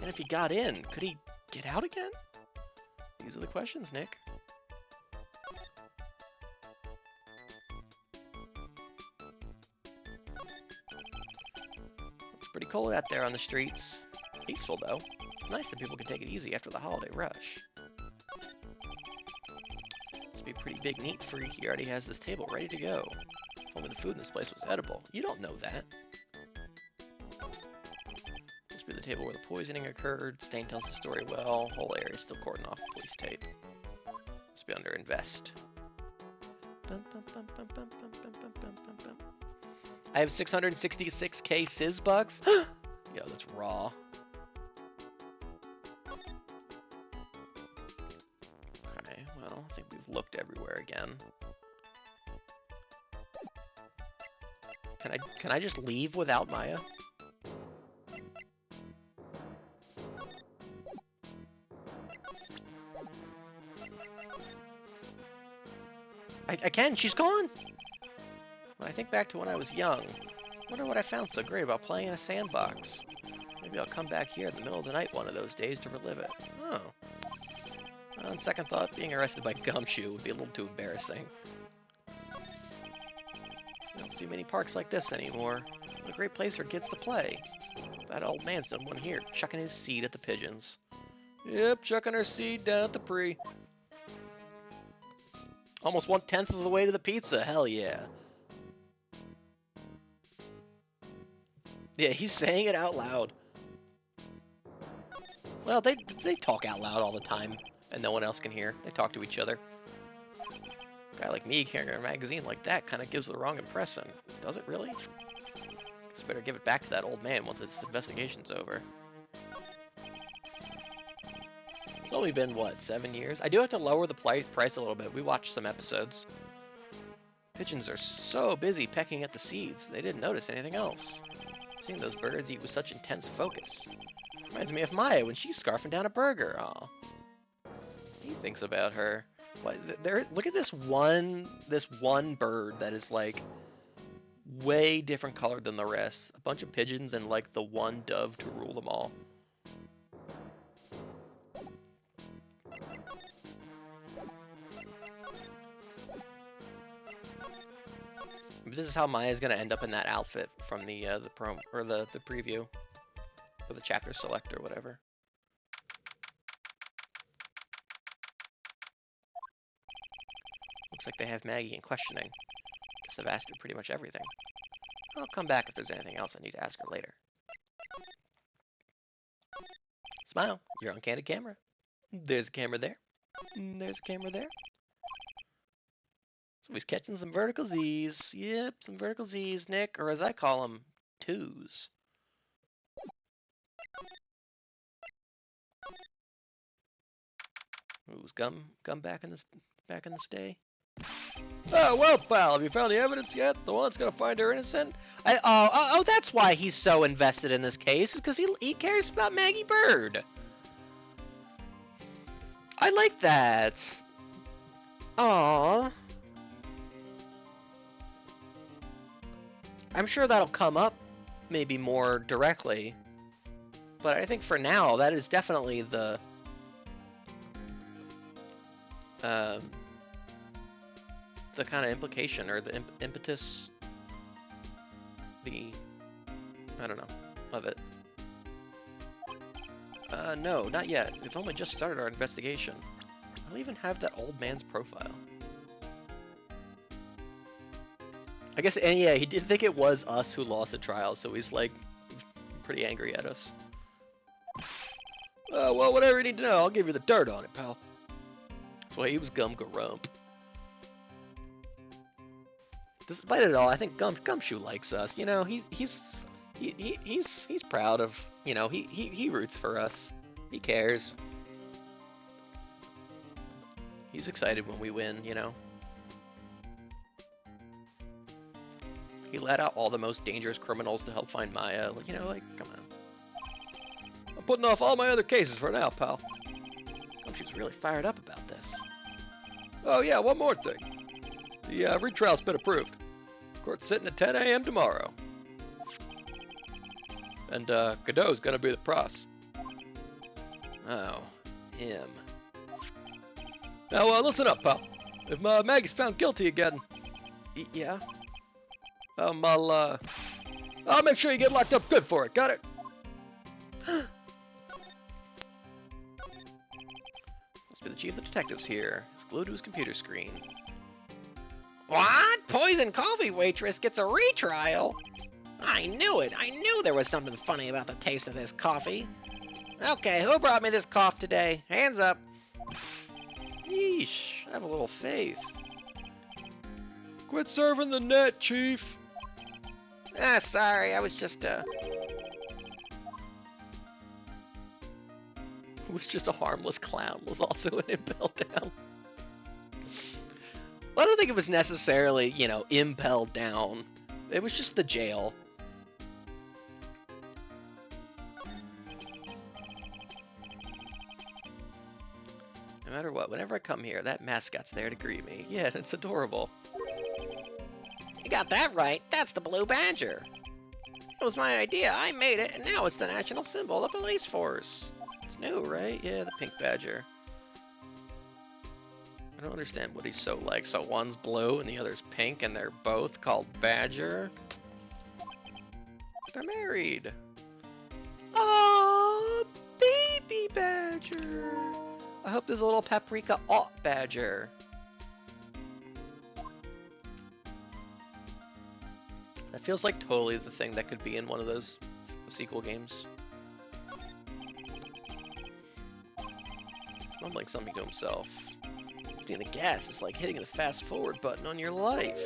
And if he got in, could he get out again? These are the questions, Nick. It's pretty cold out there on the streets. Peaceful, though. Nice that people can take it easy after the holiday rush. Must be pretty big neat for he already has this table ready to go. If only the food in this place was edible. You don't know that. Must be the table where the poisoning occurred. Stain tells the story well. Whole area is still cordoned off with police tape. Must be under invest. I have 666k Sizz bucks. Yo, that's raw. Okay, well, I think we've looked everywhere again. Can I just leave without Maya? I can, she's gone! When I think back to when I was young, I wonder what I found so great about playing in a sandbox. Maybe I'll come back here in the middle of the night one of those days to relive it. Oh. Well, on second thought, being arrested by Gumshoe would be a little too embarrassing. I don't see many parks like this anymore. What a great place for kids to play. That old man's done one here, chucking his seed at the pigeons. Yep, chucking her seed down at the pre. Almost 1/10 of the way to the pizza. Hell yeah. Yeah, he's saying it out loud. Well, they talk out loud all the time, and no one else can hear. They talk to each other. A guy like me carrying a magazine like that kind of gives the wrong impression. Does it really? Guess better give it back to that old man once its investigation's over. It's only been, what, 7 years? I do have to lower the price a little bit. We watched some episodes. Pigeons are so busy pecking at the seeds, they didn't notice anything else. Seeing those birds eat with such intense focus. Reminds me of Maya when she's scarfing down a burger. Aw. He thinks about her. What, look at this one bird that is like way different colored than the rest. A bunch of pigeons and like the one dove to rule them all. This is how Maya's gonna end up in that outfit from the prom or the preview, or the chapter select or whatever. Looks like they have Maggie in questioning. Guess I've asked her pretty much everything. I'll come back if there's anything else I need to ask her later. Smile, you're on candid camera. There's a camera there. There's a camera there. So he's catching some vertical Z's. Yep, some vertical Z's, Nick, or as I call them, twos. Ooh, is Gum back in the stay? Oh well, pal. Have you found the evidence yet? The one that's gonna find her innocent? Oh, that's why he's so invested in this case. Is because he cares about Maggie Bird. I like that. Aww. I'm sure that'll come up maybe more directly, but I think for now that is definitely the kind of implication or the impetus, I don't know, of it. No, not yet. We've only just started our investigation. I don't even have that old man's profile. I guess, and yeah, he did think it was us who lost the trial, so he's like pretty angry at us. Well, whatever you need to know, I'll give you the dirt on it, pal. That's why he was Gumgarump. Despite it all, I think Gumshoe likes us. You know, he's proud of, you know, he roots for us. He cares. He's excited when we win, you know. He let out all the most dangerous criminals to help find Maya. You know, like, come on. I'm putting off all my other cases for now, pal. Gumshoe's really fired up about this. Oh yeah, one more thing. The retrial's been approved. Court's sitting at 10 a.m. tomorrow. And Godot's gonna be the pros. Oh, him. Now listen up, pal. If Maggie's found guilty again, yeah. I'll make sure you get locked up good for it. Got it? Must be the chief of detectives here. He's glued to his computer screen. What? Poison coffee waitress gets a retrial? I knew it. I knew there was something funny about the taste of this coffee. Okay, who brought me this cough today? Hands up. Yeesh, have a little faith. Quit serving the net, Chief. Sorry, I was just, It was just a harmless clown, was also an impel down. Well, I don't think it was necessarily, you know, impelled down. It was just the jail. No matter what, whenever I come here, that mascot's there to greet me. Yeah, it's adorable. You got that right. That's the Blue Badger. It was my idea. I made it, and now it's the national symbol of the police force. It's new, right? Yeah, the pink badger. I don't understand what he's so like. So one's blue and the other's pink, and they're both called Badger. They're married. Oh, baby badger. I hope there's a little paprika badger. That feels like totally the thing that could be in one of those sequel games. He's mumbling something to himself. Hitting the gas is like hitting the fast forward button on your life.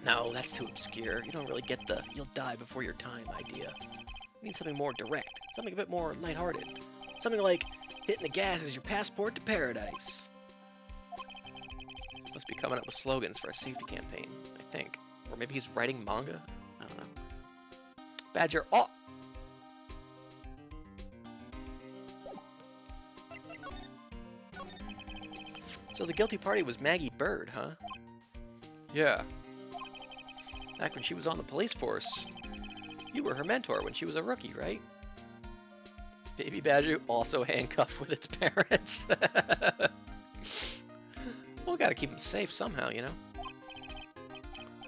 No, that's too obscure. You don't really get the "you'll die before your time" idea. You need something more direct, something a bit more lighthearted. Something like hitting the gas is your passport to paradise. Must be coming up with slogans for a safety campaign, I think. Or maybe he's writing manga? I don't know. Badger, oh! So the guilty party was Maggie Bird, huh? Yeah. Back when she was on the police force. You were her mentor when she was a rookie, right? Baby Badger also handcuffed with its parents. Well, gotta keep him safe somehow, you know?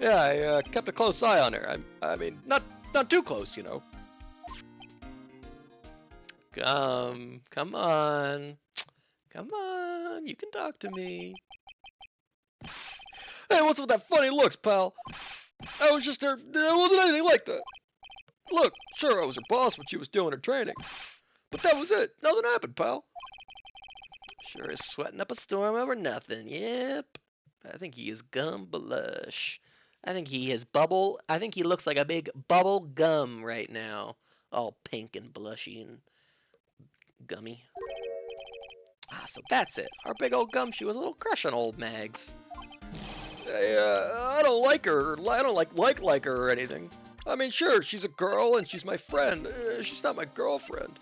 Yeah, I kept a close eye on her. I mean, not too close, you know. Come on. Come on, you can talk to me. Hey, what's with that funny looks, pal? I was just there. It wasn't anything like that. Look, sure, I was her boss when she was doing her training. But that was it. Nothing happened, pal. Sure is sweating up a storm over nothing. Yep. I think he is gum blush. I think he looks like a big bubble gum right now. All pink and blushy and gummy. Ah, so that's it. Our big old gumshoe was a little crush on old Mags. Hey, I don't like her. I don't like her or anything. I mean, sure, she's a girl and she's my friend. She's not my girlfriend.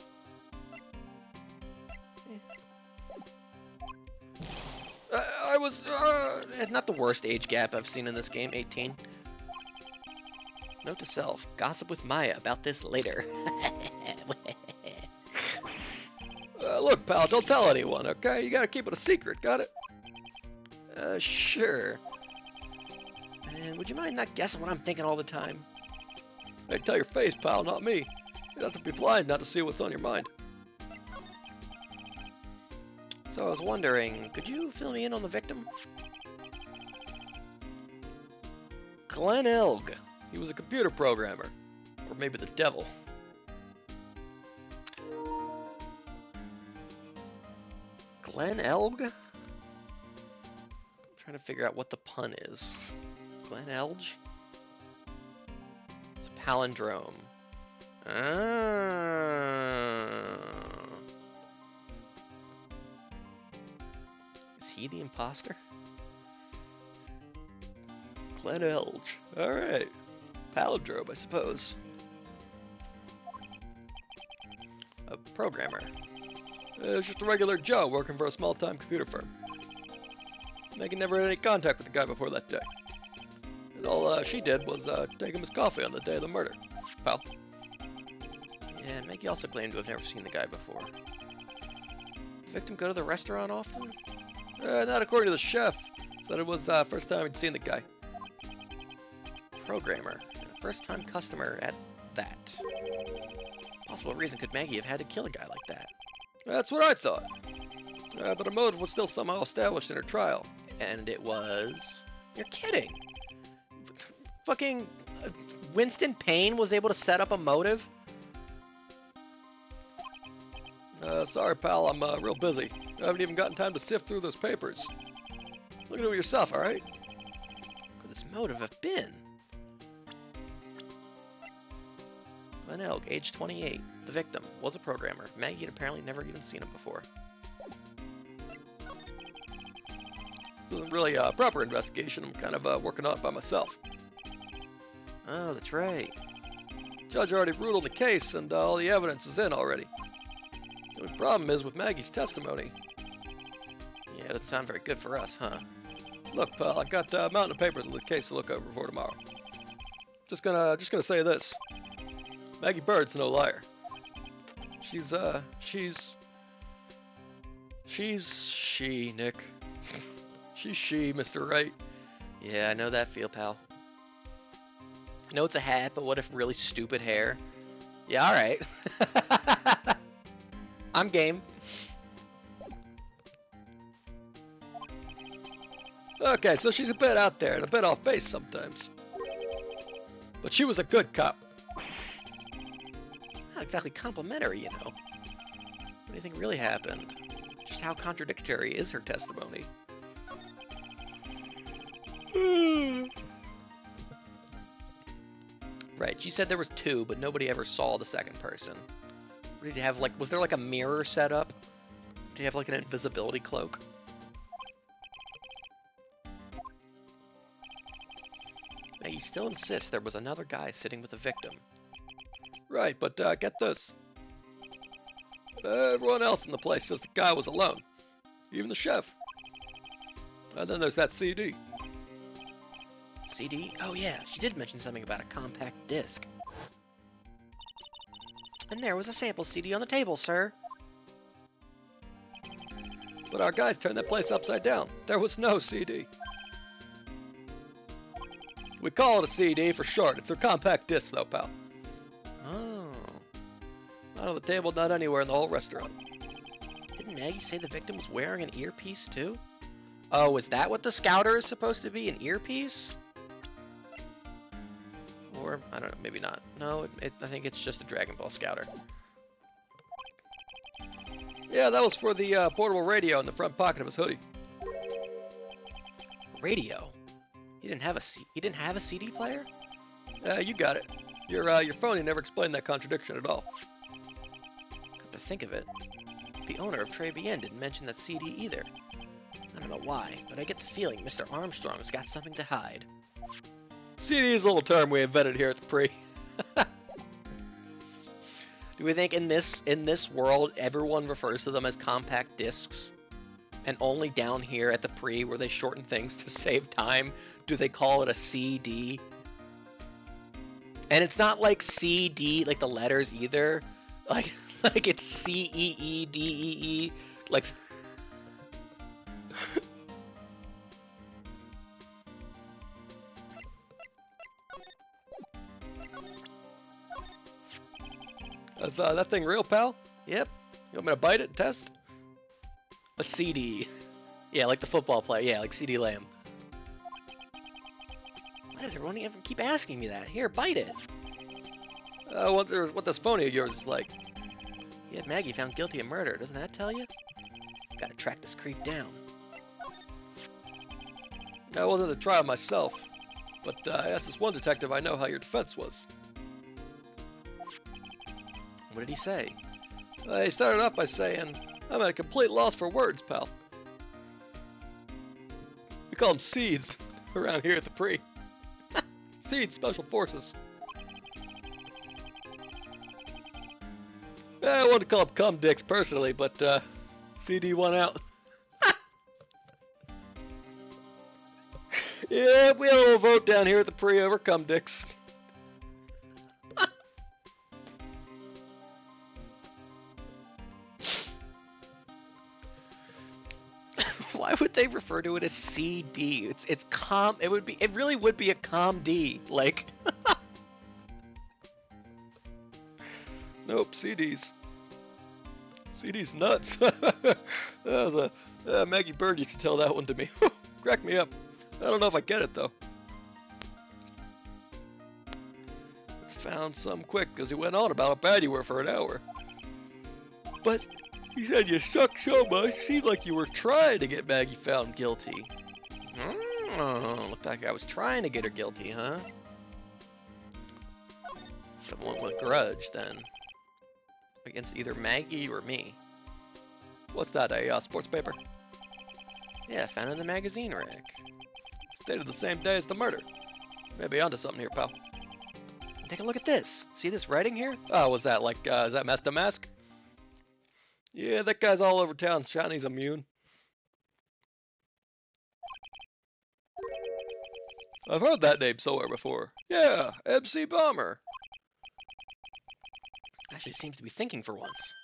I was, Not the worst age gap I've seen in this game, 18. Note to self, gossip with Maya about this later. Look, pal, don't tell anyone, okay? You gotta keep it a secret, got it? Sure. Man, would you mind not guessing what I'm thinking all the time? Hey, tell your face, pal, not me. You have to be blind not to see what's on your mind. So I was wondering, could you fill me in on the victim? Glenn Elg. He was a computer programmer. Or maybe the devil. Glenn Elg? I'm trying to figure out what the pun is. Glenn Elg? It's a palindrome. Is he the imposter? Glenn Elg. Alright. Palindrome, I suppose. A programmer. It was just a regular Joe working for a small-time computer firm. Megan never had any contact with the guy before that day. And all she did was take him his coffee on the day of the murder. Pal. Yeah, Maggie also claimed to have never seen the guy before. Did the victim go to the restaurant often? Not according to the chef. Said it was first time he'd seen the guy. Programmer. First time customer at that. Possible reason could Maggie have had to kill a guy like that? That's what I thought. But a motive was still somehow established in her trial. And it was... You're kidding! Fucking Winston Payne was able to set up a motive? Sorry, pal, I'm real busy. I haven't even gotten time to sift through those papers. Look at it yourself, alright? What could this motive have been? Glenn Elg, age 28. The victim was a programmer. Maggie had apparently never even seen him before. This isn't really a proper investigation. I'm kind of working on it by myself. Oh, that's right. Judge already ruled on the case, and all the evidence is in already. The only problem is with Maggie's testimony. Yeah, that doesn't sound very good for us, huh? Look, pal, I got a mountain of papers on the case to look over for tomorrow. Just gonna say this. Maggie Bird's no liar. She's she, Nick. She's she, Mr. Right. Yeah, I know that feel, pal. I know it's a hat, but what if really stupid hair? Yeah, alright. I'm game. Okay, so she's a bit out there and a bit off base sometimes. But she was a good cop. Not exactly complimentary, you know. What do you think really happened? Just how contradictory is her testimony? Right, she said there was two, but nobody ever saw the second person. Did you have, like, was there like a mirror set up? Did you have like an invisibility cloak? Now you still insist there was another guy sitting with the victim. Right, but get this. Everyone else in the place says the guy was alone. Even the chef. And then there's that CD. CD? Oh yeah, she did mention something about a compact disc. And there was a sample CD on the table, sir. But our guys turned that place upside down. There was no CD. We call it a CD for short. It's a compact disc though, pal. Oh. Not on the table, not anywhere in the whole restaurant. Didn't Maggie say the victim was wearing an earpiece too? Oh, is that what the scouter is supposed to be? An earpiece? Or, I don't know, maybe not. No, I think it's just a Dragon Ball scouter. Yeah, that was for the portable radio in the front pocket of his hoodie. Radio? He didn't have a CD player? You got it. Your phony never explained that contradiction at all. Come to think of it, the owner of Très Bien didn't mention that CD either. I don't know why, but I get the feeling Mr. Armstrong's got something to hide. CD is a little term we invented here at the Pre. Do we think in this world everyone refers to them as compact discs? And only down here at the Pre, where they shorten things to save time, do they call it a CD? And it's not like CD, like the letters either. Like it's CEEDEE. Like. Is that thing real, pal? Yep. You want me to bite it and test? A CD. Yeah, like the football player. Yeah, like CD Lamb. Why does everyone even keep asking me that? Here, bite it. I wonder what this phony of yours is like. You had Maggie found guilty of murder. Doesn't that tell you? Gotta track this creep down. I wasn't at the trial myself, but I asked this one detective I know how your defense was. What did he say? He started off by saying, I'm at a complete loss for words, pal. We call them seeds around here at the Pre. Seeds, Special Forces. I wanted to call them cum dicks personally, but CD won out. Yeah, we had a little vote down here at the Pre over cum dicks. Why would they refer to it as CD? It's com. It really would be a com D. Like. Nope, CDs. CDs nuts. That was Maggie Bird used to tell that one to me. Crack me up. I don't know if I get it though. Found some quick because he went on about how bad you were for an hour. But he said you suck so much, seemed like you were trying to get Maggie found guilty. Oh, looked like I was trying to get her guilty, huh? Someone with a grudge, then. Against either Maggie or me. What's that, a sports paper? Yeah, found in the magazine rack. Dated the same day as the murder. Maybe onto something here, pal. Take a look at this. See this writing here? Oh, was that like, is that Master Mask? Yeah, that guy's all over town shouting he's immune. I've heard that name somewhere before. Yeah, MC Bomber. Actually seems to be thinking for once.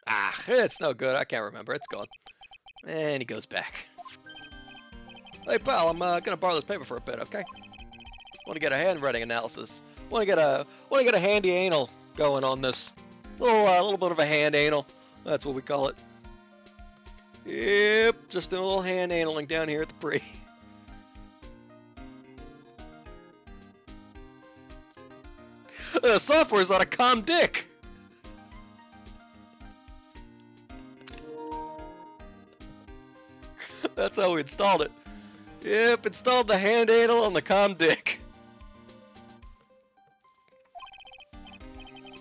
Ah, it's no good. I can't remember. It's gone. And he goes back. Hey, pal, I'm gonna borrow this paper for a bit, okay? Want to get a handwriting analysis. Want to get a handy anal going on this. Little bit of a hand anal. That's what we call it. Yep, just a little hand analing down here at the Pre. The software's on a com dick. That's how we installed it. Yep, installed the hand handle on the com dick.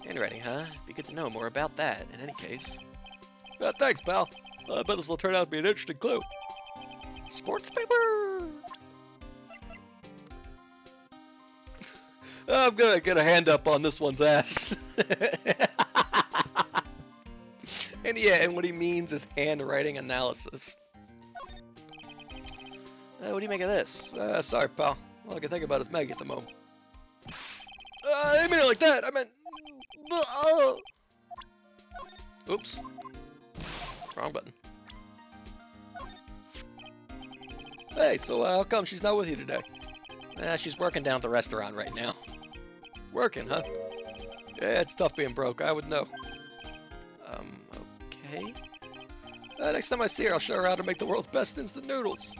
Handwriting, huh? Be good to know more about that, in any case. Thanks, pal. I bet this will turn out to be an interesting clue. Sports paper! I'm gonna get a hand up on this one's ass. And yeah, and what he means is handwriting analysis. What do you make of this? Sorry, pal. All I can think about is Maggie at the moment. I didn't mean it like that. I meant... Oops. Wrong button. Hey, so how come she's not with you today? She's working down at the restaurant right now. Working, huh? Yeah, it's tough being broke. I would know. Okay. Next time I see her, I'll show her how to make the world's best instant noodles.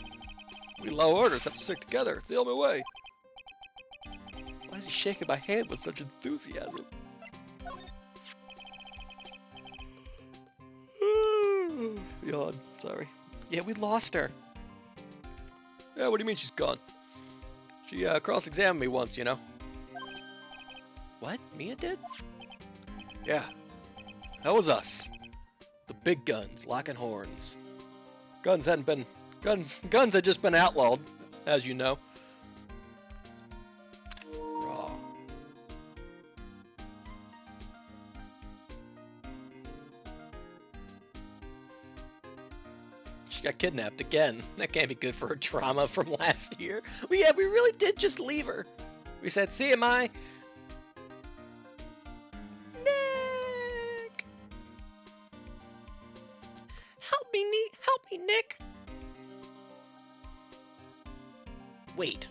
We low orders have to stick together. It's the only way. Why is he shaking my hand with such enthusiasm? Yawn. Sorry. Yeah, we lost her. Yeah, what do you mean she's gone? She cross-examined me once, you know. What? Mia did? Yeah. That was us. The big guns, locking horns. Guns had just been outlawed, as you know. Raw. She got kidnapped again. That can't be good for her trauma from last year. Well, yeah, we really did just leave her. We said, see you, Mai. Nick! Help me, Nick! Wait.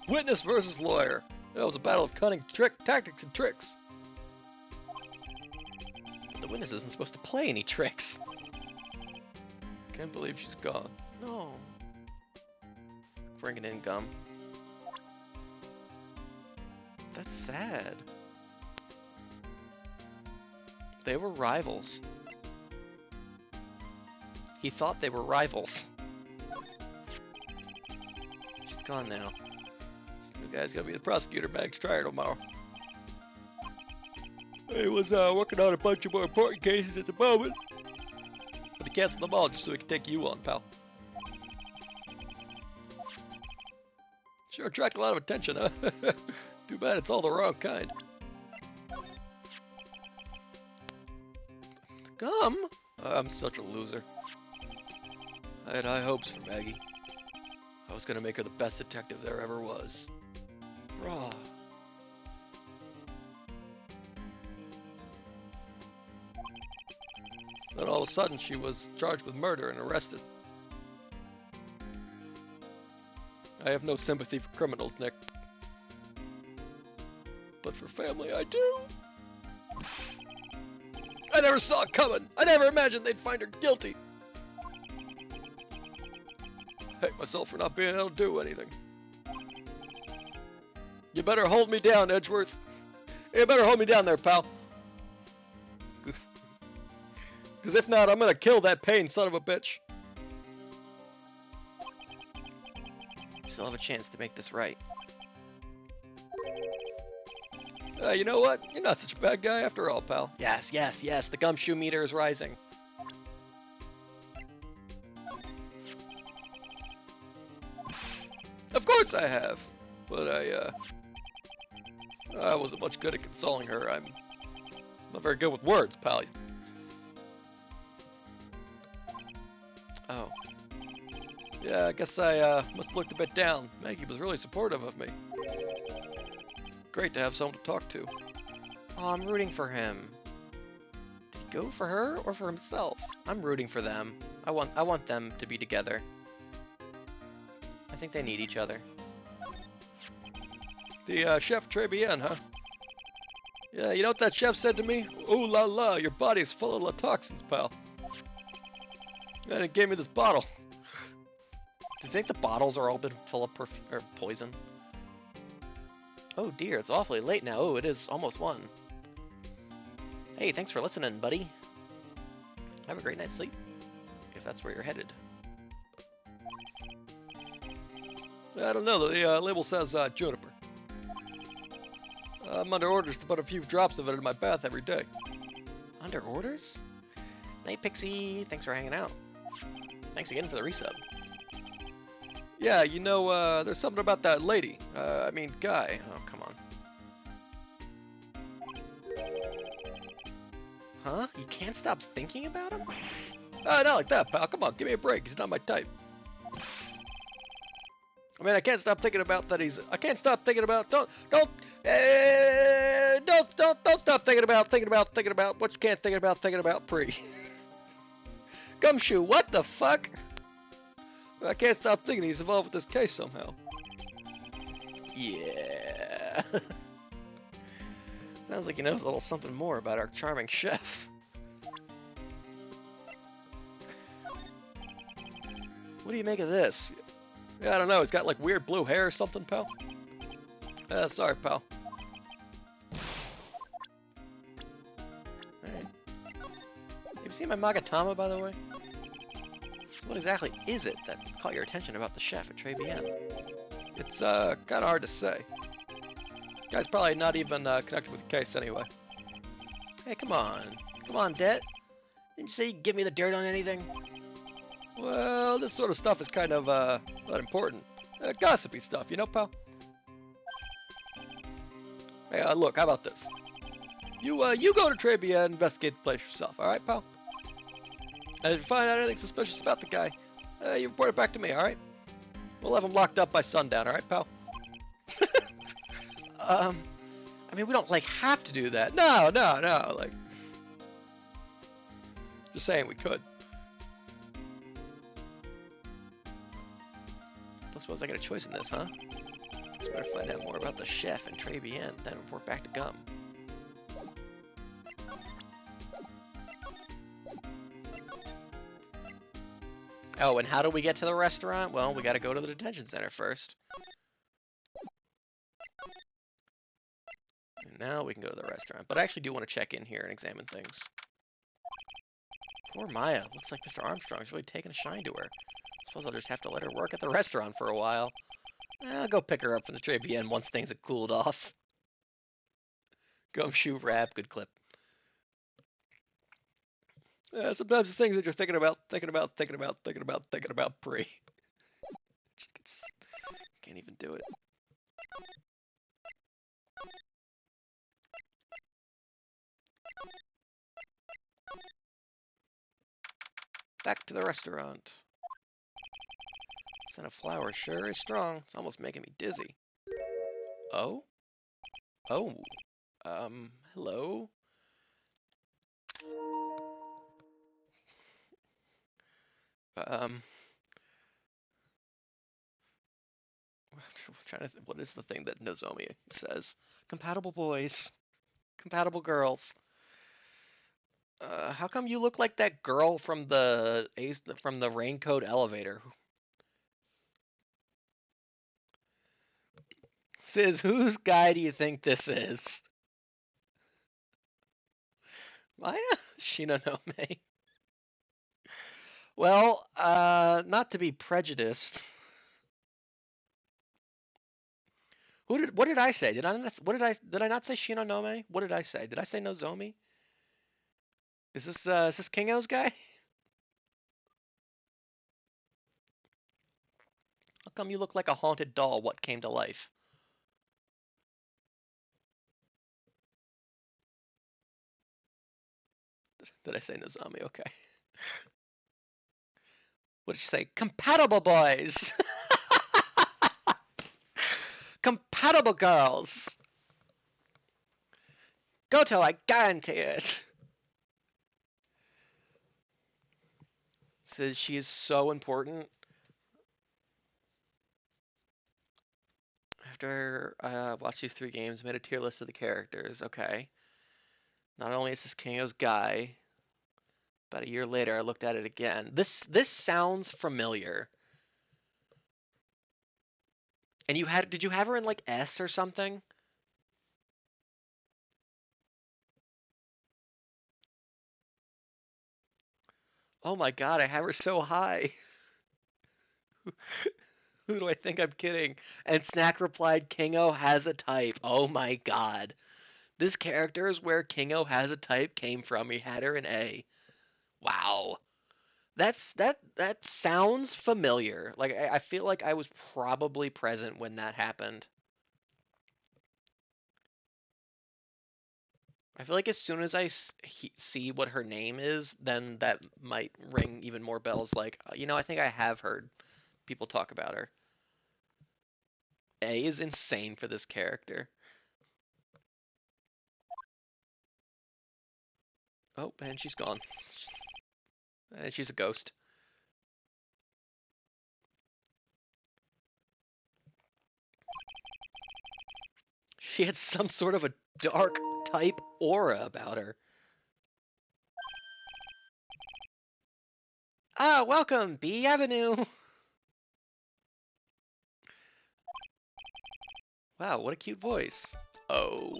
Witness versus lawyer. That was a battle of cunning, tactics, and tricks. The witness isn't supposed to play any tricks. Can't believe she's gone. No. Bringing in gum. That's sad. They were rivals. He thought they were rivals. She's gone now. This new guy's gonna be the prosecutor. Max trial tomorrow. He was working on a bunch of more important cases at the moment. But he canceled them all just so he could take you on, pal. Sure attract a lot of attention, huh? Too bad it's all the wrong kind. Gum? I'm such a loser. I had high hopes for Maggie. I was gonna make her the best detective there ever was. Raw. Then all of a sudden she was charged with murder and arrested. I have no sympathy for criminals, Nick. But for family, I do. I never saw it coming. I never imagined they'd find her guilty. I hate myself for not being able to do anything. You better hold me down, Edgeworth. You better hold me down there, pal. Because if not, I'm gonna kill that Payne son of a bitch. You still have a chance to make this right. You know what? You're not such a bad guy after all, pal. Yes, yes, yes. The gumshoe meter is rising. Of course I have. But I wasn't much good at consoling her. I'm not very good with words, pal. Oh. Yeah, I guess I must have looked a bit down. Maggie was really supportive of me. Great to have someone to talk to. Oh, I'm rooting for him. Did he go for her or for himself? I'm rooting for them. I want them to be together. I think they need each other. The chef très bien, huh? Yeah, you know what that chef said to me? Ooh la la, your body's full of la toxins, pal. And it gave me this bottle. Do you think the bottles are all been full of or poison? Oh dear, it's awfully late now. Oh, it is almost 1. Hey, thanks for listening, buddy. Have a great night's sleep, if that's where you're headed. I don't know, the label says juniper. I'm under orders to put a few drops of it in my bath every day. Under orders? Night, Pixie. Thanks for hanging out. Thanks again for the resub. Yeah, you know, there's something about that lady. I mean, guy. Oh, come on. Huh? You can't stop thinking about him? Not like that, pal. Come on, give me a break. He's not my type. I mean, I can't stop thinking about that he's... I can't stop thinking about... Don't stop thinking about what you can't think about Pre. Gumshoe, what the fuck? I can't stop thinking he's involved with this case somehow. Yeah. Sounds like he knows a little something more about our charming chef. What do you make of this? Yeah, I don't know. He's got like weird blue hair or something, pal. Sorry, pal. Alright. You seen my Magatama, by the way? So what exactly is it that caught your attention about the chef at Très Bien? It's kind of hard to say. Guy's probably not even connected with the case anyway. Hey, come on. Come on, Det. Didn't you say you'd give me the dirt on anything? Well, this sort of stuff is kind of not important. Gossipy stuff, you know, pal? Hey, look, how about this? You go to Très Bien and investigate the place yourself, alright, pal? And if you find out anything suspicious about the guy, you report it back to me, alright? We'll have him locked up by sundown, alright, pal? I mean, we don't, like, have to do that. No, like... Just saying we could. Don't suppose I got a choice in this, huh? Just better find out more about the chef and Très Bien, then report back to Gum. Oh, and how do we get to the restaurant? Well, we gotta go to the detention center first. And now we can go to the restaurant. But I actually do want to check in here and examine things. Poor Maya. Looks like Mr. Armstrong's really taking a shine to her. Suppose I'll just have to let her work at the restaurant for a while. I'll go pick her up from the Très Bien once things have cooled off. Gumshoe rap, good clip. Sometimes the things that you're thinking about Pre. Can't even do it. Back to the restaurant. Scent of flower sure is strong. It's almost making me dizzy. Oh? Oh. Hello? I'm trying to think, what is the thing that Nozomi says? Compatible boys. Compatible girls. How come you look like that girl from the Raincoat elevator? Says, whose guy do you think this is? Maya? Shinonome. Well, not to be prejudiced. What did I say? Did I not say Shinonome? What did I say? Did I say Nozomi? Is this Kingo's guy? How come you look like a haunted doll? What came to life? Did I say Nozomi? Okay. What did you say? Compatible boys! Compatible girls! Goto, I guarantee it! Says she is so important. After I watched these 3 games, made a tier list of the characters. Okay. Not only is this Kingo's guy, about a year later I looked at it again. This sounds familiar. And did you have her in like S or something? Oh my god, I have her so high. Who do I think I'm kidding? And Snack replied, Kingo has a type. Oh my god. This character is where Kingo has a type came from. He had her in A. Wow. That sounds familiar. Like I feel like I was probably present when that happened. I feel like as soon as I see what her name is, then that might ring even more bells. Like, I think I have heard people talk about her. A is insane for this character. Oh, and she's gone. And she's a ghost. She had some sort of a dark type aura about her. Ah, welcome, B Avenue. Wow, what a cute voice. Oh,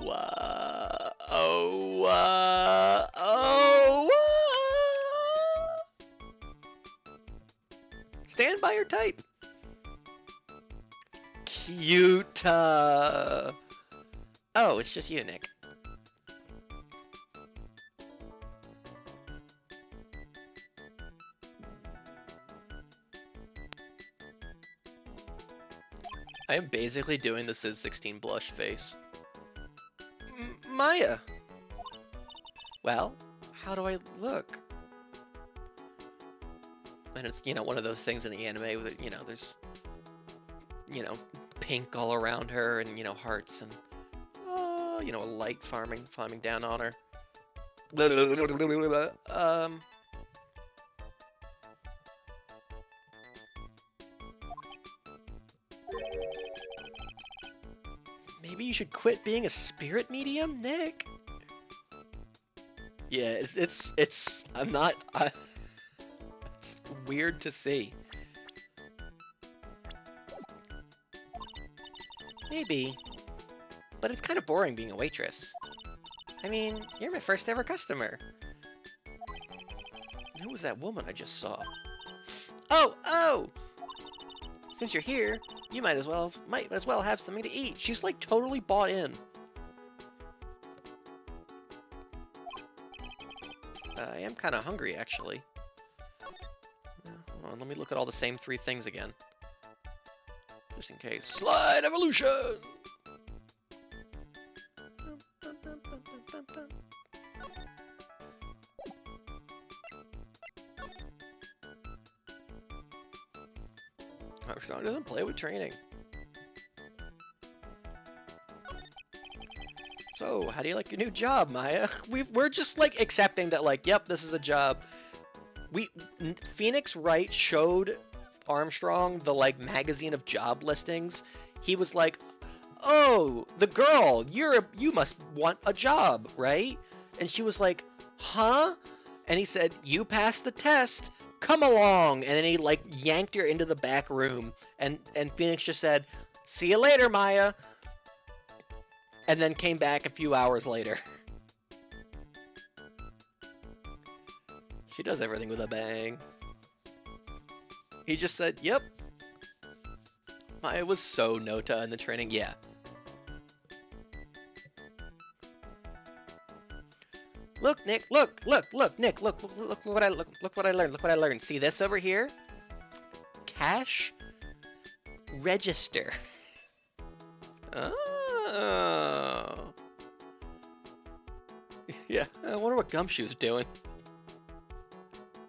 stand by your type. Cute. Oh, it's just you, Nick. I am basically doing the Sis 16 blush face. Maya! Well, how do I look? And it's, one of those things in the anime with, there's, pink all around her and, hearts and, a light farming down on her. Maybe you should quit being a spirit medium, Nick? Yeah, I'm not, it's weird to see. Maybe, but it's kind of boring being a waitress. I mean, you're my first ever customer. Who was that woman I just saw? Oh! Since you're here, you might as well have something to eat. She's like totally bought in. I am kind of hungry, actually. Hold on, let me look at all the same 3 things again. Just in case. Slide evolution! Armstrong doesn't play with training. So, how do you like your new job, Maya? We're just like accepting that, like, yep, this is a job. Phoenix Wright showed Armstrong the like magazine of job listings. He was like, "Oh, the girl, you must want a job, right?" And she was like, "Huh?" And he said, "You passed the test. Come along." And then he like yanked her into the back room, and Phoenix just said, "See you later, Maya." And then came back a few hours later. She does everything with a bang. He just said, "Yep." Maya was so Nota in the training, yeah. Look, Nick, look, Nick, look what I learned. See this over here? Cash register. Oh. Yeah, I wonder what Gumshoe's doing.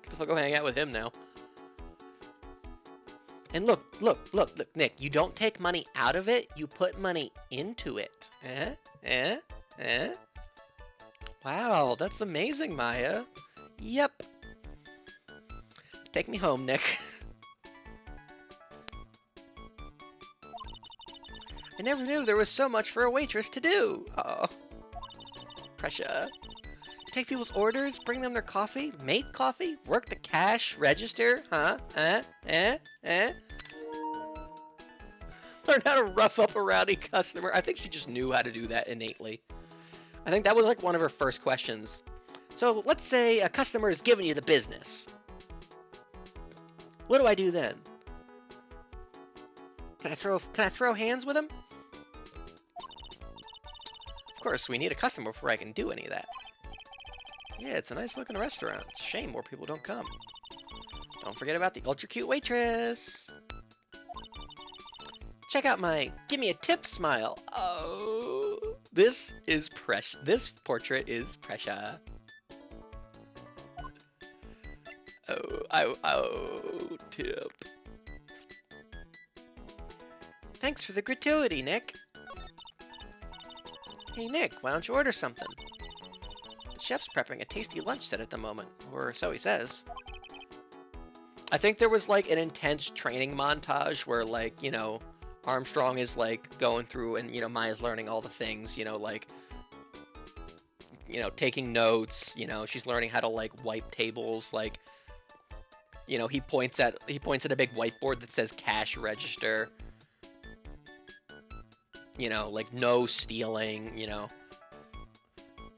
Guess I'll go hang out with him now. And look, Nick, you don't take money out of it, you put money into it. Wow, that's amazing, Maya. Yep. Take me home, Nick. I never knew there was so much for a waitress to do. Oh. Pressure. Take people's orders, bring them their coffee, make coffee, work the cash register, huh? Learn how to rough up a rowdy customer. I think she just knew how to do that innately. I think that was like one of her first questions. So let's say a customer is giving you the business. What do I do then? Can I throw hands with him? Of course, we need a customer before I can do any of that. Yeah, it's a nice looking restaurant. It's a shame more people don't come. Don't forget about the ultra cute waitress. Check out my give me a tip smile. Oh, this is precious. This portrait is precious. Oh, tip. Thanks for the gratuity, Nick. Hey, Nick, why don't you order something? The chef's prepping a tasty lunch set at the moment, or so he says. I think there was like an intense training montage where, like, you know, Armstrong is like going through and, you know, Maya's learning all the things, you know, like, you know, taking notes, you know, she's learning how to like wipe tables, like, you know, he points at a big whiteboard that says cash register. You know, like no stealing, you know.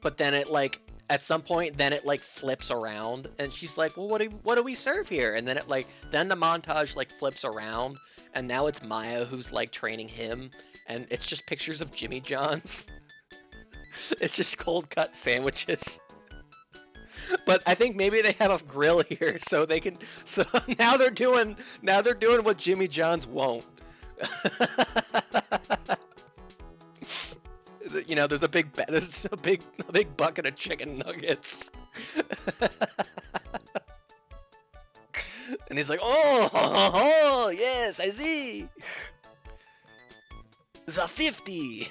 But then it like at some point then it like flips around and she's like, "Well, what do we serve here?" And then it like then the montage like flips around and now it's Maya who's like training him and it's just pictures of Jimmy John's. It's just cold cut sandwiches. But I think maybe they have a grill here so they can so now they're doing what Jimmy John's won't. You know, there's a big bucket of chicken nuggets. And he's like, oh, yes, I see. The 50.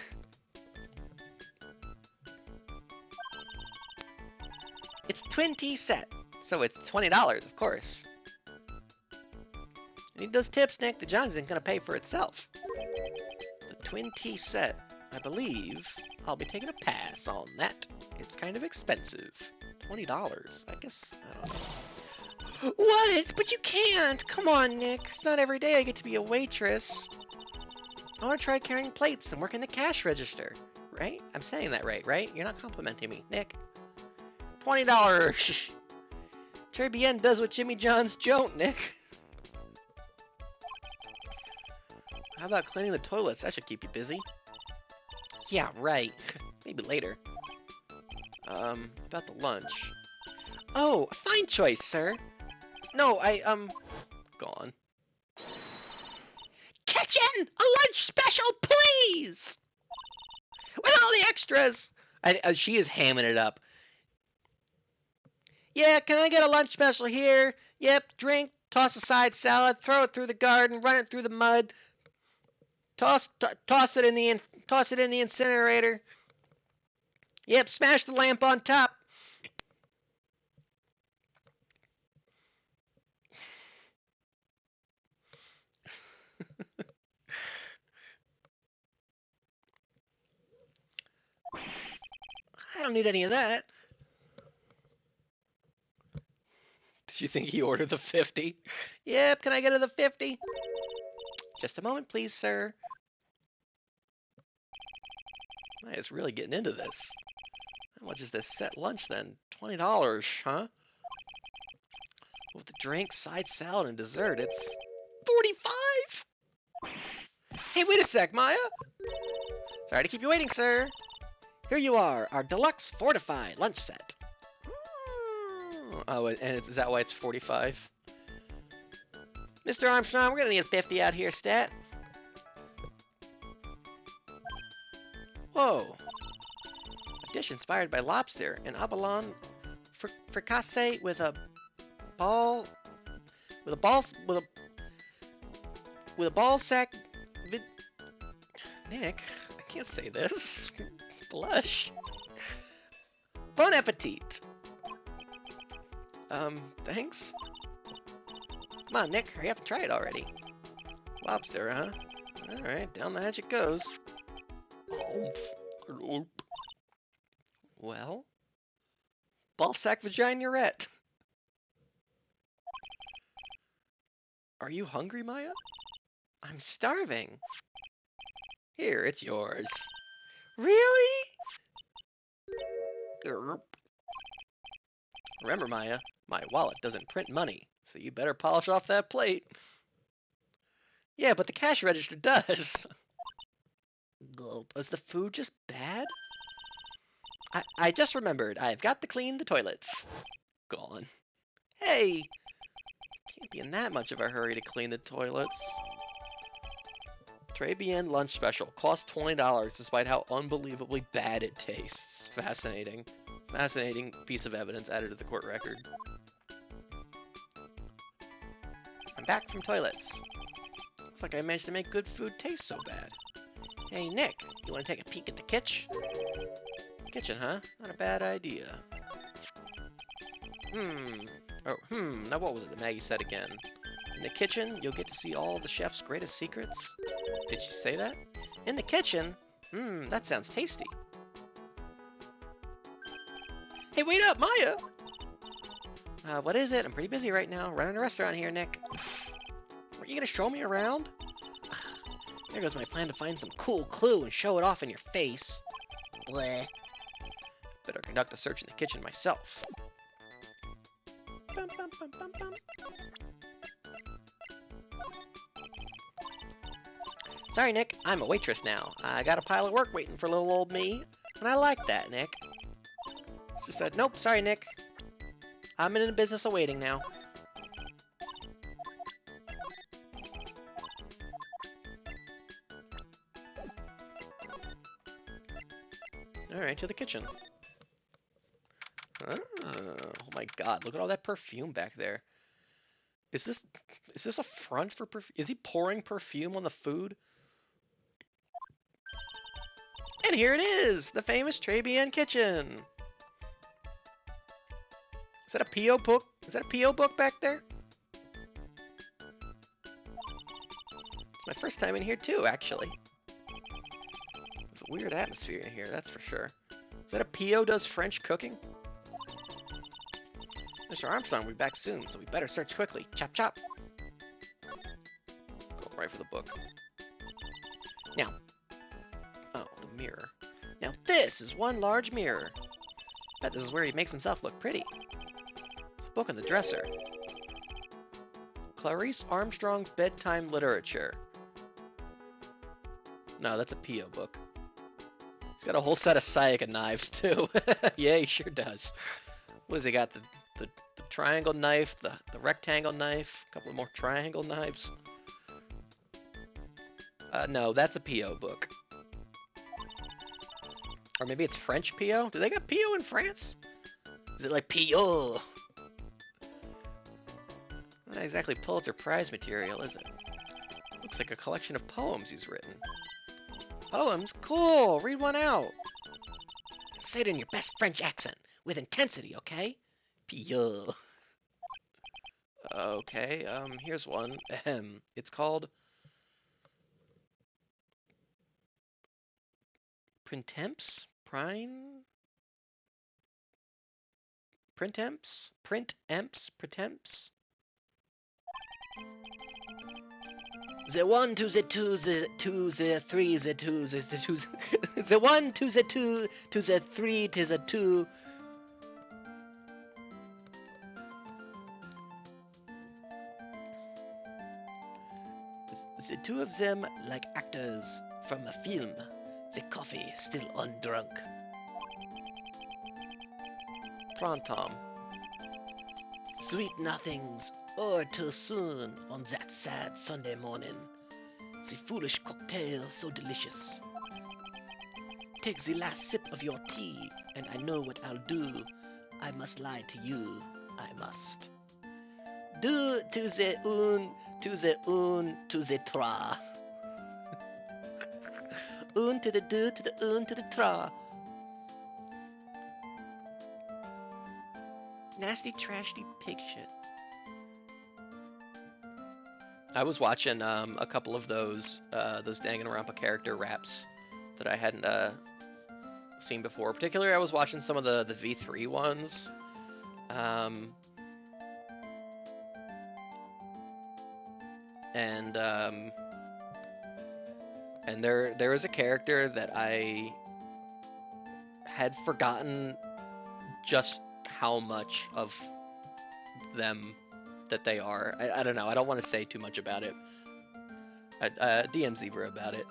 It's 20 set, so it's $20, of course. I need those tips, Nick. The John's isn't gonna pay for itself. The 20 set. I believe I'll be taking a pass on that. It's kind of expensive. $20, I guess. I don't know. What? But you can't! Come on, Nick. It's not every day I get to be a waitress. I want to try carrying plates and working the cash register. Right? I'm saying that right? You're not complimenting me, Nick. $20! Cherry Bien does what Jimmy John's don't, Nick. How about cleaning the toilets? That should keep you busy. Yeah, right. Maybe later. About the lunch. Oh, fine choice, sir. No, gone. Kitchen! A lunch special, please! With all the extras! She is hamming it up. Yeah, can I get a lunch special here? Yep, drink, toss a side salad, throw it through the garden, run it through the mud. Toss it in the incinerator. Yep, smash the lamp on top. I don't need any of that. Did you think he ordered the 50? Yep, can I get the 50? Just a moment, please, sir. Maya's really getting into this. How much is this set lunch then? $20, huh? With the drink, side salad, and dessert, it's $45? Hey, wait a sec, Maya! Sorry to keep you waiting, sir. Here you are, our deluxe fortified lunch set. Oh, and is that why it's 45? Mr. Armstrong, we're gonna need a 50 out here, stat. Whoa. A dish inspired by lobster, an abalone fricassee with a ball sack Nick, I can't say this. Blush. Bon appetit. Thanks. Come on, Nick, hurry up and try it already. Lobster, huh? Alright, down the hatch it goes. Well? Ballsack vaginerette. Are you hungry, Maya? I'm starving. Here, it's yours. Really? Grr. Remember, Maya, my wallet doesn't print money, so you better polish off that plate. Yeah, but the cash register does. Gulp. Was the food just bad? I just remembered. I've got to clean the toilets. Gone. Hey! Can't be in that much of a hurry to clean the toilets. Très Bien lunch special. Costs $20 despite how unbelievably bad it tastes. Fascinating. Fascinating piece of evidence added to the court record. I'm back from toilets. Looks like I managed to make good food taste so bad. Hey, Nick, you want to take a peek at the kitchen? Kitchen, huh? Not a bad idea. Now what was it that Maggie said again? In the kitchen, you'll get to see all the chef's greatest secrets? Did she say that? In the kitchen? That sounds tasty. Hey, wait up, Maya! What is it? I'm pretty busy right now, running a restaurant here, Nick. Are you gonna show me around? There goes my plan to find some cool clue and show it off in your face. Bleh. Better conduct a search in the kitchen myself. Bum, bum, bum, bum, bum. Sorry, Nick. I'm a waitress now. I got a pile of work waiting for little old me, and I like that, Nick. She said, nope, sorry, Nick. I'm in the business of waiting now. Alright, to the kitchen. Oh my god, look at all that perfume back there. Is this a front for perfume? Is he pouring perfume on the food? And here it is! The famous Très Bien kitchen! Is that a P.O. book? Is that a P.O. book back there? It's my first time in here too, actually. There's a weird atmosphere in here, that's for sure. Is that a P.O. does French cooking? Mr. Armstrong will be back soon, so we better search quickly. Chop chop! Go right for the book. Now. Oh, the mirror. Now this is one large mirror. Bet this is where he makes himself look pretty. There's a book on the dresser. Clarice Armstrong's Bedtime Literature. No, that's a P.O. book. He's got a whole set of Sayaka knives, too. Yeah, he sure does. What has he got? The triangle knife, the rectangle knife, a couple more triangle knives. No, that's a P.O. book. Or maybe it's French P.O.? Do they got P.O. in France? Is it like P.O.? Not exactly Pulitzer Prize material, is it? Looks like a collection of poems he's written. Poems? Cool! Read one out! Say it in your best French accent, with intensity, okay? P.O. Okay, here's one. Ahem. It's called... Printemps? Printemps? Printemps? The 1 to the 2, the 2, the 3, the 2, the 2, the 1 to the 2, to the 3, to the 2. The two of them like actors from a film. The coffee still undrunk. Printemps. Sweet nothings, or too soon on that sad Sunday morning. The foolish cocktail so delicious. Take the last sip of your tea, and I know what I'll do. I must lie to you, I must. Do to the un, to the un, to the trois. Un to the deux, to the un, to the trois. Nasty, trashy pig shit. I was watching a couple of those Danganronpa character raps that I hadn't seen before. Particularly, I was watching some of the V3 ones. And there is a character that I had forgotten just how much of them that they are. I don't know. I don't want to say too much about it. DM Zebra about it.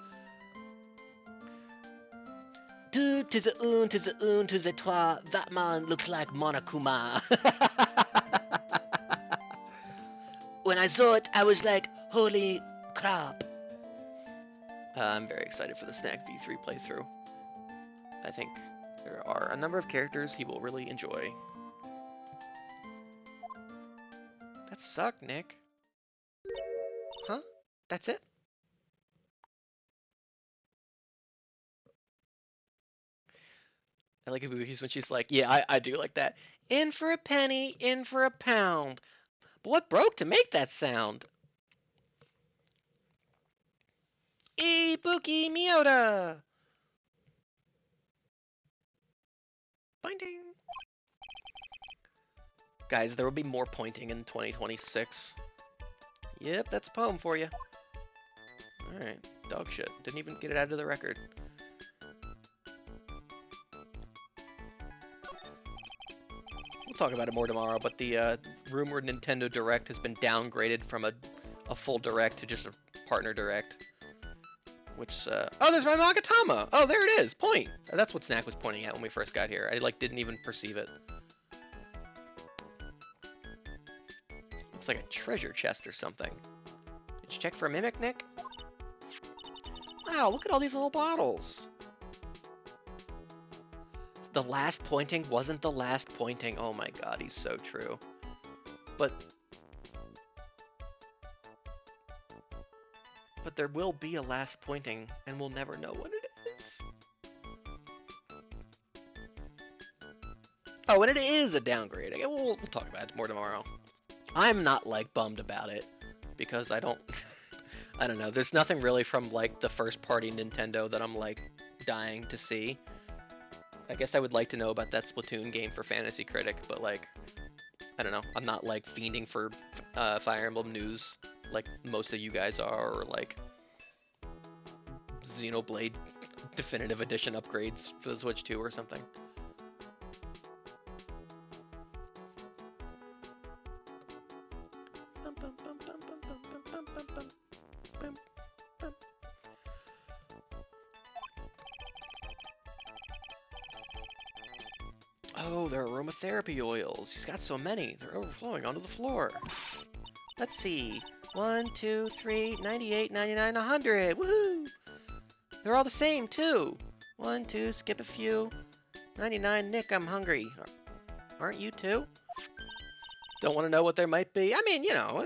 Do to the to the trois. That man looks like Monokuma. When I saw it, I was like, holy crap. I'm very excited for the Snack V3 playthrough. I think there are a number of characters he will really enjoy. That sucked, Nick. Huh? That's it? I like Ibuki's when she's like, yeah, I do like that. In for a penny, in for a pound. But what broke to make that sound? Ibuki Miota! Pointing. Guys, there will be more pointing in 2026. Yep, that's a poem for you. Alright, dog shit. Didn't even get it out of the record. We'll talk about it more tomorrow, but the rumored Nintendo Direct has been downgraded from a full Direct to just a partner Direct. Which, oh, there's my Magatama! Oh, there it is! Point! That's what Snack was pointing at when we first got here. I, didn't even perceive it. Looks like a treasure chest or something. Did you check for a Mimic, Nick? Wow, look at all these little bottles! The last pointing wasn't the last pointing. Oh my god, he's so true. But there will be a last pointing, and we'll never know what it is. Oh, and it is a downgrade. We'll talk about it more tomorrow. I'm not, bummed about it, because I don't... I don't know. There's nothing really from, the first-party Nintendo that I'm, dying to see. I guess I would like to know about that Splatoon game for Fantasy Critic, but, I don't know. I'm not, fiending for Fire Emblem news like most of you guys are, or, Xenoblade Definitive Edition upgrades for the Switch 2 or something. Oh, they're aromatherapy oils. He's got so many. They're overflowing onto the floor. Let's see. 1, 2, 3, 98, 99, 100. Woohoo! They're all the same, too. 1, 2, skip a few. 99, Nick, I'm hungry. Aren't you, too? Don't want to know what there might be? I mean, you know.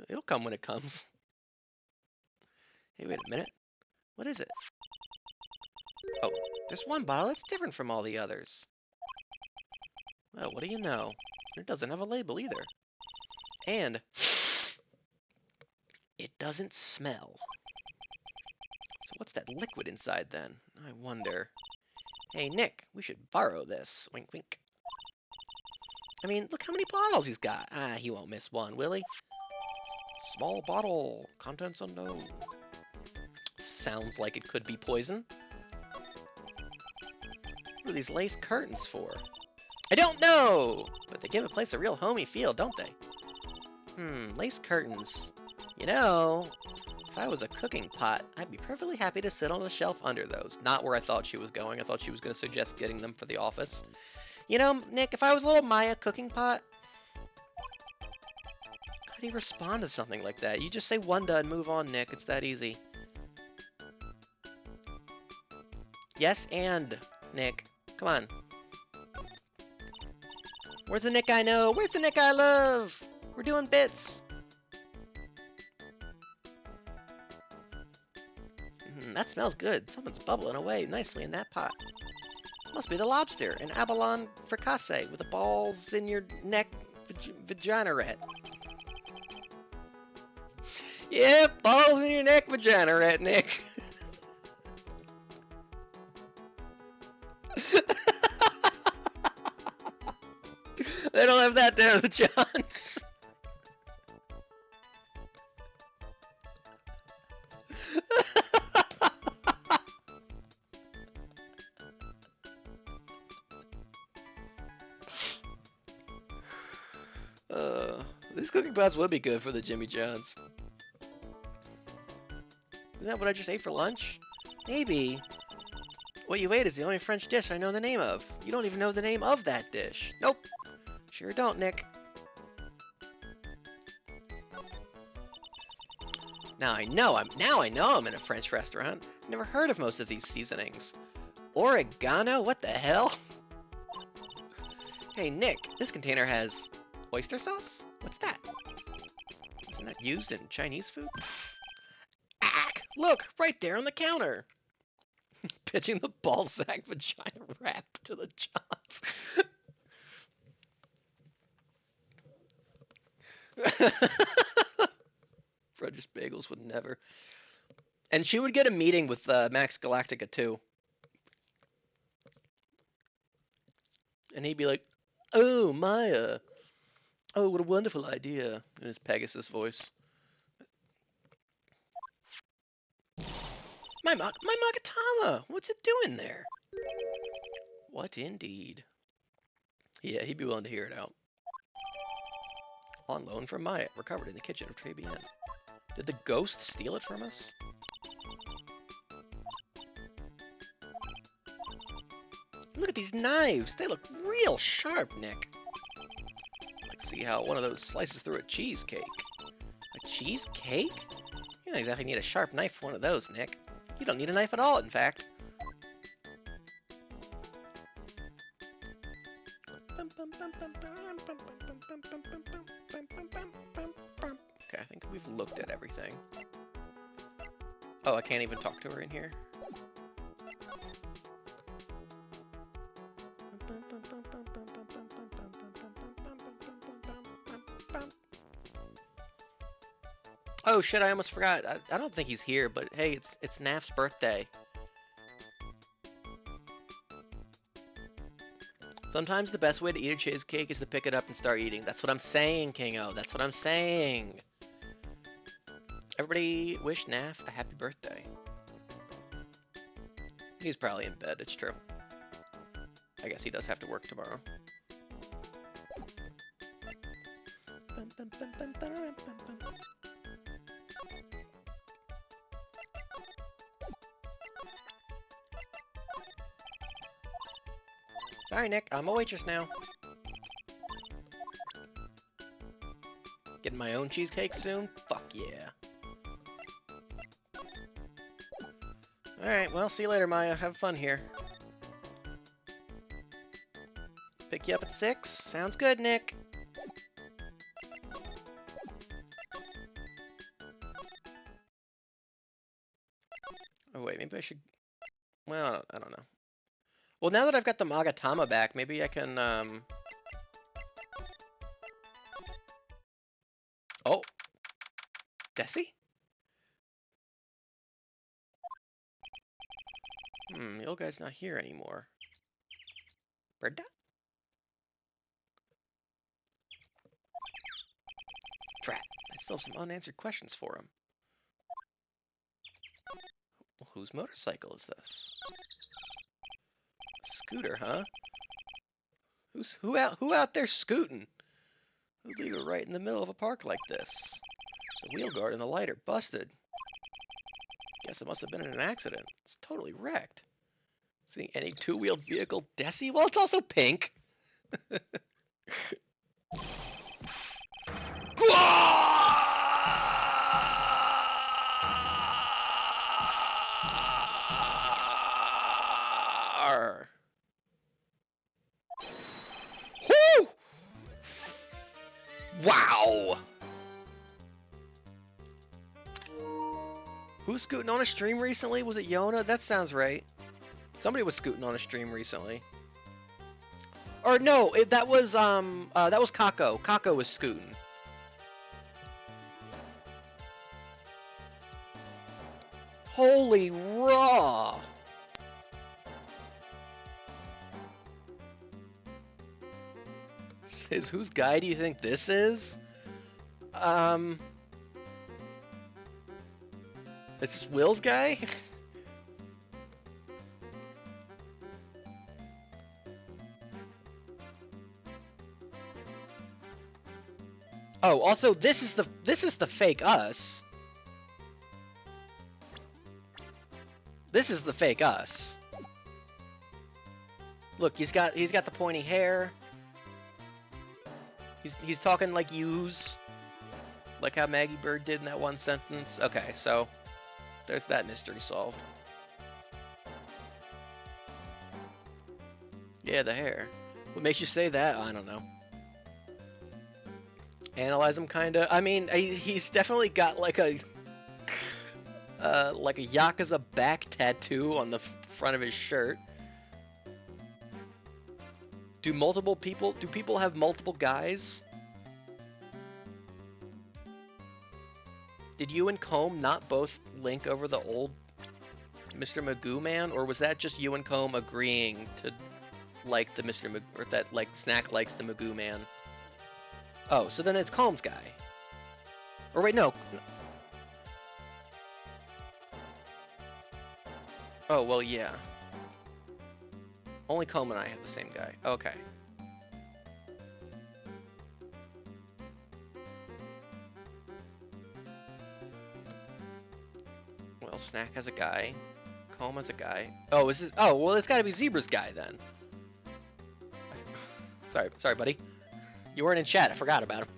It'll come when it comes. Hey, wait a minute. What is it? Oh, there's one bottle that's different from all the others. Well, what do you know? It doesn't have a label either. And it doesn't smell. So what's that liquid inside then? I wonder. Hey, Nick, we should borrow this. Wink, wink. I mean, look how many bottles he's got. Ah, he won't miss one, will he? Small bottle. Contents unknown. Sounds like it could be poison. What are these lace curtains for? I don't know! But they give a place a real homey feel, don't they? Lace curtains. You know, if I was a cooking pot, I'd be perfectly happy to sit on a shelf under those. Not where I thought she was going. I thought she was going to suggest getting them for the office. You know, Nick, if I was a little Maya cooking pot, how do you respond to something like that? You just say Wanda and move on, Nick. It's that easy. Yes, and, Nick. Come on. Where's the Nick I know? Where's the Nick I love? We're doing bits. That smells good. Someone's bubbling away nicely in that pot. Must be the lobster, an abalone fricasse with the balls in your neck vagina-ret. Yeah, balls in your neck vagina-ret, Nick. They don't have that down at the Johns. These cooking pots would be good for the Jimmy Johns. Isn't that what I just ate for lunch? Maybe. What you ate is the only French dish I know the name of. You don't even know the name of that dish. Nope. Sure don't, Nick. Now I know I'm in a French restaurant. Never heard of most of these seasonings. Oregano? What the hell? Hey Nick, this container has oyster sauce? What's that? Isn't that used in Chinese food? Ack! Look, right there on the counter. Pitching the ballsack vagina wrap to the Johns. French Bagels would never. And she would get a meeting with Max Galactica too. And he'd be like, "Oh, Maya. Oh, what a wonderful idea," in his Pegasus voice. My Magatama! What's it doing there? What indeed? Yeah, he'd be willing to hear it out. On loan from Maya, recovered in the kitchen of Trebien. Did the ghost steal it from us? Look at these knives! They look real sharp, Nick. Let's see how one of those slices through a cheesecake. A cheesecake? You don't exactly need a sharp knife for one of those, Nick. You don't need a knife at all, in fact. Okay, I think we've looked at everything. Oh, I can't even talk to her in here. Oh shit, I almost forgot. I don't think he's here, but hey, it's Naf's birthday. Sometimes the best way to eat a cheesecake is to pick it up and start eating. That's what I'm saying, Kingo. That's what I'm saying. Everybody wish Naf a happy birthday. He's probably in bed, it's true. I guess he does have to work tomorrow. Sorry, Nick. I'm a waitress now. Getting my own cheesecake soon? Fuck yeah. Alright, well, see you later, Maya. Have fun here. Pick you up at 6? Sounds good, Nick. Oh, wait, maybe I should... Well, I don't know. Well, now that I've got the Magatama back, maybe I can, Oh! Desi? The old guy's not here anymore. Birda? Drat. I still have some unanswered questions for him. Well, whose motorcycle is this? Scooter, huh? Who out there scooting? Who'd leave it right in the middle of a park like this? The wheel guard and the light are busted. Guess it must have been in an accident. It's totally wrecked. Seeing any two-wheeled vehicle, Desi? Well, it's also pink. Woo! Wow! Who's scooting on a stream recently? Was it Yona? That sounds right. Somebody was scooting on a stream recently. Or no, that was Kako. Kako was scooting. Holy raw! Says, whose guy do you think this is? Is this Will's guy? Oh, also this is the fake us. This is the fake us. Look, he's got the pointy hair. He's talking like yous, like how Maggie Bird did in that one sentence. Okay, so there's that mystery solved. Yeah, the hair. What makes you say that? I don't know. Analyze him, kinda. I mean, he's definitely got like a Yakuza back tattoo on the front of his shirt. Do people have multiple guys? Did you and Comb not both link over the old Mr. Magoo man, or was that just you and Comb agreeing to like the Mr. Magoo, or that like Snack likes the Magoo man? Oh, so then it's Comb's guy. Or wait, no. Oh, well, yeah. Only Comb and I have the same guy. Okay. Well, Snack has a guy. Comb has a guy. Oh, is it? Oh, well, it's got to be Zebra's guy then. Sorry, buddy. You weren't in chat. I forgot about him.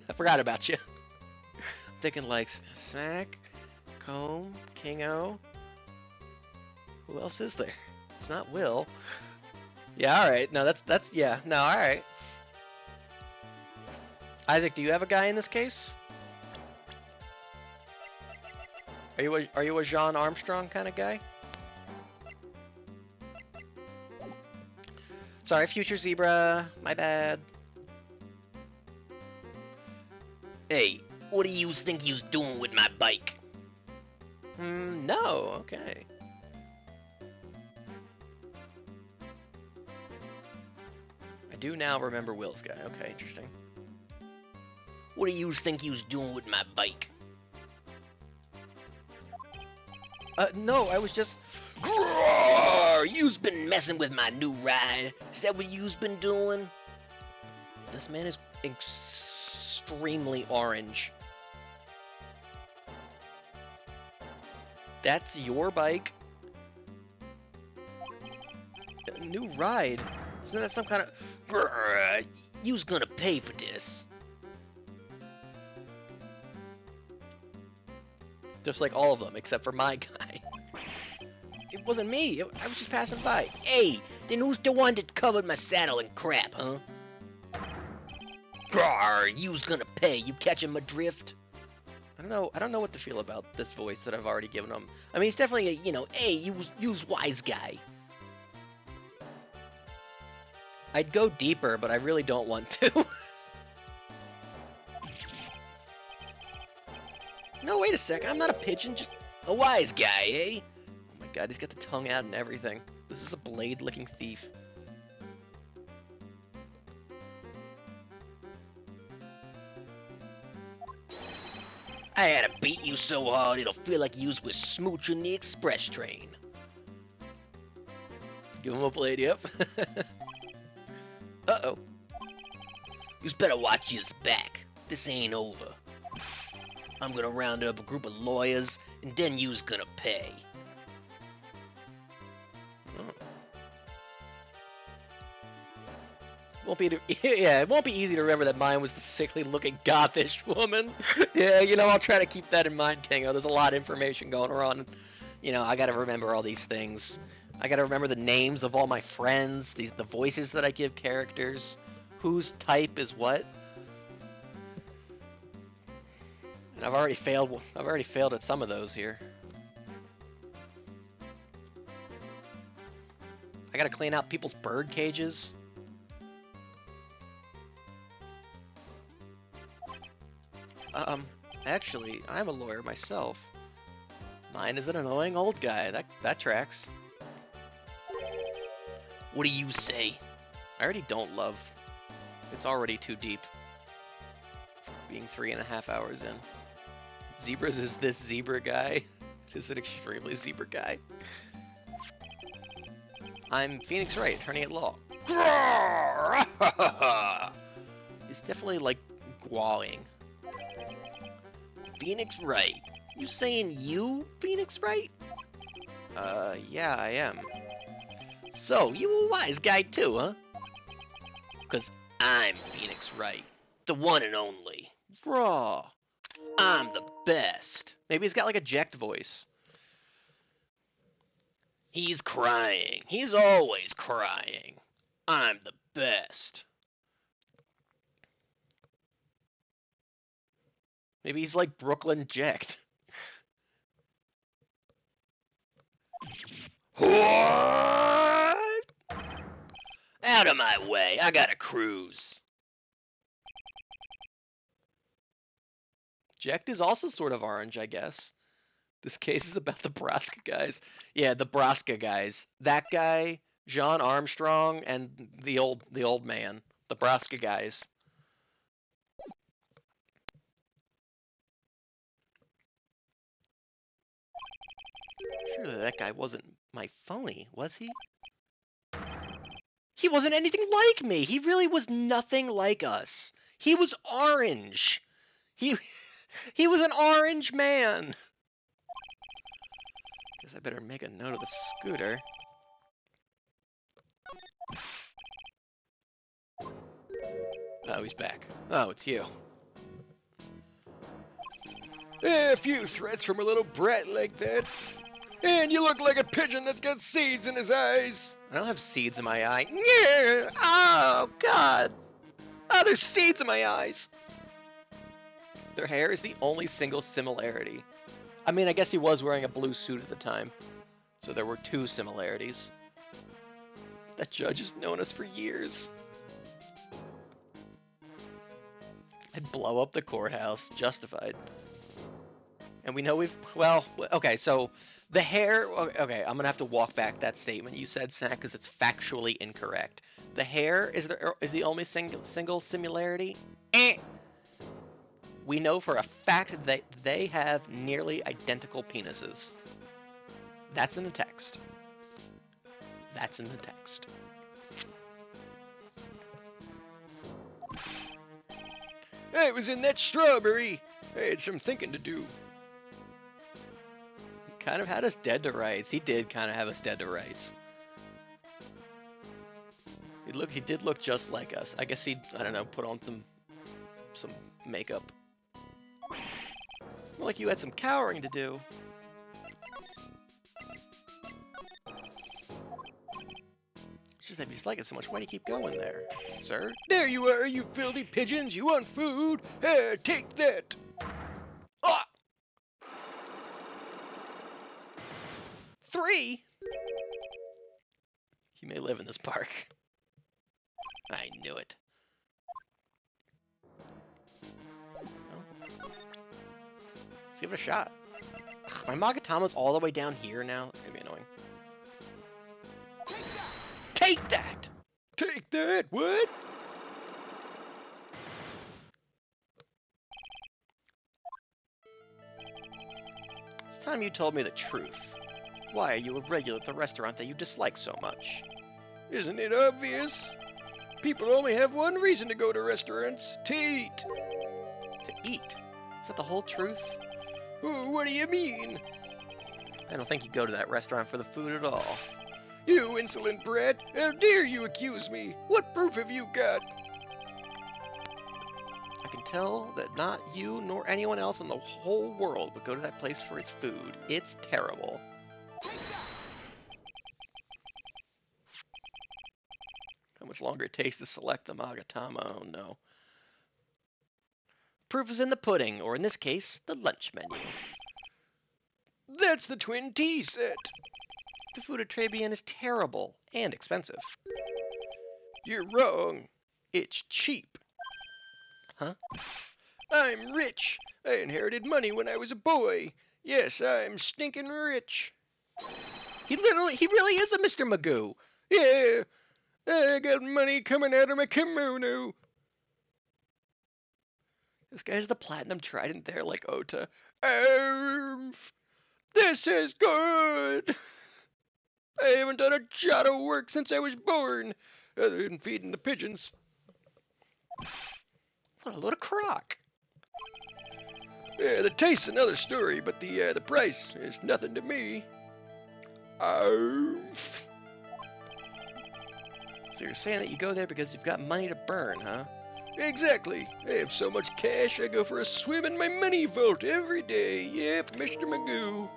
I forgot about you. I'm thinking like Snack, Comb, Kingo. Who else is there? It's not Will. Yeah, all right. No, that's yeah. No, all right. Isaac, do you have a guy in this case? Are you a Jean Armstrong kind of guy? Sorry, future Zebra. My bad. Hey, what do you think you's doing with my bike? No, okay. I do now remember Will's guy. Okay, interesting. What do you think you's doing with my bike? No, I was just... Grrr, you's been messing with my new ride. Is that what you's been doing? This man is extremely orange. That's your bike? A new ride? Isn't that some kind of... Grrr, you's gonna pay for this. Just like all of them, except for my guy. It wasn't me. I was just passing by. Hey, then who's the one that covered my saddle in crap, huh? Grrr, you's gonna pay. You catching my drift? I don't know what to feel about this voice that I've already given him. I mean, he's definitely a, you know, Hey, you's wise guy. I'd go deeper, but I really don't want to. No, wait a sec. I'm not a pigeon, just A wise guy, eh? Oh my god, he's got the tongue out and everything. This is a blade-licking thief. I had to beat you so hard it'll feel like you's was smooching the express train. Give him a blade, yep. Uh-oh. You's better watch his back. This ain't over. I'm gonna round up a group of lawyers, and then you's gonna pay. Won't be yeah, it won't be easy to remember that mine was the sickly-looking gothish woman. Yeah, you know, I'll try to keep that in mind, Kingo. There's a lot of information going on. You know, I gotta remember all these things. I gotta remember the names of all my friends, the voices that I give characters, whose type is what. And I've already failed at some of those here. I gotta clean out people's bird cages. Actually, I'm a lawyer myself. Mine is an annoying old guy. That tracks. What do you say? I already don't love. It's already too deep. Being 3.5 hours in. Zebras is this zebra guy. Just an extremely zebra guy. I'm Phoenix Wright, attorney at law. He's definitely like guawing. Phoenix Wright. You saying you, Phoenix Wright? Yeah, I am. So, you a wise guy too, huh? Cause I'm Phoenix Wright. The one and only. Raw. I'm the best. Maybe he's got like a Jecht voice. He's crying. He's always crying. I'm the best. Maybe he's like Brooklyn Jecht. What? Out of my way. I gotta cruise. Jecht is also sort of orange, I guess. This case is about the Braska guys. Yeah, the Braska guys. That guy, John Armstrong, and the old man. The Braska guys. Surely that guy wasn't my phony, was he? He wasn't anything like me. He really was nothing like us. He was orange. He was an orange man. Guess I better make a note of the scooter. Oh, he's back. Oh, it's you. A few threats from a little brat like that. And you look like a pigeon that's got seeds in his eyes. I don't have seeds in my eye. Yeah. Oh, God. Oh, there's seeds in my eyes. Their hair is the only single similarity. I mean, I guess he was wearing a blue suit at the time. So there were two similarities. That judge has known us for years. I'd blow up the courthouse. Justified. And we know we've... Well, okay, so... The hair... Okay, I'm gonna have to walk back that statement you said, Snack, because it's factually incorrect. The hair is the only single similarity. We know for a fact that they have nearly identical penises. That's in the text. That's in the text. I was in that strawberry. I had some thinking to do. He kind of had us dead to rights. He did kind of have us dead to rights. He did look just like us. I guess he, I don't know, put on some makeup. Well, like you had some cowering to do. It's just that if you like it so much, why do you keep going there, sir? There you are, you filthy pigeons. You want food? Here, take that. Ah! 3? He may live in this park. I knew it. Well, let's give it a shot. Ugh, my Magatama's all the way down here now. It's gonna be annoying. Take that! Take that. What? It's time you told me the truth. Why are you a regular at the restaurant that you dislike so much? Isn't it obvious? People only have one reason to go to restaurants: to eat. To eat? Is that the whole truth? Oh, what do you mean? I don't think you go to that restaurant for the food at all. You insolent brat! How dare you accuse me? What proof have you got? I can tell that not you nor anyone else in the whole world would go to that place for its food. It's terrible. How much longer it takes to select the Magatama, oh no. Proof is in the pudding, or in this case, the lunch menu. That's the twin tea set. The food at Trebian is terrible and expensive. You're wrong. It's cheap. Huh? I'm rich. I inherited money when I was a boy. Yes, I'm stinking rich. He really is a Mr. Magoo. Yeah, I got money coming out of my kimono. This guy's the platinum trident there, like Ota. This is good. I haven't done a jot of work since I was born, other than feeding the pigeons. What a load of crock. The taste's another story, but the price is nothing to me. Oh. So you're saying that you go there because you've got money to burn, huh? Exactly. I have so much cash, I go for a swim in my money vault every day. Yep, Mr. Magoo.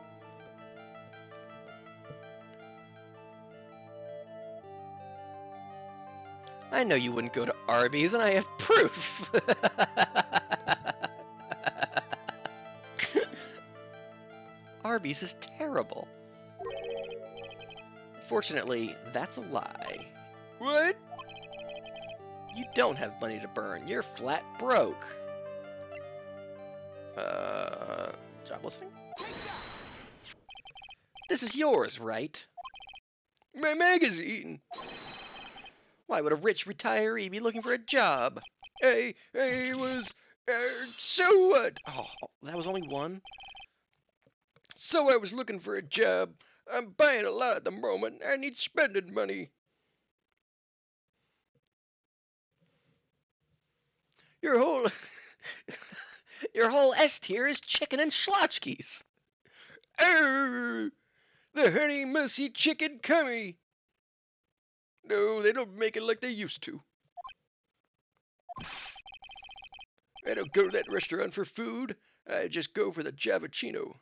I know you wouldn't go to Arby's, and I have proof. Arby's is terrible. Fortunately, that's a lie. What? You don't have money to burn. You're flat broke. Job listing? This is yours, right? My magazine. Why would a rich retiree be looking for a job? I was, so what? Oh, that was only one? So I was looking for a job. I'm buying a lot at the moment. I need spending money. Your whole... Your whole S tier is chicken and schlotchkis. Oh, the honey musty chicken cummy. No, they don't make it like they used to. I don't go to that restaurant for food. I just go for the Javachino.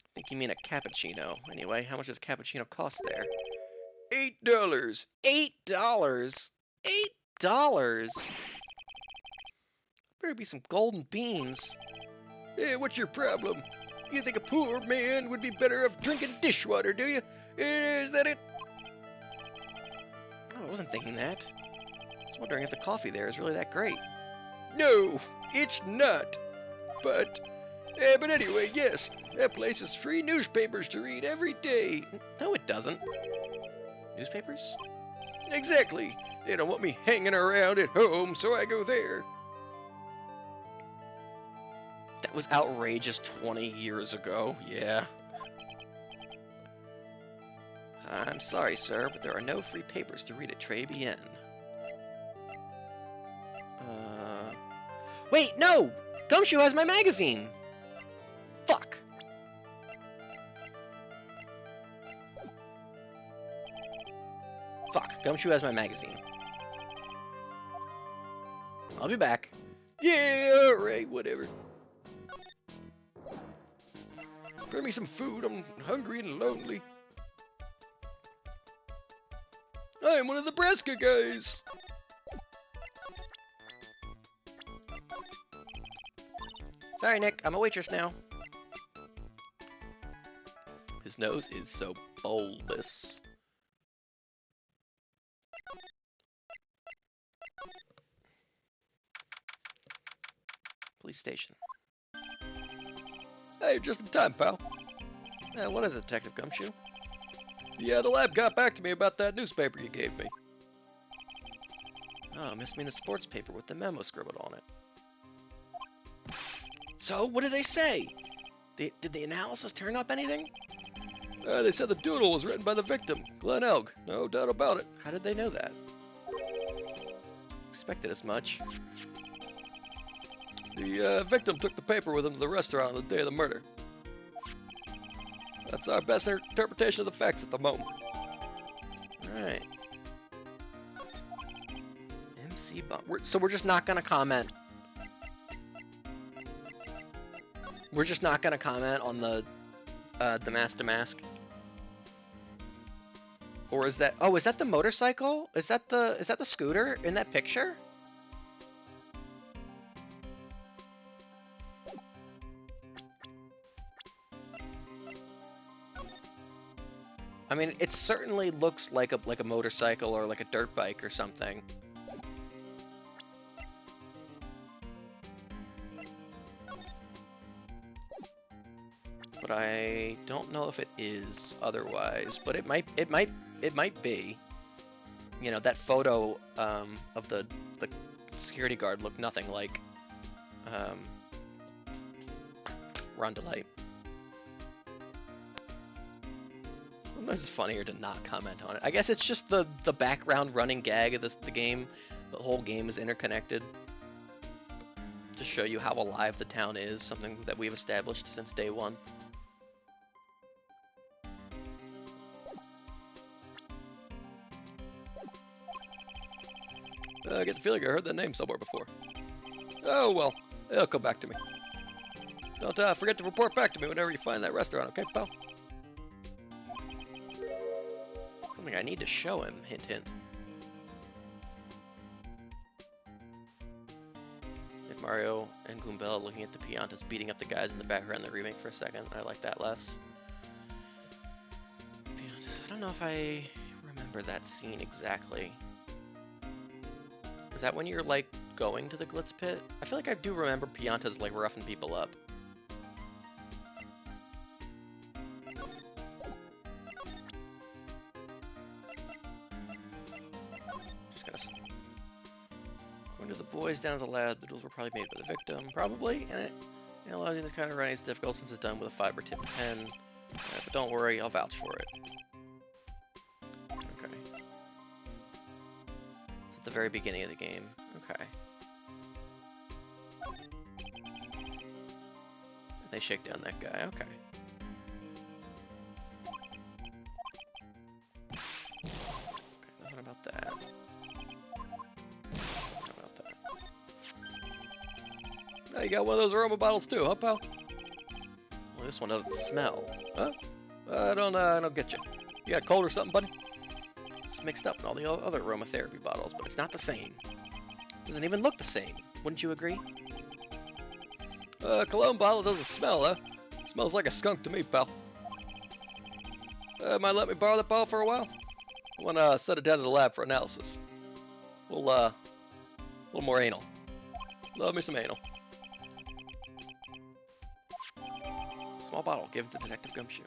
I think you mean a cappuccino. Anyway, how much does a cappuccino cost there? $8. $8? $8? Better be some golden beans. Hey, what's your problem? You think a poor man would be better off drinking dishwater, do you? Is that it? Oh, I wasn't thinking that. I was wondering if the coffee there is really that great. No, it's not. But anyway, yes, that place has free newspapers to read every day. No, it doesn't. Newspapers? Exactly. They don't want me hanging around at home, so I go there. That was outrageous 20 years ago, yeah. I'm sorry, sir, but there are no free papers to read at Très Bien. Wait, no! Gumshoe has my magazine! Fuck! Fuck, Gumshoe has my magazine. I'll be back. Yeah, alright, whatever. Bring me some food, I'm hungry and lonely. I'm one of the Nebraska guys. Sorry, Nick, I'm a waitress now. His nose is so bulbous. Police station. Hey, just in time, pal. What is it, Detective Gumshoe? Yeah, the lab got back to me about that newspaper you gave me. Oh, must mean the sports paper with the memo scribbled on it. So, what did they say? Did the analysis turn up anything? They said the doodle was written by the victim, Glenn Elg. No doubt about it. How did they know that? Expected as much. The victim took the paper with him to the restaurant on the day of the murder. That's our best interpretation of the facts at the moment. Alright. MC Bump. So we're just not gonna comment. We're just not gonna comment on the mask to mask. Or is that? Oh, is that the motorcycle? Is that the scooter in that picture? I mean, it certainly looks like a motorcycle or like a dirt bike or something. But I don't know if it is otherwise. But it might be. You know, that photo of the security guard looked nothing like Rondelite. Sometimes it's funnier to not comment on it. I guess it's just the background running gag of the game. The whole game is interconnected. to show you how alive the town is, something that we've established since day one. I get the feeling I heard that name somewhere before. Oh well, it'll come back to me. Don't forget to report back to me whenever you find that restaurant, okay, pal? Something I need to show him, hint hint. If Mario and Goombella looking at the Piantas beating up the guys in the background in the remake for a second, I like that less. Piantas, I don't know if I remember that scene exactly. Is that when you're like going to the Glitz Pit? I feel like I do remember Piantas like roughing people up. Just gonna going to the boys down to the lab. The duels were probably made by the victim, probably, and it analyzing this kind of running is difficult since it's done with a fiber tip pen. But don't worry, I'll vouch for it. Okay. At the very beginning of the game. Okay. They shake down that guy. Okay. Okay, nothing about that. Nothing about that. Now you got one of those aroma bottles too, huh, pal? Well, this one doesn't smell. Huh? I don't get you. You got a cold or something, buddy? It's mixed up in all the other aromatherapy bottles, but it's not the same. Doesn't even look the same. Wouldn't you agree? Cologne bottle doesn't smell, huh? Smells like a skunk to me, pal. Might let me borrow that bottle for a while? I wanna set it down to the lab for analysis. A little more anal. Love me some anal. Small bottle, give it to Detective Gumshoe.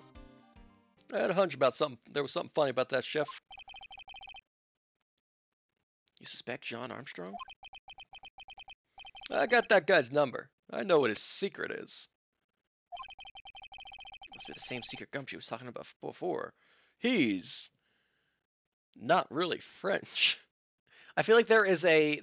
I had a hunch about something. There was something funny about that, Chef. You suspect John Armstrong? I got that guy's number. I know what his secret is. Must be the same secret Gumshoe was talking about before. He's not really French. I feel like there is a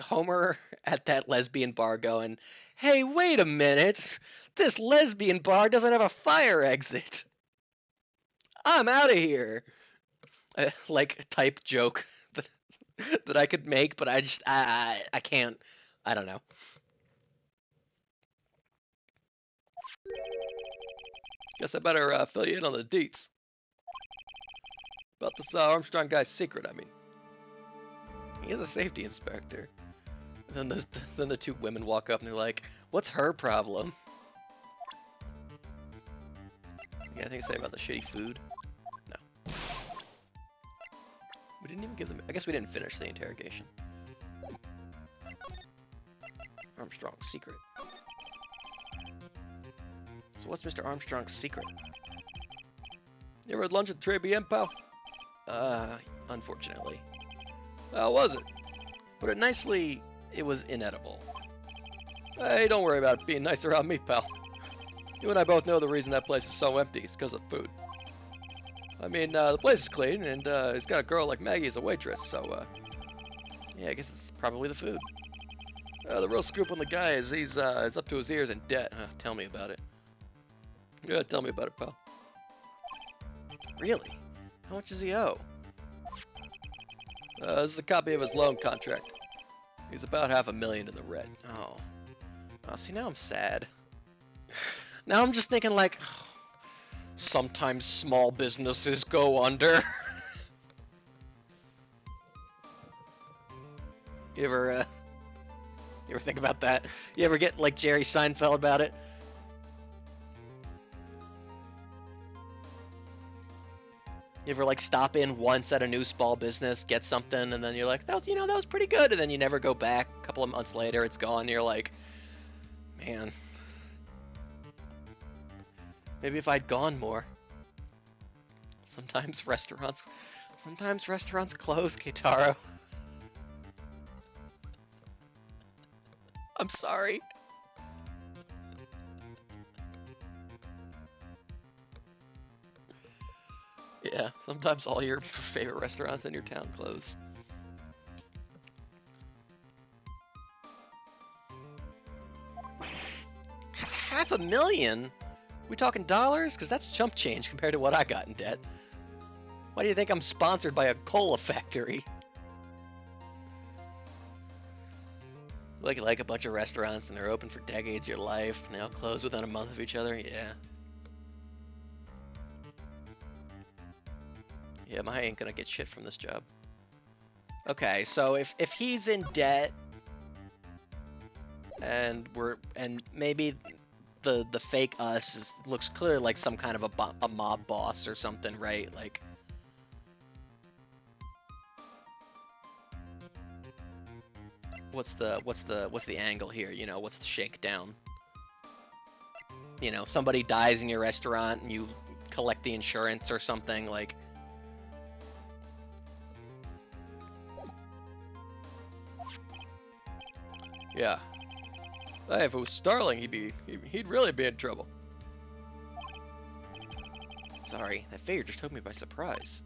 Homer at that lesbian bar going, "Hey, wait a minute! This lesbian bar doesn't have a fire exit. I'm out of here." Like type joke that I could make, but I can't. I don't know. Guess I better fill you in on the deets. About this Armstrong guy's secret, I mean. He is a safety inspector. And then the two women walk up and they're like, "What's her problem?" You got anything to say about the shitty food? No. We didn't even give them. I guess we didn't finish the interrogation. Armstrong's secret. So what's Mr. Armstrong's secret? You ever had lunch at 3 p.m., pal? Unfortunately. How was it? Put it nicely, it was inedible. Hey, don't worry about it being nice around me, pal. You and I both know the reason that place is so empty is because of food. I mean, the place is clean, and it's got a girl like Maggie as a waitress, so, Yeah, I guess it's probably the food. the real scoop on the guy is he's up to his ears in debt. Tell me about it. Yeah, tell me about it, pal. Really? How much does he owe? This is a copy of his loan contract. He's about $500,000 in the red. Oh. Oh, see, now I'm sad. Now I'm just thinking like, sometimes small businesses go under. You ever think about that? You ever get like Jerry Seinfeld about it? You ever like stop in once at a new small business, get something, and then you're like, that was pretty good, and then you never go back. A couple of months later, it's gone. And you're like, man, maybe if I'd gone more. Sometimes restaurants close, Keitaro. I'm sorry. Yeah, sometimes all your favorite restaurants in your town close. 500,000? We talking dollars? Because that's chump change compared to what I got in debt. Why do you think I'm sponsored by a cola factory? Like a bunch of restaurants and they're open for decades of your life and they all close within a month of each other? Yeah. Yeah, I ain't gonna get shit from this job. Okay, so if he's in debt and maybe the fake us looks clearly like some kind of a mob boss or something, right? Like, what's the angle here? You know, what's the shakedown? You know, somebody dies in your restaurant and you collect the insurance or something, like. Yeah. Hey, if it was Starling, he'd really be in trouble. Sorry, that figure just took me by surprise.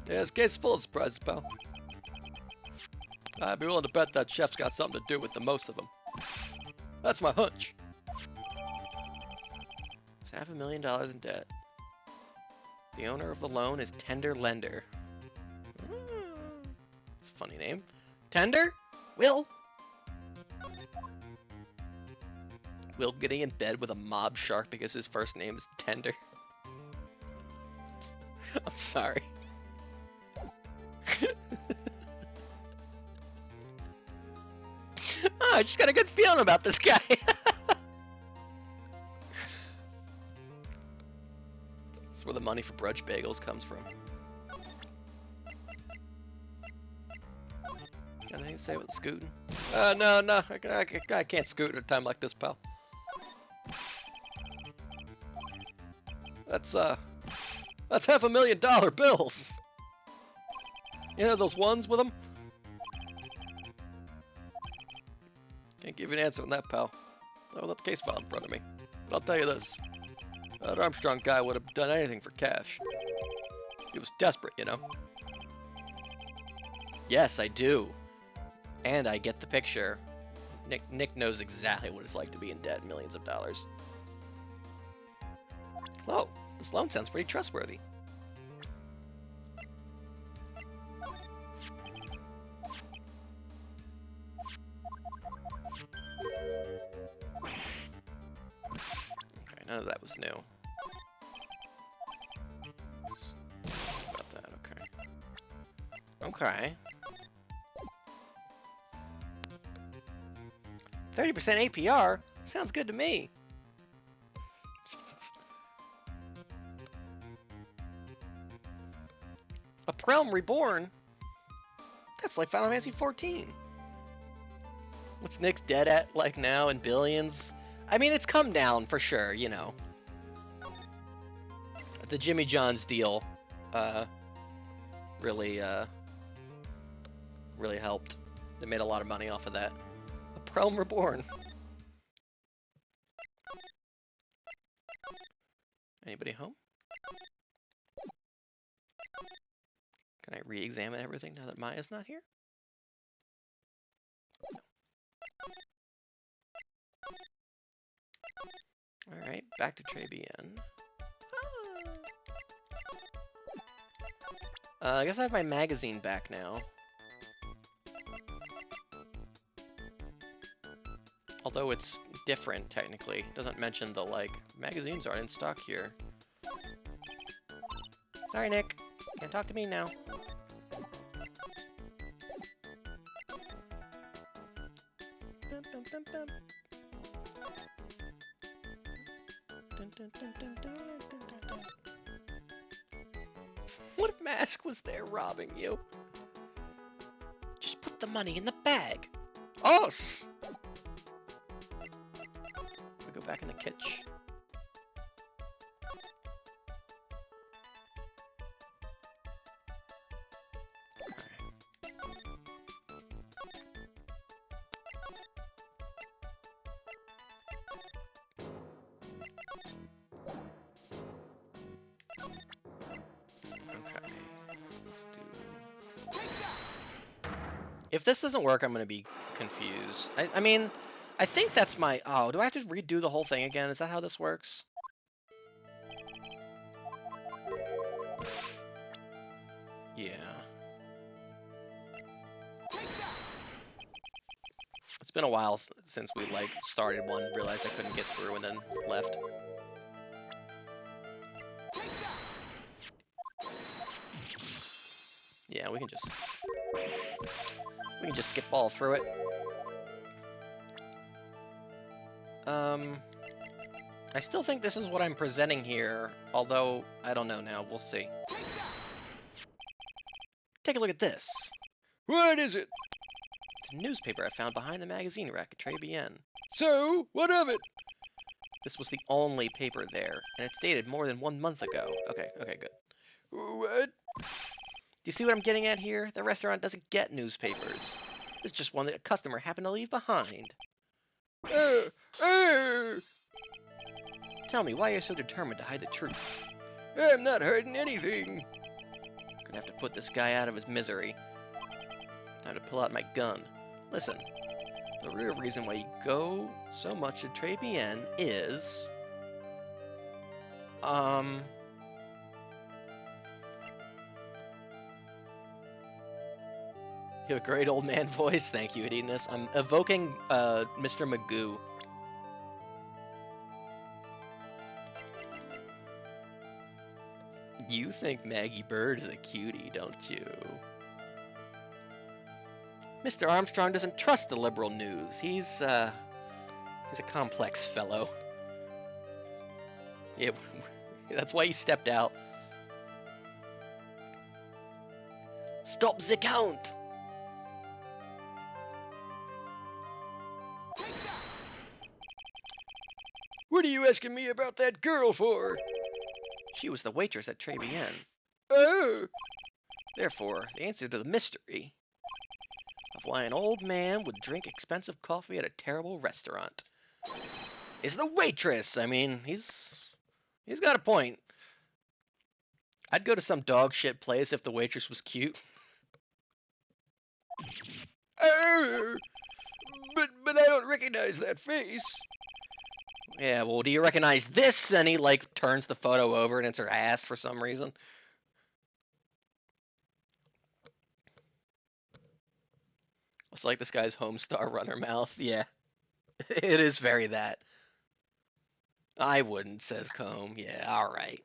Yeah, this game's full of surprises, pal. I'd be willing to bet that chef's got something to do with the most of them. That's my hunch. It's $500,000 in debt. The owner of the loan is Tender Lender. It's a funny name. Tender? Will getting in bed with a mob shark because his first name is Tender. I'm sorry. I just got a good feeling about this guy. That's where the money for brunch bagels comes from. Got anything to say with scooting? No, I can't scoot at a time like this, pal. That's $500,000 bills. You know those ones with them? Can't give you an answer on that, pal. Not without the case file in front of me. But I'll tell you this. That Armstrong guy would have done anything for cash. He was desperate, you know? Yes, I do. And I get the picture. Nick knows exactly what it's like to be in debt millions of dollars. Whoa, this loan sounds pretty trustworthy. Okay, none of that was new. About that, okay. Okay. 30% APR? Sounds good to me. Jesus. A Prelm Reborn? That's like Final Fantasy 14. What's Nick's dead at like now in billions? I mean, it's come down for sure, you know. The Jimmy John's deal really helped. They made a lot of money off of that. Realm Reborn. Anybody home? Can I re-examine everything now that Maya's not here? No. Alright, back to Trebian. I guess I have my magazine back now. Although it's different, technically. It doesn't mention the, like, magazines aren't in stock here. Sorry, Nick. Can't talk to me now. What if Mask was there robbing you? Just put the money in the bag. Us! We go back in the kitchen. If this doesn't work, I'm going to be confused. I mean, I think that's my... Oh, do I have to redo the whole thing again? Is that how this works? Yeah. It's been a while since we, like, started one, realized I couldn't get through, and then left. Yeah, we can just skip all through it. I still think this is what I'm presenting here, although I don't know now. We'll see. Take a look at this. What is it? It's a newspaper I found behind the magazine rack at Très Bien. So, what of it? This was the only paper there, and it's dated more than 1 month ago. Okay, good. What? Do you see what I'm getting at here? The restaurant doesn't get newspapers. It's just one that a customer happened to leave behind. Tell me why you're so determined to hide the truth. I'm not hiding anything. Gonna have to put this guy out of his misery. Time to pull out my gun. Listen, the real reason why you go so much to Très Bien is... You have a great old man voice. Thank you, Edinus. I'm evoking Mr. Magoo. You think Maggie Bird is a cutie, don't you? Mr. Armstrong doesn't trust the liberal news. He's a complex fellow. Yeah, that's why he stepped out. Stop the count! What are you asking me about that girl for? She was the waitress at Très Bien. Oh! Therefore, the answer to the mystery of why an old man would drink expensive coffee at a terrible restaurant is the waitress. I mean, he's got a point. I'd go to some dog shit place if the waitress was cute. Oh! But I don't recognize that face. Yeah, well, do you recognize this? And he, like, turns the photo over and it's her ass for some reason. It's like this guy's Homestar Runner mouth. Yeah. It is very that. I wouldn't, says Comb. Yeah, alright.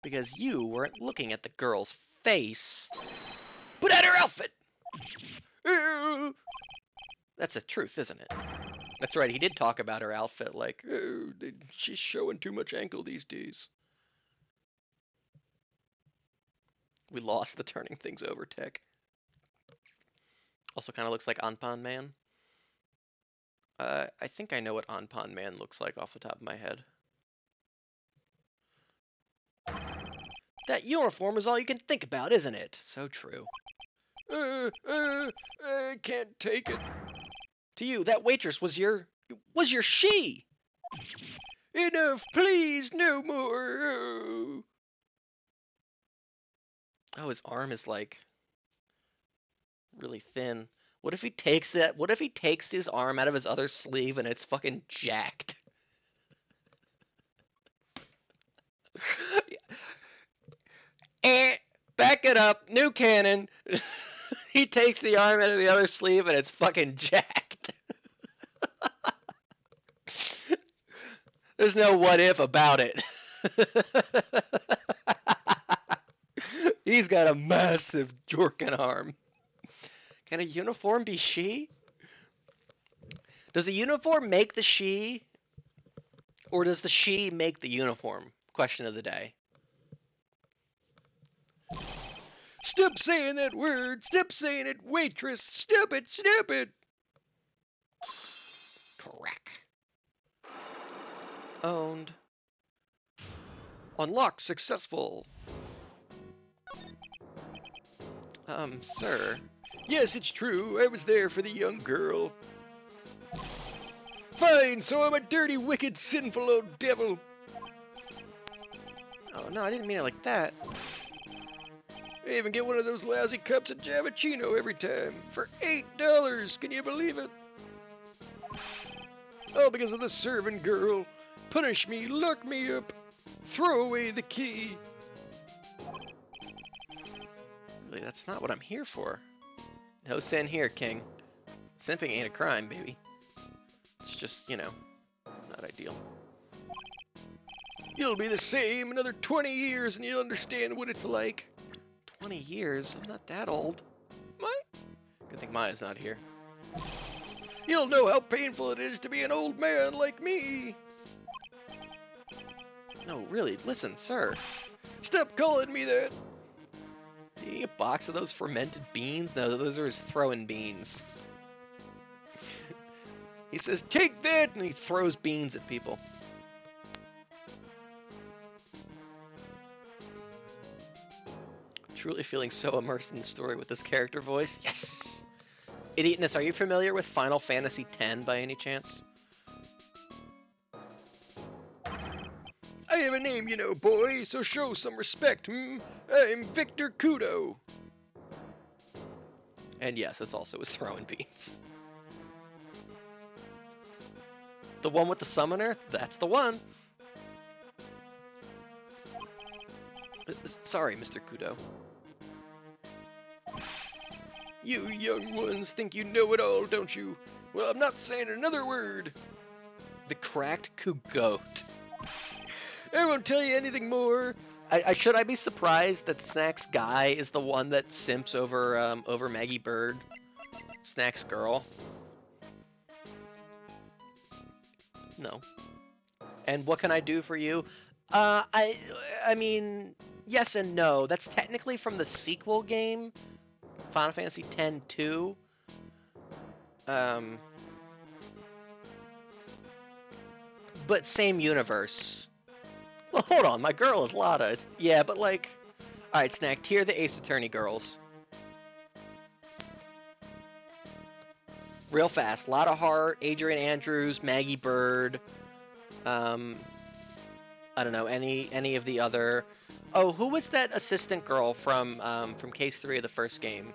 Because you weren't looking at the girl's face, but at her outfit! That's the truth, isn't it? That's right, he did talk about her outfit, like, Oh, she's showing too much ankle these days. we lost the turning things over tech. Also kind of looks like Anpan Man. I think I know what Anpan Man looks like off the top of my head. That uniform is all you can think about, isn't it? So true. I can't take it. To you, that waitress was your she! Enough, please, no more. Oh, his arm is like really thin. What if he takes that? What if he takes his arm out of his other sleeve and it's fucking jacked? Back it up, new canon. He takes the arm out of the other sleeve and it's fucking jacked. There's no what if about it. He's got a massive Jorkin arm. Can a uniform be she? Does the uniform make the she? Or does the she make the uniform? Question of the day. Stop saying that word. Stop saying it, waitress. Stop it. Stop it. Crack. Owned. Unlocked. Successful. Sir. Yes, it's true. I was there for the young girl. Fine, so I'm a dirty, wicked, sinful old devil. Oh, no, I didn't mean it like that. I even get one of those lousy cups of Javachino every time. For $8! Can you believe it? All because of the servant girl. Punish me, lock me up. Throw away the key. Really, that's not what I'm here for. No sin here, King. Simping ain't a crime, baby. It's just, you know, not ideal. You'll be the same another 20 years and you'll understand what it's like. 20 years? I'm not that old. Good thing Maya's not here. You'll know how painful it is to be an old man like me. No, really, listen, sir. Stop calling me that. Do you need a box of those fermented beans? No, those are his throwing beans. He says, take that, and he throws beans at people. Truly feeling so immersed in the story with this character voice. Yes! Idiotness, are you familiar with Final Fantasy X by any chance? I have a name, you know, boy, so show some respect, I'm Victor Kudo. And yes, it's also his throwing beans. The one with the summoner? That's the one! Sorry, Mr. Kudo. You young ones think you know it all, don't you? Well, I'm not saying another word. The cracked Kugoat. I won't tell you anything more. Should I be surprised that Snack's guy is the one that simps over over Maggie Bird? Snack's girl? No. And what can I do for you? I mean, yes and no. That's technically from the sequel game, Final Fantasy X-2. But same universe. Well, hold on, my girl is Lada. Yeah, but like... Alright, Snack, here are the Ace Attorney girls. Real fast. Lada Hart, Adrian Andrews, Maggie Bird. I don't know, any of the other... Oh, who was that assistant girl from Case 3 of the first game?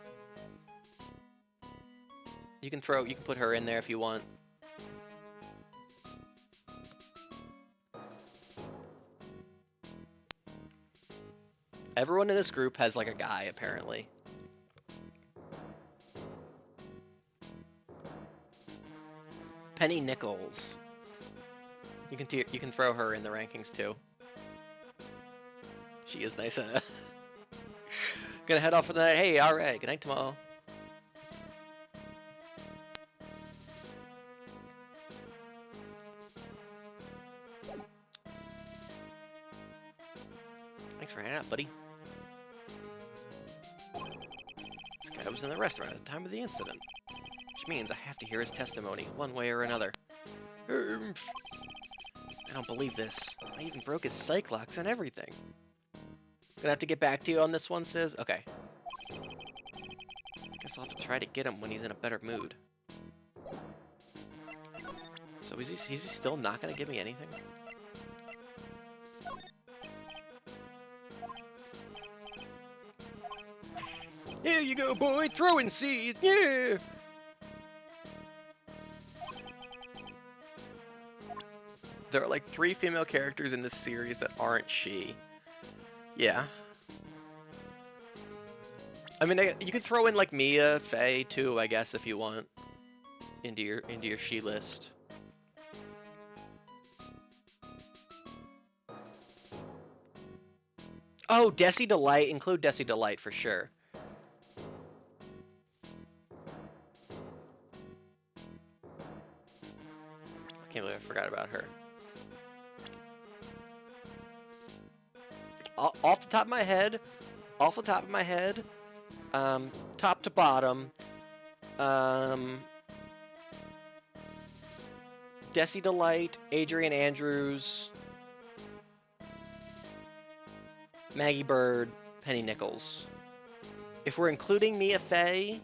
You can put her in there if you want. Everyone in this group has like a guy, apparently. Penny Nichols. You can throw her in the rankings too. She is nice. Gonna head off for the night. Hey, alright. Good night tomorrow. Thanks for hanging out, buddy. This guy was in the restaurant at the time of the incident, which means I have to hear his testimony, one way or another. I don't believe this. I even broke his psych locks and everything. Gonna have to get back to you on this one, Sis? Okay. Guess I'll have to try to get him when he's in a better mood. So is he still not gonna give me anything? Here you go, boy, throwing seeds, yeah! There are like 3 female characters in this series that aren't she. Yeah. I mean, you could throw in like Mia, Faye too, I guess, if you want, into your she list. Oh, Desi Delight. Include Desi Delight for sure. I can't believe I forgot about her. Off the top of my head, top to bottom, Desi Delight, Adrian Andrews, Maggie Bird, Penny Nichols. If we're including Mia Fey,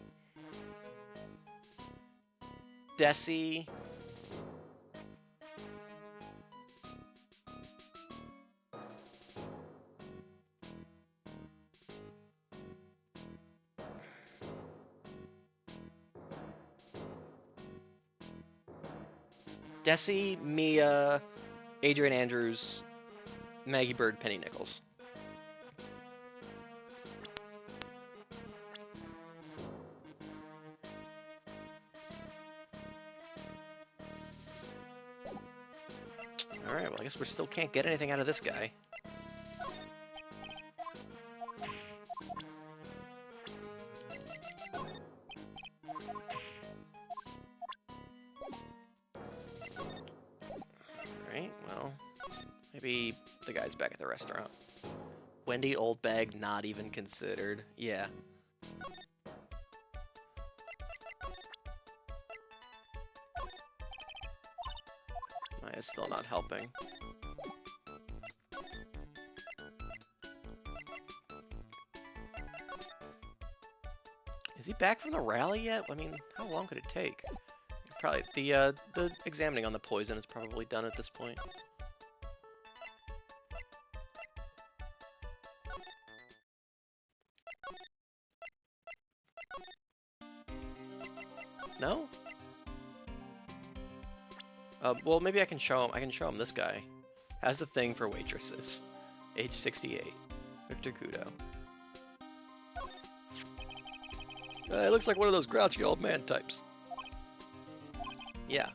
Desi, Desi, Mia, Adrian Andrews, Maggie Bird, Penny Nichols. Alright, well I guess we still can't get anything out of this guy. Alright, well, maybe the guy's back at the restaurant. Wendy Oldbag not even considered. Yeah. Maya's still not helping. Is he back from the rally yet? I mean, how long could it take? Probably the examining on the poison is probably done at this point. No? Well, maybe I can show him. I can show him this guy. Has a thing for waitresses. Age 68. Victor Kudo. It looks like one of those grouchy old man types. Yeah.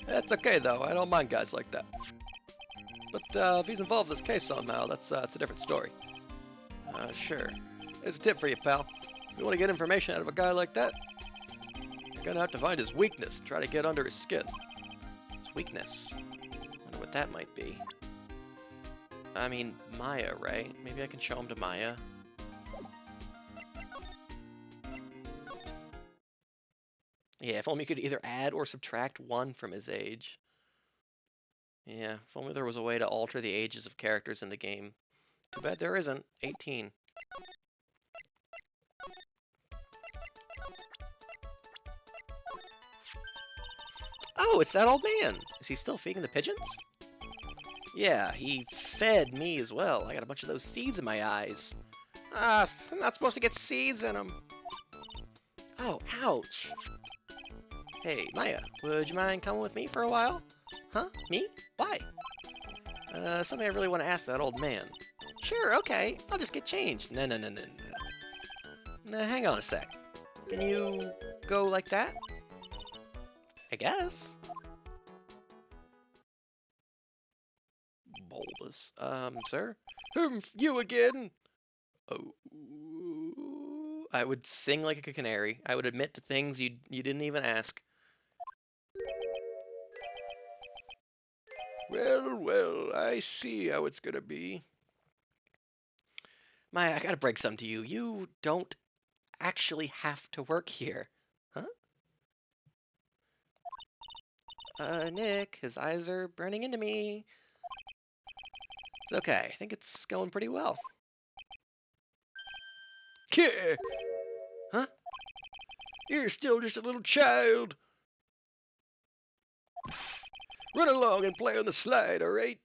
That's okay, though. I don't mind guys like that. But if he's involved in this case somehow, that's a different story. Sure. Here's a tip for you, pal. If you want to get information out of a guy like that, you're gonna have to find his weakness and try to get under his skin. His weakness? Wonder what that might be. I mean, Maya, right? Maybe I can show him to Maya. Yeah, if only you could either add or subtract 1 from his age. Yeah, if only there was a way to alter the ages of characters in the game. Too bad there isn't. 18. Oh, it's that old man! Is he still feeding the pigeons? Yeah, he fed me as well. I got a bunch of those seeds in my eyes. Ah, I'm not supposed to get seeds in them. Oh, ouch. Hey, Maya, would you mind coming with me for a while? Huh? Me? Why? Something I really want to ask that old man. Sure, okay. I'll just get changed. No. Now, hang on a sec. Can you go like that? I guess. Bulbous. Sir? You again? Oh. I would sing like a canary. I would admit to things you didn't even ask. Well, I see how it's gonna be. Maya, I gotta break something to you. You don't actually have to work here. Huh? Nick, his eyes are burning into me. It's okay. I think it's going pretty well. Huh? You're still just a little child. Run along and play on the slide, alright?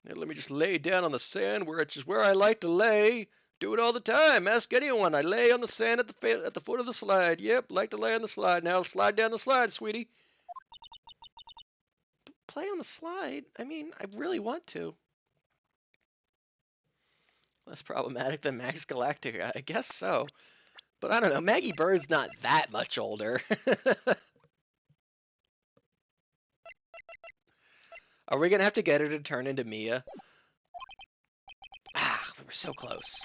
Now let me just lay down on the sand where it's just where I like to lay. Do it all the time. Ask anyone. I lay on the sand at the foot of the slide. Yep, like to lay on the slide. Now slide down the slide, sweetie. Play on the slide? I mean, I really want to. Less problematic than Max Galactica, I guess so. But I don't know, Maggie Bird's not that much older. Are we gonna have to get her to turn into Mia? Ah, we were so close.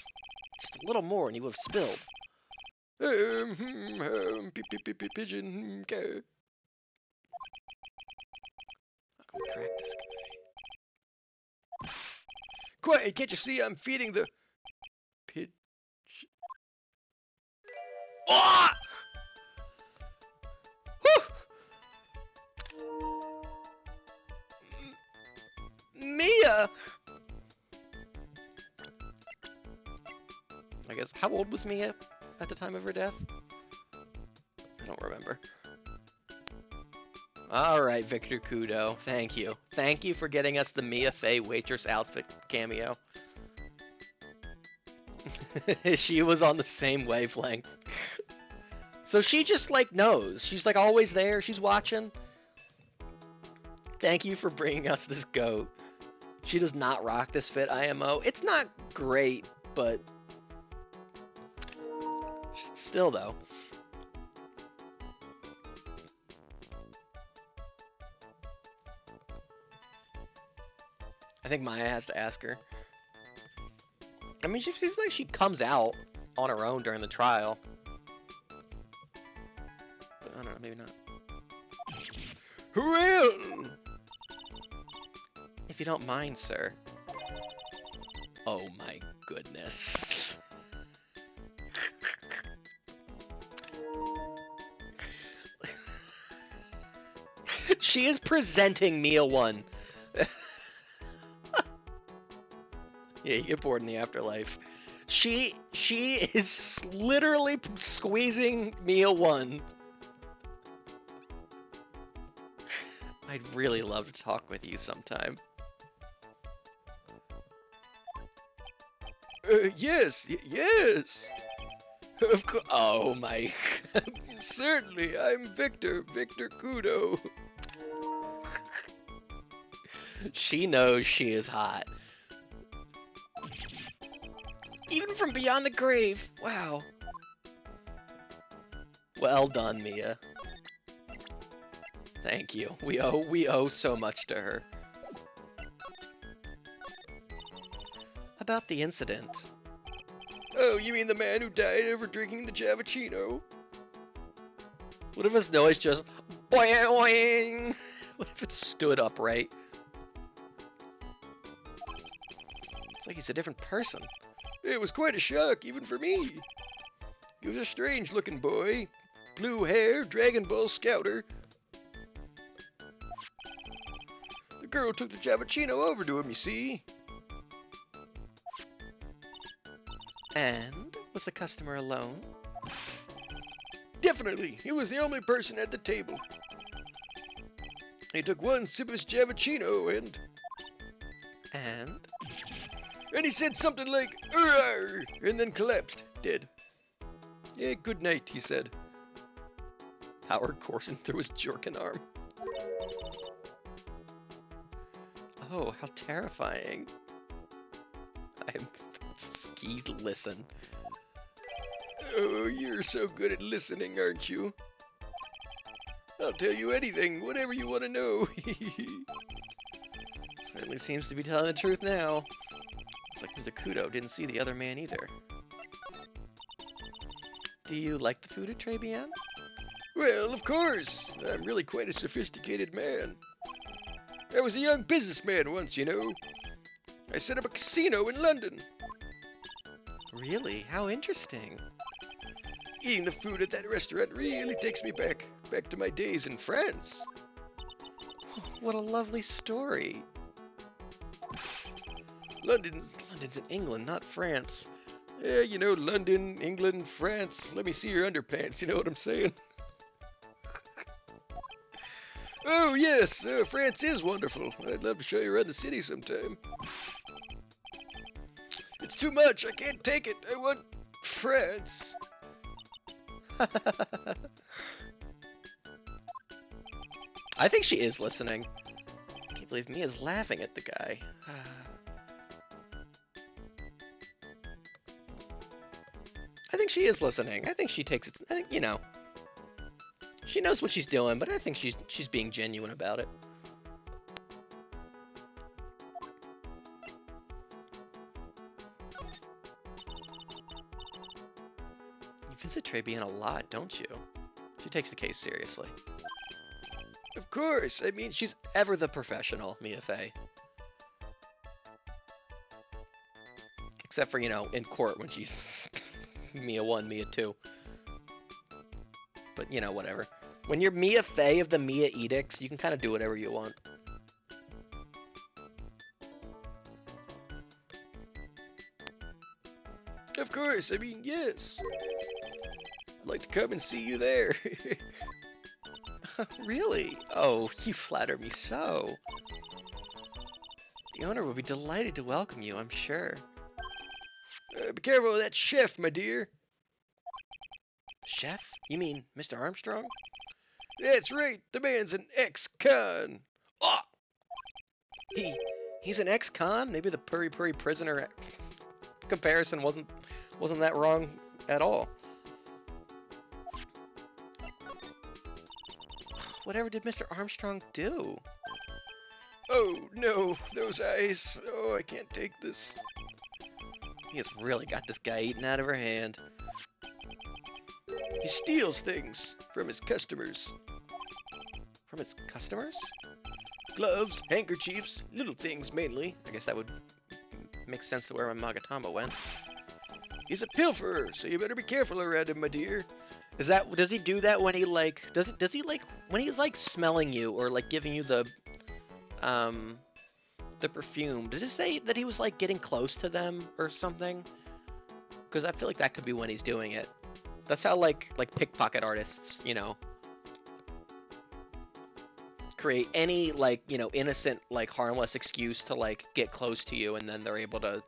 Just a little more and you would have spilled. Pigeon, go. How can we crack this guy? Quiet, can't you see I'm feeding the pigeon? Ah! Mia! I guess, how old was Mia at the time of her death? I don't remember. Alright, Victor Kudo. Thank you. Thank you for getting us the Mia Fey waitress outfit cameo. She was on the same wavelength. So she just, like, knows. She's, like, always there. She's watching. Thank you for bringing us this goat. She does not rock this fit IMO. It's not great, but still though. I think Maya has to ask her. I mean, she seems like she comes out on her own during the trial. But I don't know, maybe not. Well, If you don't mind, sir. Oh my goodness. She is presenting meal one. Yeah, you get bored in the afterlife. She is literally squeezing meal one. I'd really love to talk with you sometime. yes, yes. Of course. Oh my. Certainly, I'm Victor Kudo. She knows she is hot. Even from beyond the grave. Wow. Well done, Mia. Thank you. We owe so much to her. About the incident. Oh, you mean the man who died over drinking the Javachino? What if his noise just boing boing? What if it stood upright? It's like he's a different person. It was quite a shock, even for me. He was a strange-looking boy. Blue hair, Dragon Ball Scouter. The girl took the Javachino over to him, you see. And was the customer alone? Definitely, he was the only person at the table. He took one sip of his Javachino And he said something like, "Arr!" and then collapsed, dead. Yeah, good night, he said. Howard coursing through his jerkin arm. Oh, how terrifying. I'm skeed listen. Oh, you're so good at listening, aren't you? I'll tell you anything, whatever you want to know. Certainly seems to be telling the truth now. Looks like Mr. Kudo didn't see the other man either. Do you like the food at Trebian? Well, of course. I'm really quite a sophisticated man. I was a young businessman once, you know. I set up a casino in London. Really? How interesting. Eating the food at that restaurant really takes me back to my days in France. What a lovely story. London's in England, not France. Yeah, you know, London, England, France. Let me see your underpants, you know what I'm saying? Oh, yes, France is wonderful. I'd love to show you around the city sometime. It's too much. I can't take it. I want France. I think she is listening. I can't believe Mia's laughing at the guy. I think she is listening. I think she takes it. I think, you know, she knows what she's doing, but I think she's being genuine about it. You visit Trebian a lot, don't you? She takes the case seriously. Of course. I mean, She's ever the professional, Mia Fey. Except for, you know, in court when she's Mia 1, Mia 2. But, you know, whatever. When you're Mia Fey of the Mia Edicts, you can kind of do whatever you want. Of course. I mean, yes. I'd like to come and see you there. Really? Oh, you flatter me so. The owner will be delighted to welcome you, I'm sure. Be careful of that chef, my dear. Chef? You mean Mr. Armstrong? That's right. The man's an ex-con. Oh! He's an ex-con. Maybe the Puri Puri prisoner comparison wasn't that wrong at all. Whatever did Mr. Armstrong do? Oh no, those eyes. Oh, I can't take this. He has really got this guy eaten out of her hand. He steals things from his customers. From his customers? Gloves, handkerchiefs, little things mainly. I guess that would make sense to where my Magatama went. He's a pilferer, so you better be careful around him, my dear. Does he do that when he like does he like when he's like smelling you or like giving you the perfume? Did it say that he was like getting close to them or something? Because I feel like that could be when he's doing it. That's how like pickpocket artists, you know, create any like, you know, innocent like harmless excuse to like get close to you, and then they're able to,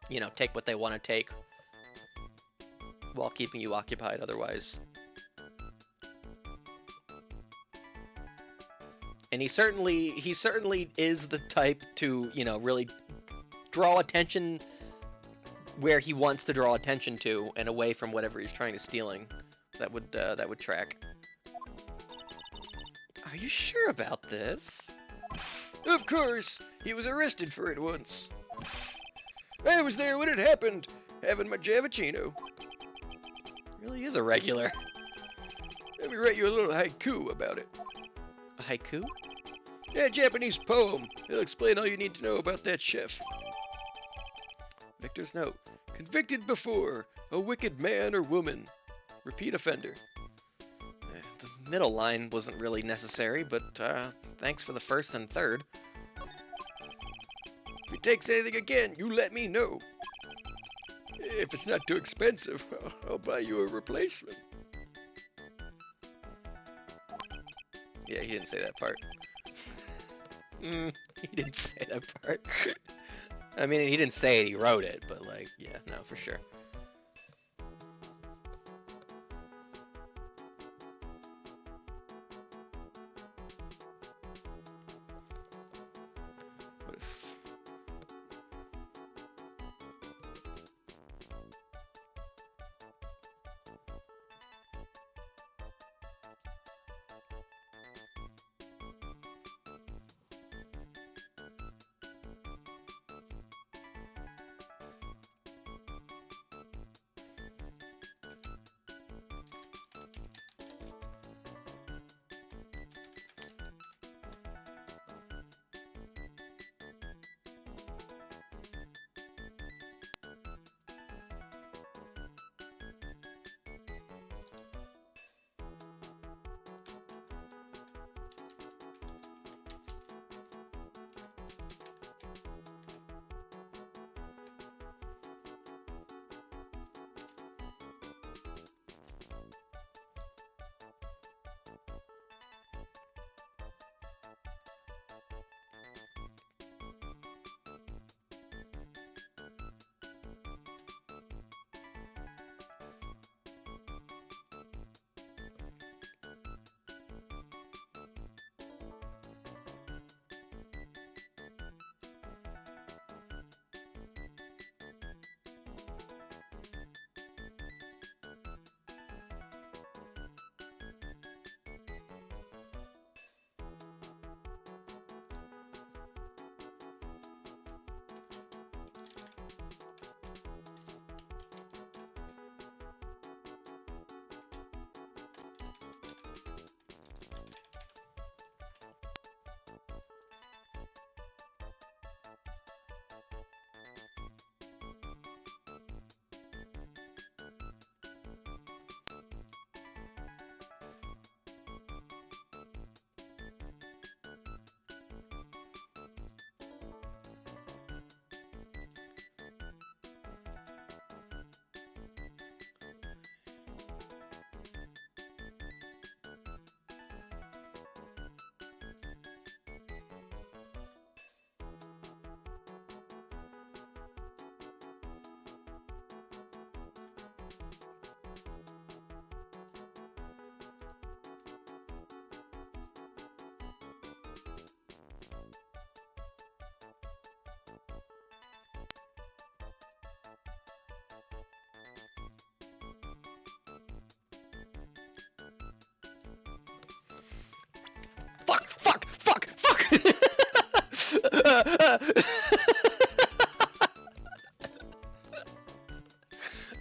you know, take what they want to take while keeping you occupied otherwise. And he certainly is the type to, you know, really draw attention where he wants to draw attention to and away from whatever he's trying to stealing. That would track. Are you sure about this? Of course, he was arrested for it once. I was there when it happened, having my Javicino. Really is a regular. Let me write you a little haiku about it. A haiku? Yeah, a Japanese poem. It'll explain all you need to know about that chef. Victor's note. Convicted before, a wicked man or woman. Repeat offender. The middle line wasn't really necessary, but thanks for the first and third. If he takes anything again, you let me know. If it's not too expensive, I'll buy you a replacement. Yeah, he didn't say that part. He didn't say that part. I mean, he didn't say it, he wrote it, but like, yeah, no, for sure. What if...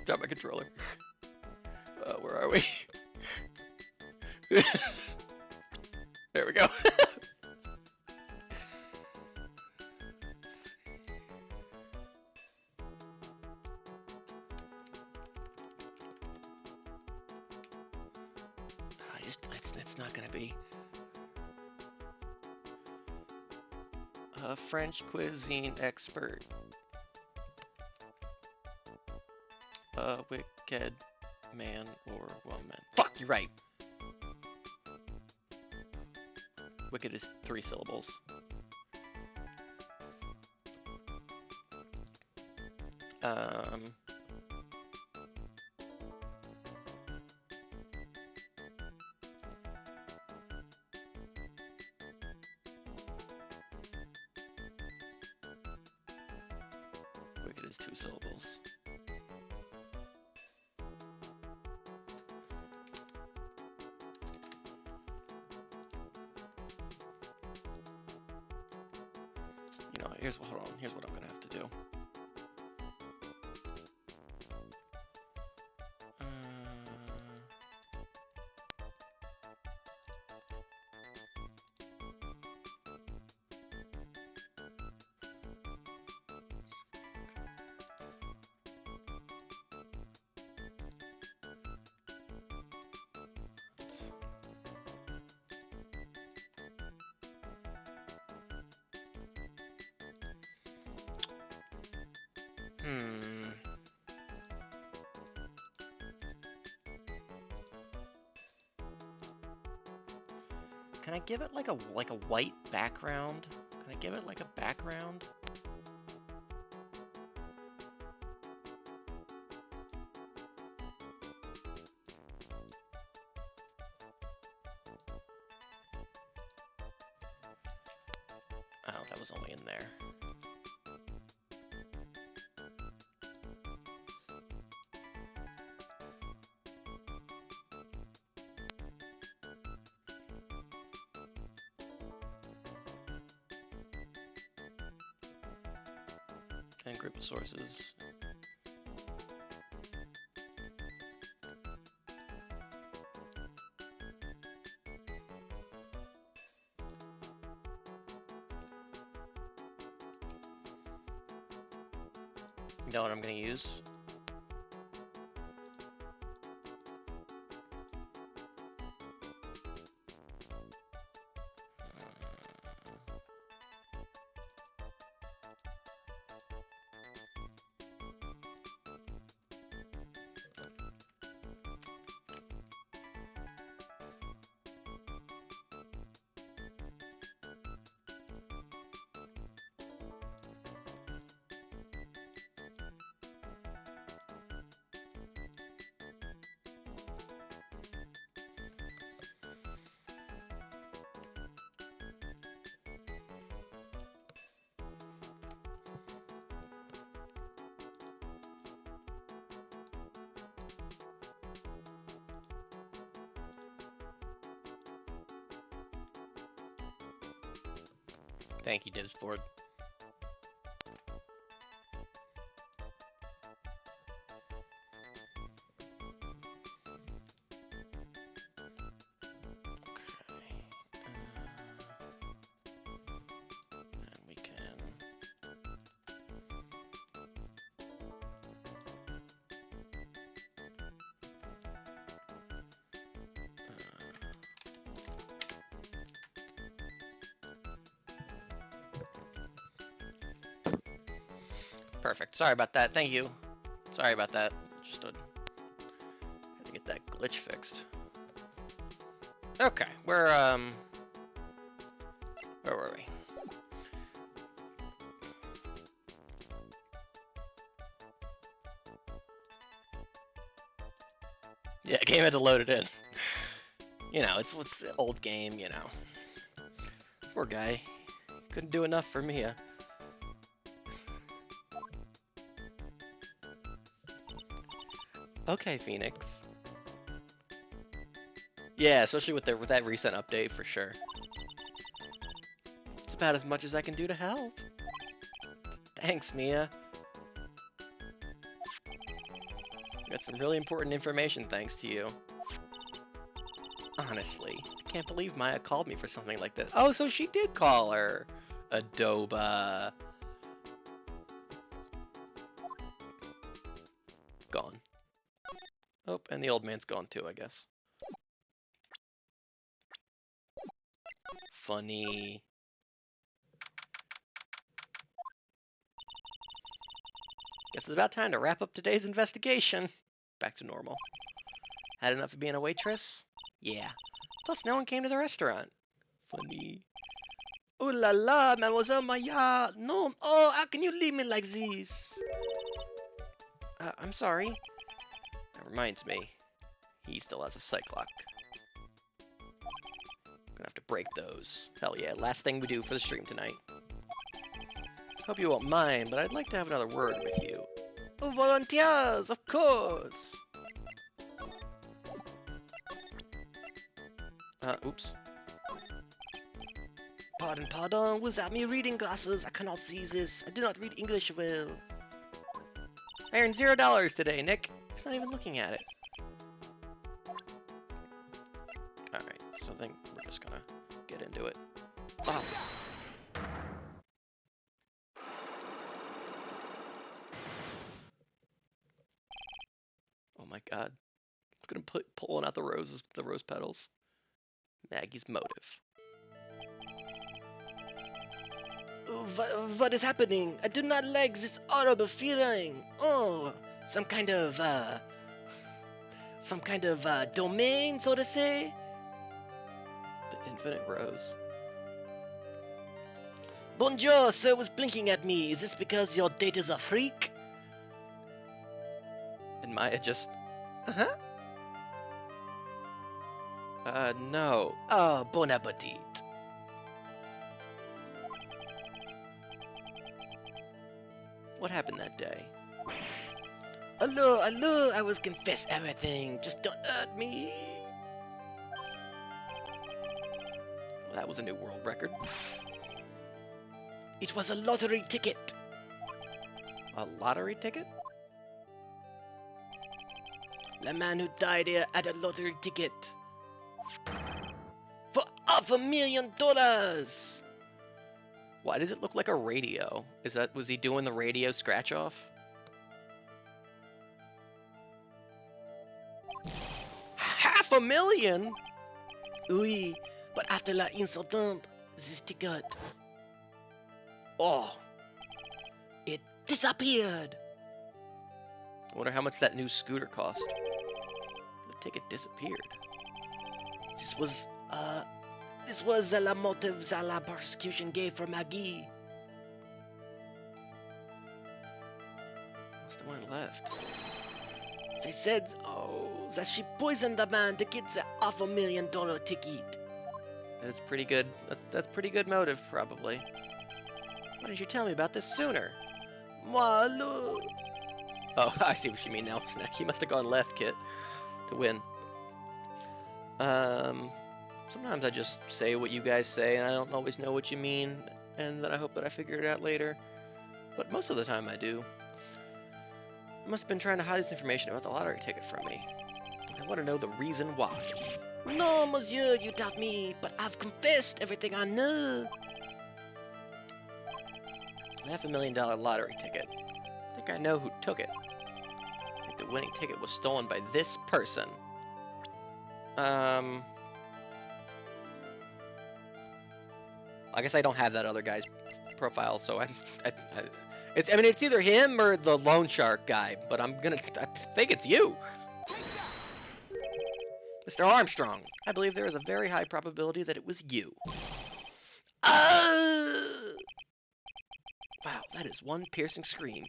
Drop my controller. Where are we? There we go. It's not gonna be a French cuisine expert. A wicked man or woman. Fuck, you're right. Wicked is 3 syllables. Wicked is 2 syllables. You know, hold on, here's what I'm gonna have to do. Can I give it like a white background? Can I give it like a background? Oh, that was only in there. And group of sources. You know what I'm gonna use? Thank you, Divsboard. And we can. Perfect. Sorry about that. Thank you. Sorry about that. Just had to get that glitch fixed. Okay, where were we? Yeah, game had to load it in. You know, it's the old game, you know. Poor guy. Couldn't do enough for Mia. Okay, Phoenix. Yeah, especially with that recent update for sure. about as much as I can do to help. Thanks, Mia. Got some really important information thanks to you. Honestly, I can't believe Maya called me for something like this. Oh, so she did call her. Adoba. Gone. Oh, and the old man's gone too, I guess. Funny. Guess it's about time to wrap up today's investigation. Back to normal. Had enough of being a waitress? Yeah. Plus, no one came to the restaurant. Funny. Ooh la la, Mademoiselle Maya! No! Oh, how can you leave me like this? I'm sorry. That reminds me. He still has a Cyclock. Gonna have to break those. Hell yeah, last thing we do for the stream tonight. Hope you won't mind, but I'd like to have another word with you. Oh, volunteers, of course! Oops. Pardon, without me reading glasses, I cannot see this. I do not read English well. I earned $0 today, Nick. He's not even looking at it. Alright, so I think we're just gonna get into it. Oh. Oh my god. Look at him pulling out the rose petals. Maggie's motive. What is happening? I do not like this horrible feeling. Oh, some kind of domain, so to say. The infinite rose. Bonjour, sir was blinking at me. Is this because your date is a freak? And Maya just, no. Oh, bon appetit. What happened that day? Hello, I will confess everything. Just don't hurt me. Well, that was a new world record. It was a lottery ticket. A lottery ticket? The man who died here had a lottery ticket. For $500,000! Why does it look like a radio? Was he doing the radio scratch off? $500,000? Oui, but after la incident, this ticket. Oh, it disappeared. I wonder how much that new scooter cost. The ticket disappeared. This was the motive that la prosecution gave for Maggie. Must have went left. They said, that she poisoned the man to get the $500,000 ticket. That's pretty good. That's pretty good motive, probably. Why didn't you tell me about this sooner? Moi, look. Oh, I see what you mean now, Snack. He must have gone left, Kit, to win. Sometimes I just say what you guys say, and I don't always know what you mean, and then I hope that I figure it out later. But most of the time I do. You must have been trying to hide this information about the lottery ticket from me. I want to know the reason why. No, monsieur, you doubt me, but I've confessed everything I know. $500,000 lottery ticket. I think I know who took it. I think the winning ticket was stolen by this person. I guess I don't have that other guy's profile, so it's either him or the loan shark guy, but I think it's you. Mr. Armstrong, I believe there is a very high probability that it was you. Wow, that is one piercing scream.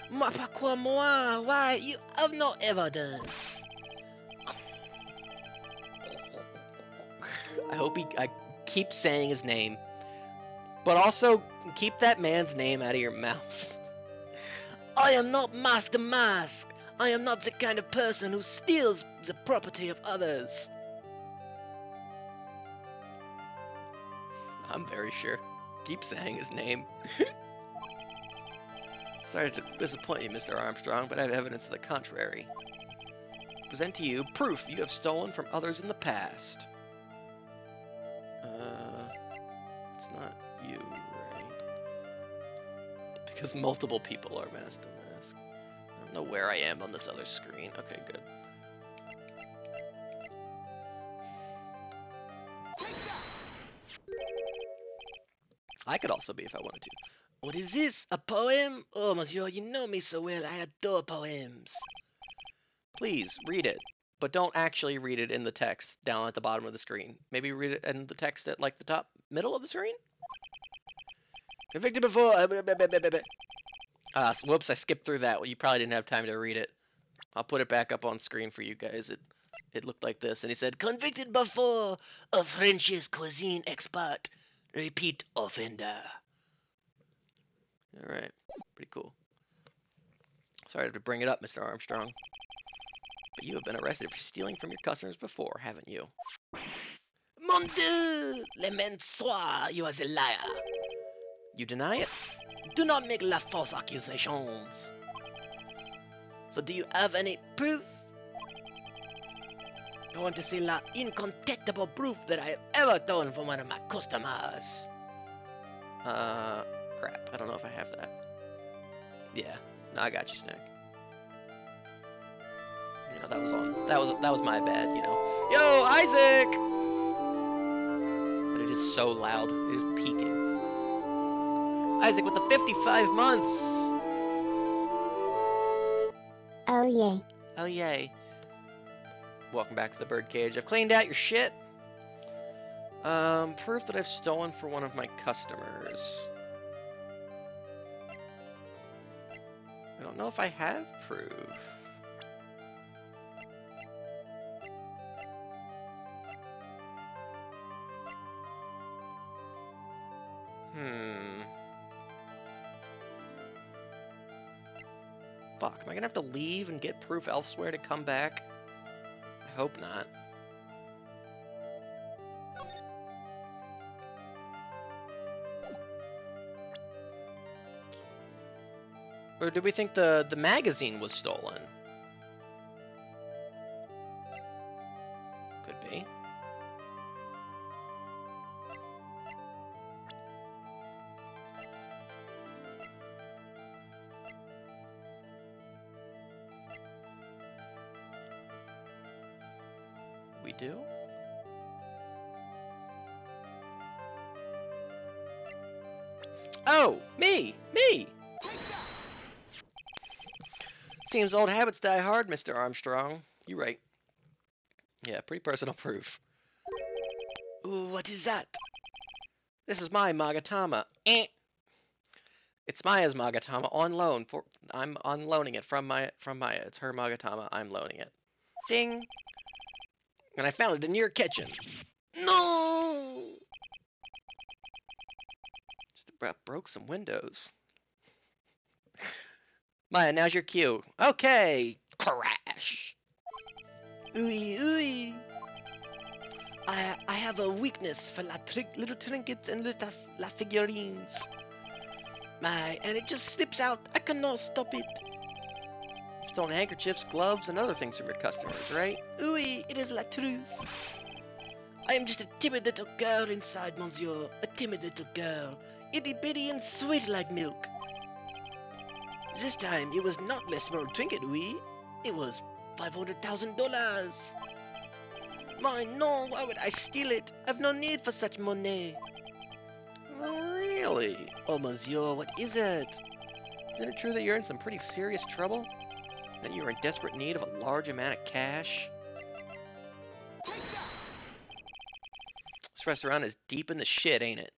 Mais pourquoi moi? Why? You have no evidence. I keep saying his name, but also keep that man's name out of your mouth. I am not Master Mask. I am not the kind of person who steals the property of others. I'm very sure. Keep saying his name. Sorry to disappoint you, Mr. Armstrong, but I have evidence to the contrary. Present to you proof you have stolen from others in the past. It's not you, right? Because multiple people are masked to mask. I don't know where I am on this other screen. Okay, good. I could also be if I wanted to. What is this? A poem? Oh, monsieur, you know me so well. I adore poems. Please, read it. But don't actually read it in the text down at the bottom of the screen. Maybe read it in the text at like the top middle of the screen? Convicted before. Whoops, I skipped through that. Well, you probably didn't have time to read it. I'll put it back up on screen for you guys. It looked like this, and he said, Convicted before. A French's cuisine expert. Repeat offender. all right, pretty cool. Sorry to bring it up, Mr. Armstrong. But you have been arrested for stealing from your customers before, haven't you? Mon Dieu! Le mensonge! You are a liar. You deny it? Do not make la false accusations. So do you have any proof? I want to see la incontestable proof that I have ever stolen from one of my customers. Crap. I don't know if I have that. Yeah. No, I got you, Snack. You know, that was on. That was my bad, you know. Yo, Isaac! But it is so loud. It is peaking. Isaac with the 55 months! Oh yay. Oh, yay. Welcome back to the birdcage. I've cleaned out your shit. Proof that I've stolen for one of my customers. I don't know if I have proof. Fuck, am I gonna have to leave and get proof elsewhere to come back? I hope not. Or did we think the magazine was stolen? Could be. We do? Oh, me! Me! Seems old habits die hard, Mr. Armstrong. You're right. Yeah, pretty personal proof. Ooh, what is that? This is my Magatama. It's Maya's Magatama on loan. I'm unloaning it from Maya. It's her Magatama. I'm loaning it. Ding. And I found it in your kitchen. No! Just about broke some windows. Maya, now's your cue. Okay. Crash. Ooey, ooey. I have a weakness for little trinkets and little la figurines. And it just slips out. I cannot stop it. You've stolen handkerchiefs, gloves, and other things from your customers, right? Oui, it is la truth. I am just a timid little girl inside, monsieur. A timid little girl. Itty bitty and sweet like milk. This time, it was not a small trinket, oui. It was $500,000. My, no, why would I steal it? I've no need for such money. Really? Oh, monsieur, what is it? Isn't it true that you're in some pretty serious trouble? That you're in desperate need of a large amount of cash? This restaurant is deep in the shit, ain't it?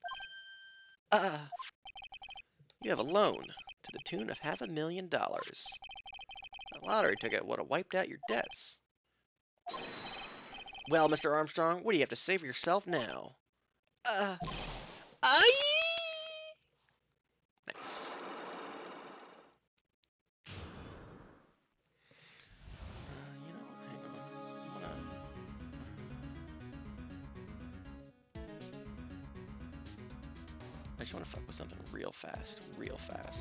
You have a loan to the tune of $500,000. A lottery ticket would have wiped out your debts. Well, Mr. Armstrong, what do you have to say for yourself now? I... Nice. You know, hang on. just want to fuck with something real fast, real fast.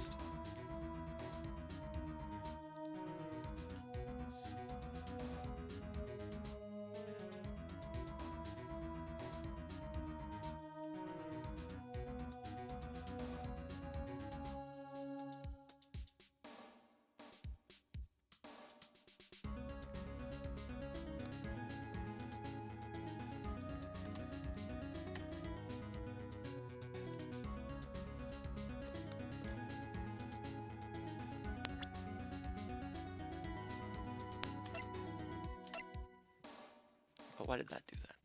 But why did that do that,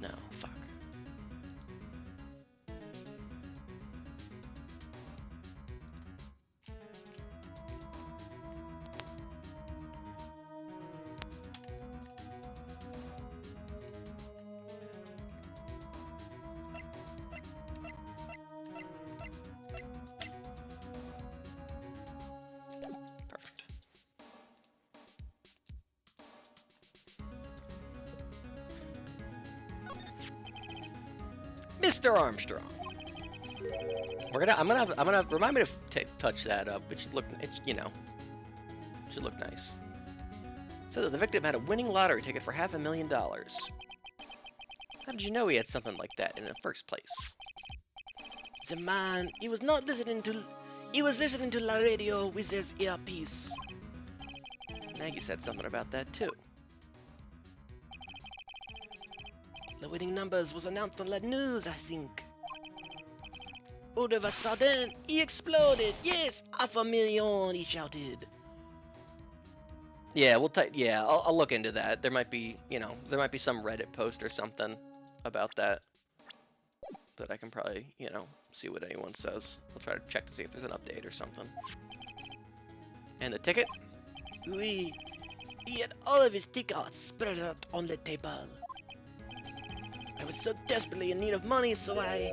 though? No, fuck. Perfect. Mr. Armstrong. I'm gonna remind me to touch that up. It should look, should look nice. So the victim had a winning lottery ticket for $500,000. How did you know he had something like that in the first place? The man, he was listening to the radio with his earpiece. Maggie said something about that too. The winning numbers was announced on the news, I think. All of a sudden, he exploded. Yes, $500,000, he shouted. Yeah, I'll look into that. There might be, there might be some Reddit post or something about that I can probably, see what anyone says. I'll try to check to see if there's an update or something. And the ticket? Oui, he had all of his tickets spread out on the table. I was so desperately in need of money, so I...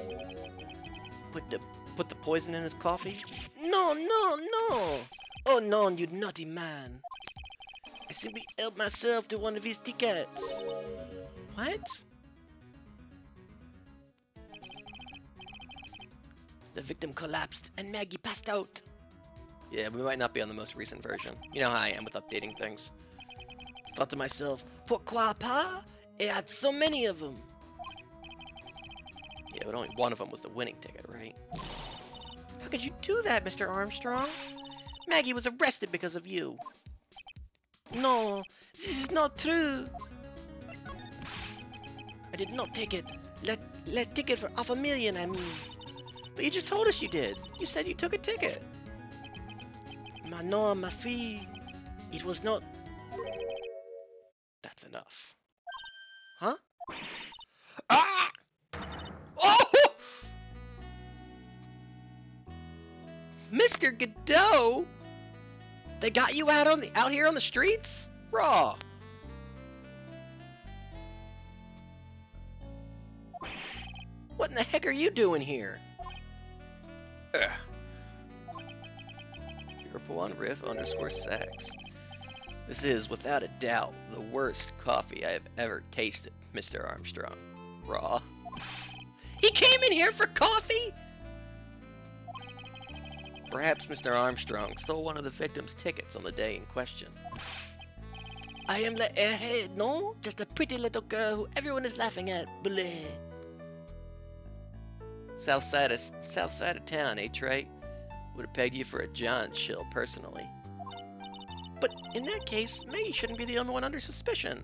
Put the poison in his coffee? No, no, no! Oh no, you naughty man. I simply helped myself to one of his tickets. What? The victim collapsed and Maggie passed out. Yeah, we might not be on the most recent version. You know how I am with updating things. Thought to myself, pourquoi pas? It had so many of them. Yeah, but only one of them was the winning ticket, right? How could you do that, Mr. Armstrong? Maggie was arrested because of you. No, this is not true. I did not take it. Let ticket for $500,000, I mean. But you just told us you did. You said you took a ticket. No, ma fille. It was not... That's enough. Huh? Ah! Oh! Mr. Godot! They got you out here on the streets? Raw. What in the heck are you doing here? Europe1 Riff _sex. This is, without a doubt, the worst coffee I have ever tasted, Mr. Armstrong. Raw. He came in here for coffee? Perhaps Mr. Armstrong stole one of the victim's tickets on the day in question. I am the airhead, no? Just a pretty little girl who everyone is laughing at. Bleh. South side of town, eh, Trey? Would have pegged you for a John chill, personally. But in that case, Maggie shouldn't be the only one under suspicion.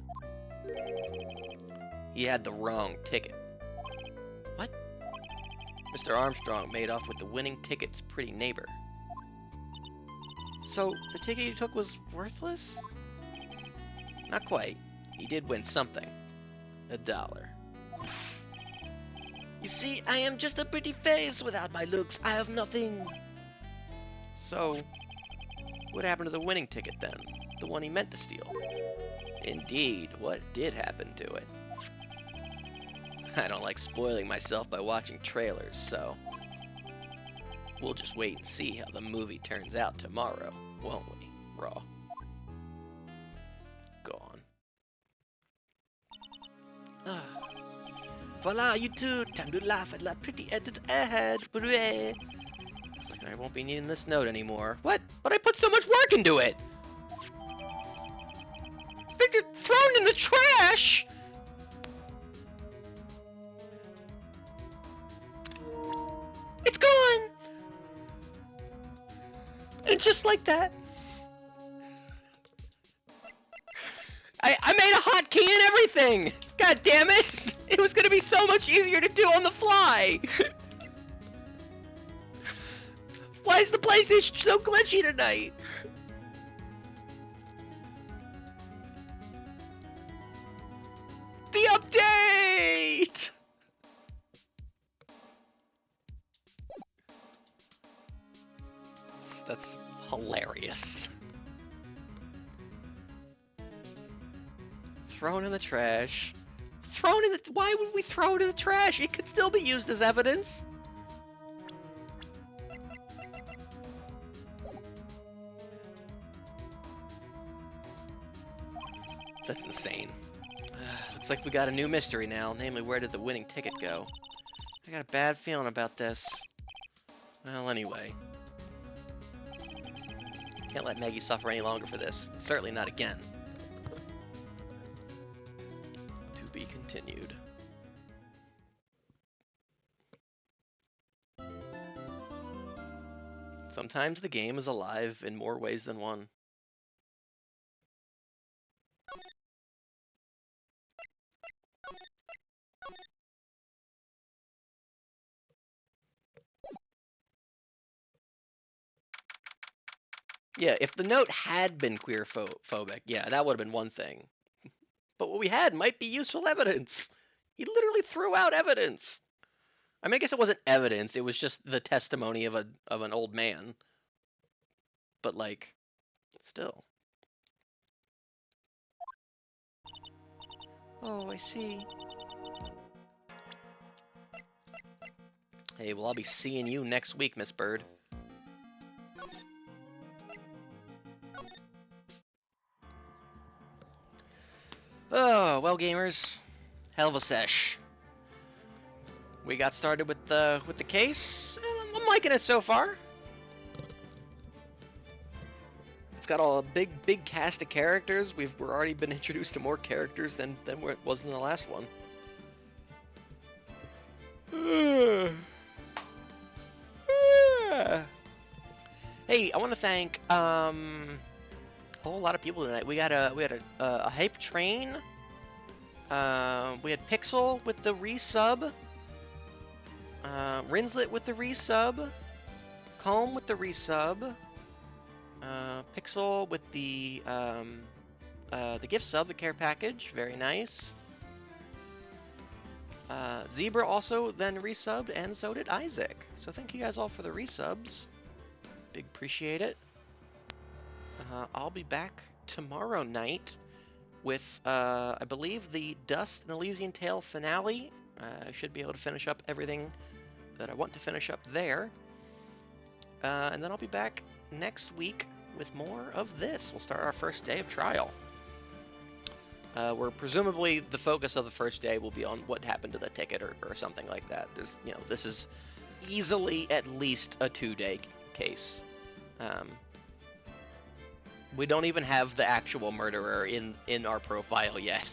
He had the wrong ticket. What? Mr. Armstrong made off with the winning ticket's pretty neighbor. So, the ticket you took was worthless? Not quite. He did win something. $1. You see, I am just a pretty face. Without my looks, I have nothing. So, what happened to the winning ticket then? The one he meant to steal? Indeed, what did happen to it? I don't like spoiling myself by watching trailers, so... We'll just wait and see how the movie turns out tomorrow, won't we, Raw? Gone. Voila, you too. Time to laugh at that pretty edit ahead. Hooray. Looks like I won't be needing this note anymore. What? But I put so much work into it! Thrown in the trash! It's gone! And just like that. I made a hotkey and everything! God damn it! It was gonna be so much easier to do on the fly! Why is the PlayStation so glitchy tonight? The update! That's hilarious. Thrown in the trash. Thrown in the... Why would we throw it in the trash? It could still be used as evidence. That's insane. Looks like we got a new mystery now, namely where did the winning ticket go? I got a bad feeling about this. Well, anyway. Can't let Maggie suffer any longer for this. Certainly not again. To be continued. Sometimes the game is alive in more ways than one. Yeah, if the note had been queer phobic, yeah, that would have been one thing. But what we had might be useful evidence. He literally threw out evidence. I mean, I guess it wasn't evidence, it was just the testimony of an old man. But like, still. Oh, I see. Hey, well, I'll be seeing you next week, Miss Bird. Oh, well, gamers, hell of a sesh. We got started with the case. I'm liking it so far. It's got a big cast of characters. We're already been introduced to more characters than where it was in the last one. Hey, I want to thank a whole lot of people tonight. We had a hype train. We had Pixel with the resub. Rinslet with the resub. Calm with the resub. Pixel with the gift sub, the care package, very nice. Zebra also then resubbed, and so did Isaac. So thank you guys all for the resubs. Big appreciate it. I'll be back tomorrow night with, I believe, the Dust and Elysian Tale finale. I should be able to finish up everything that I want to finish up there. And then I'll be back next week with more of this. We'll start our first day of trial. Where presumably the focus of the first day will be on what happened to the ticket or something like that. There's, this is easily at least a 2-day case. We don't even have the actual murderer in our profile yet.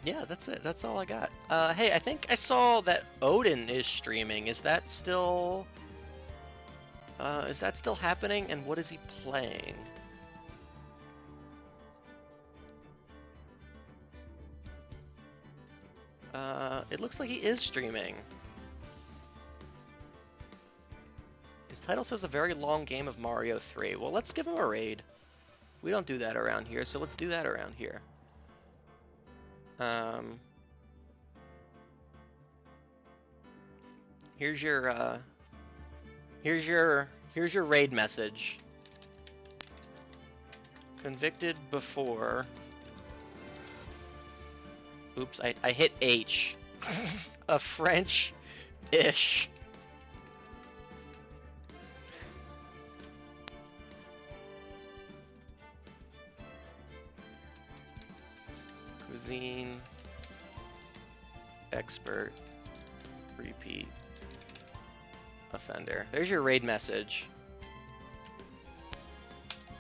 Yeah, that's it. That's all I got. Hey, I think I saw that Odin is streaming. Is that still happening? And what is he playing? It looks like he is streaming. His title says a very long game of Mario 3. Well, let's give him a raid. We don't do that around here, so let's do that around here. Here's your raid message. Convicted before. Oops, I hit H. A French-ish. Zine expert repeat offender. There's your raid message.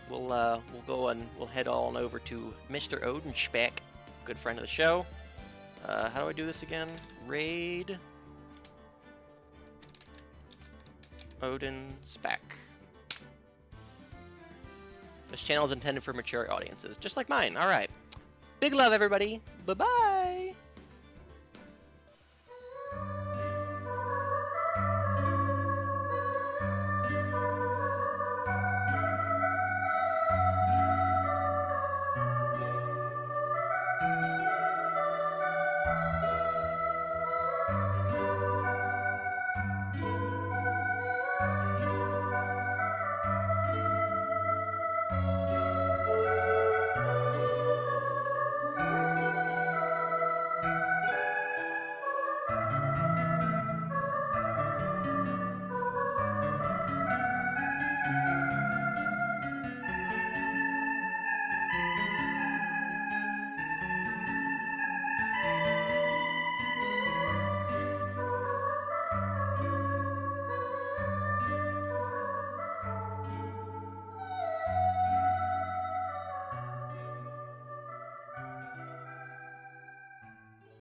We'll go and we'll head on over to Mr. Odenspeck, good friend of the show. How do I do this again? Raid Odenspeck. This channel is intended for mature audiences, just like mine. All right. Big love, everybody. Bye-bye.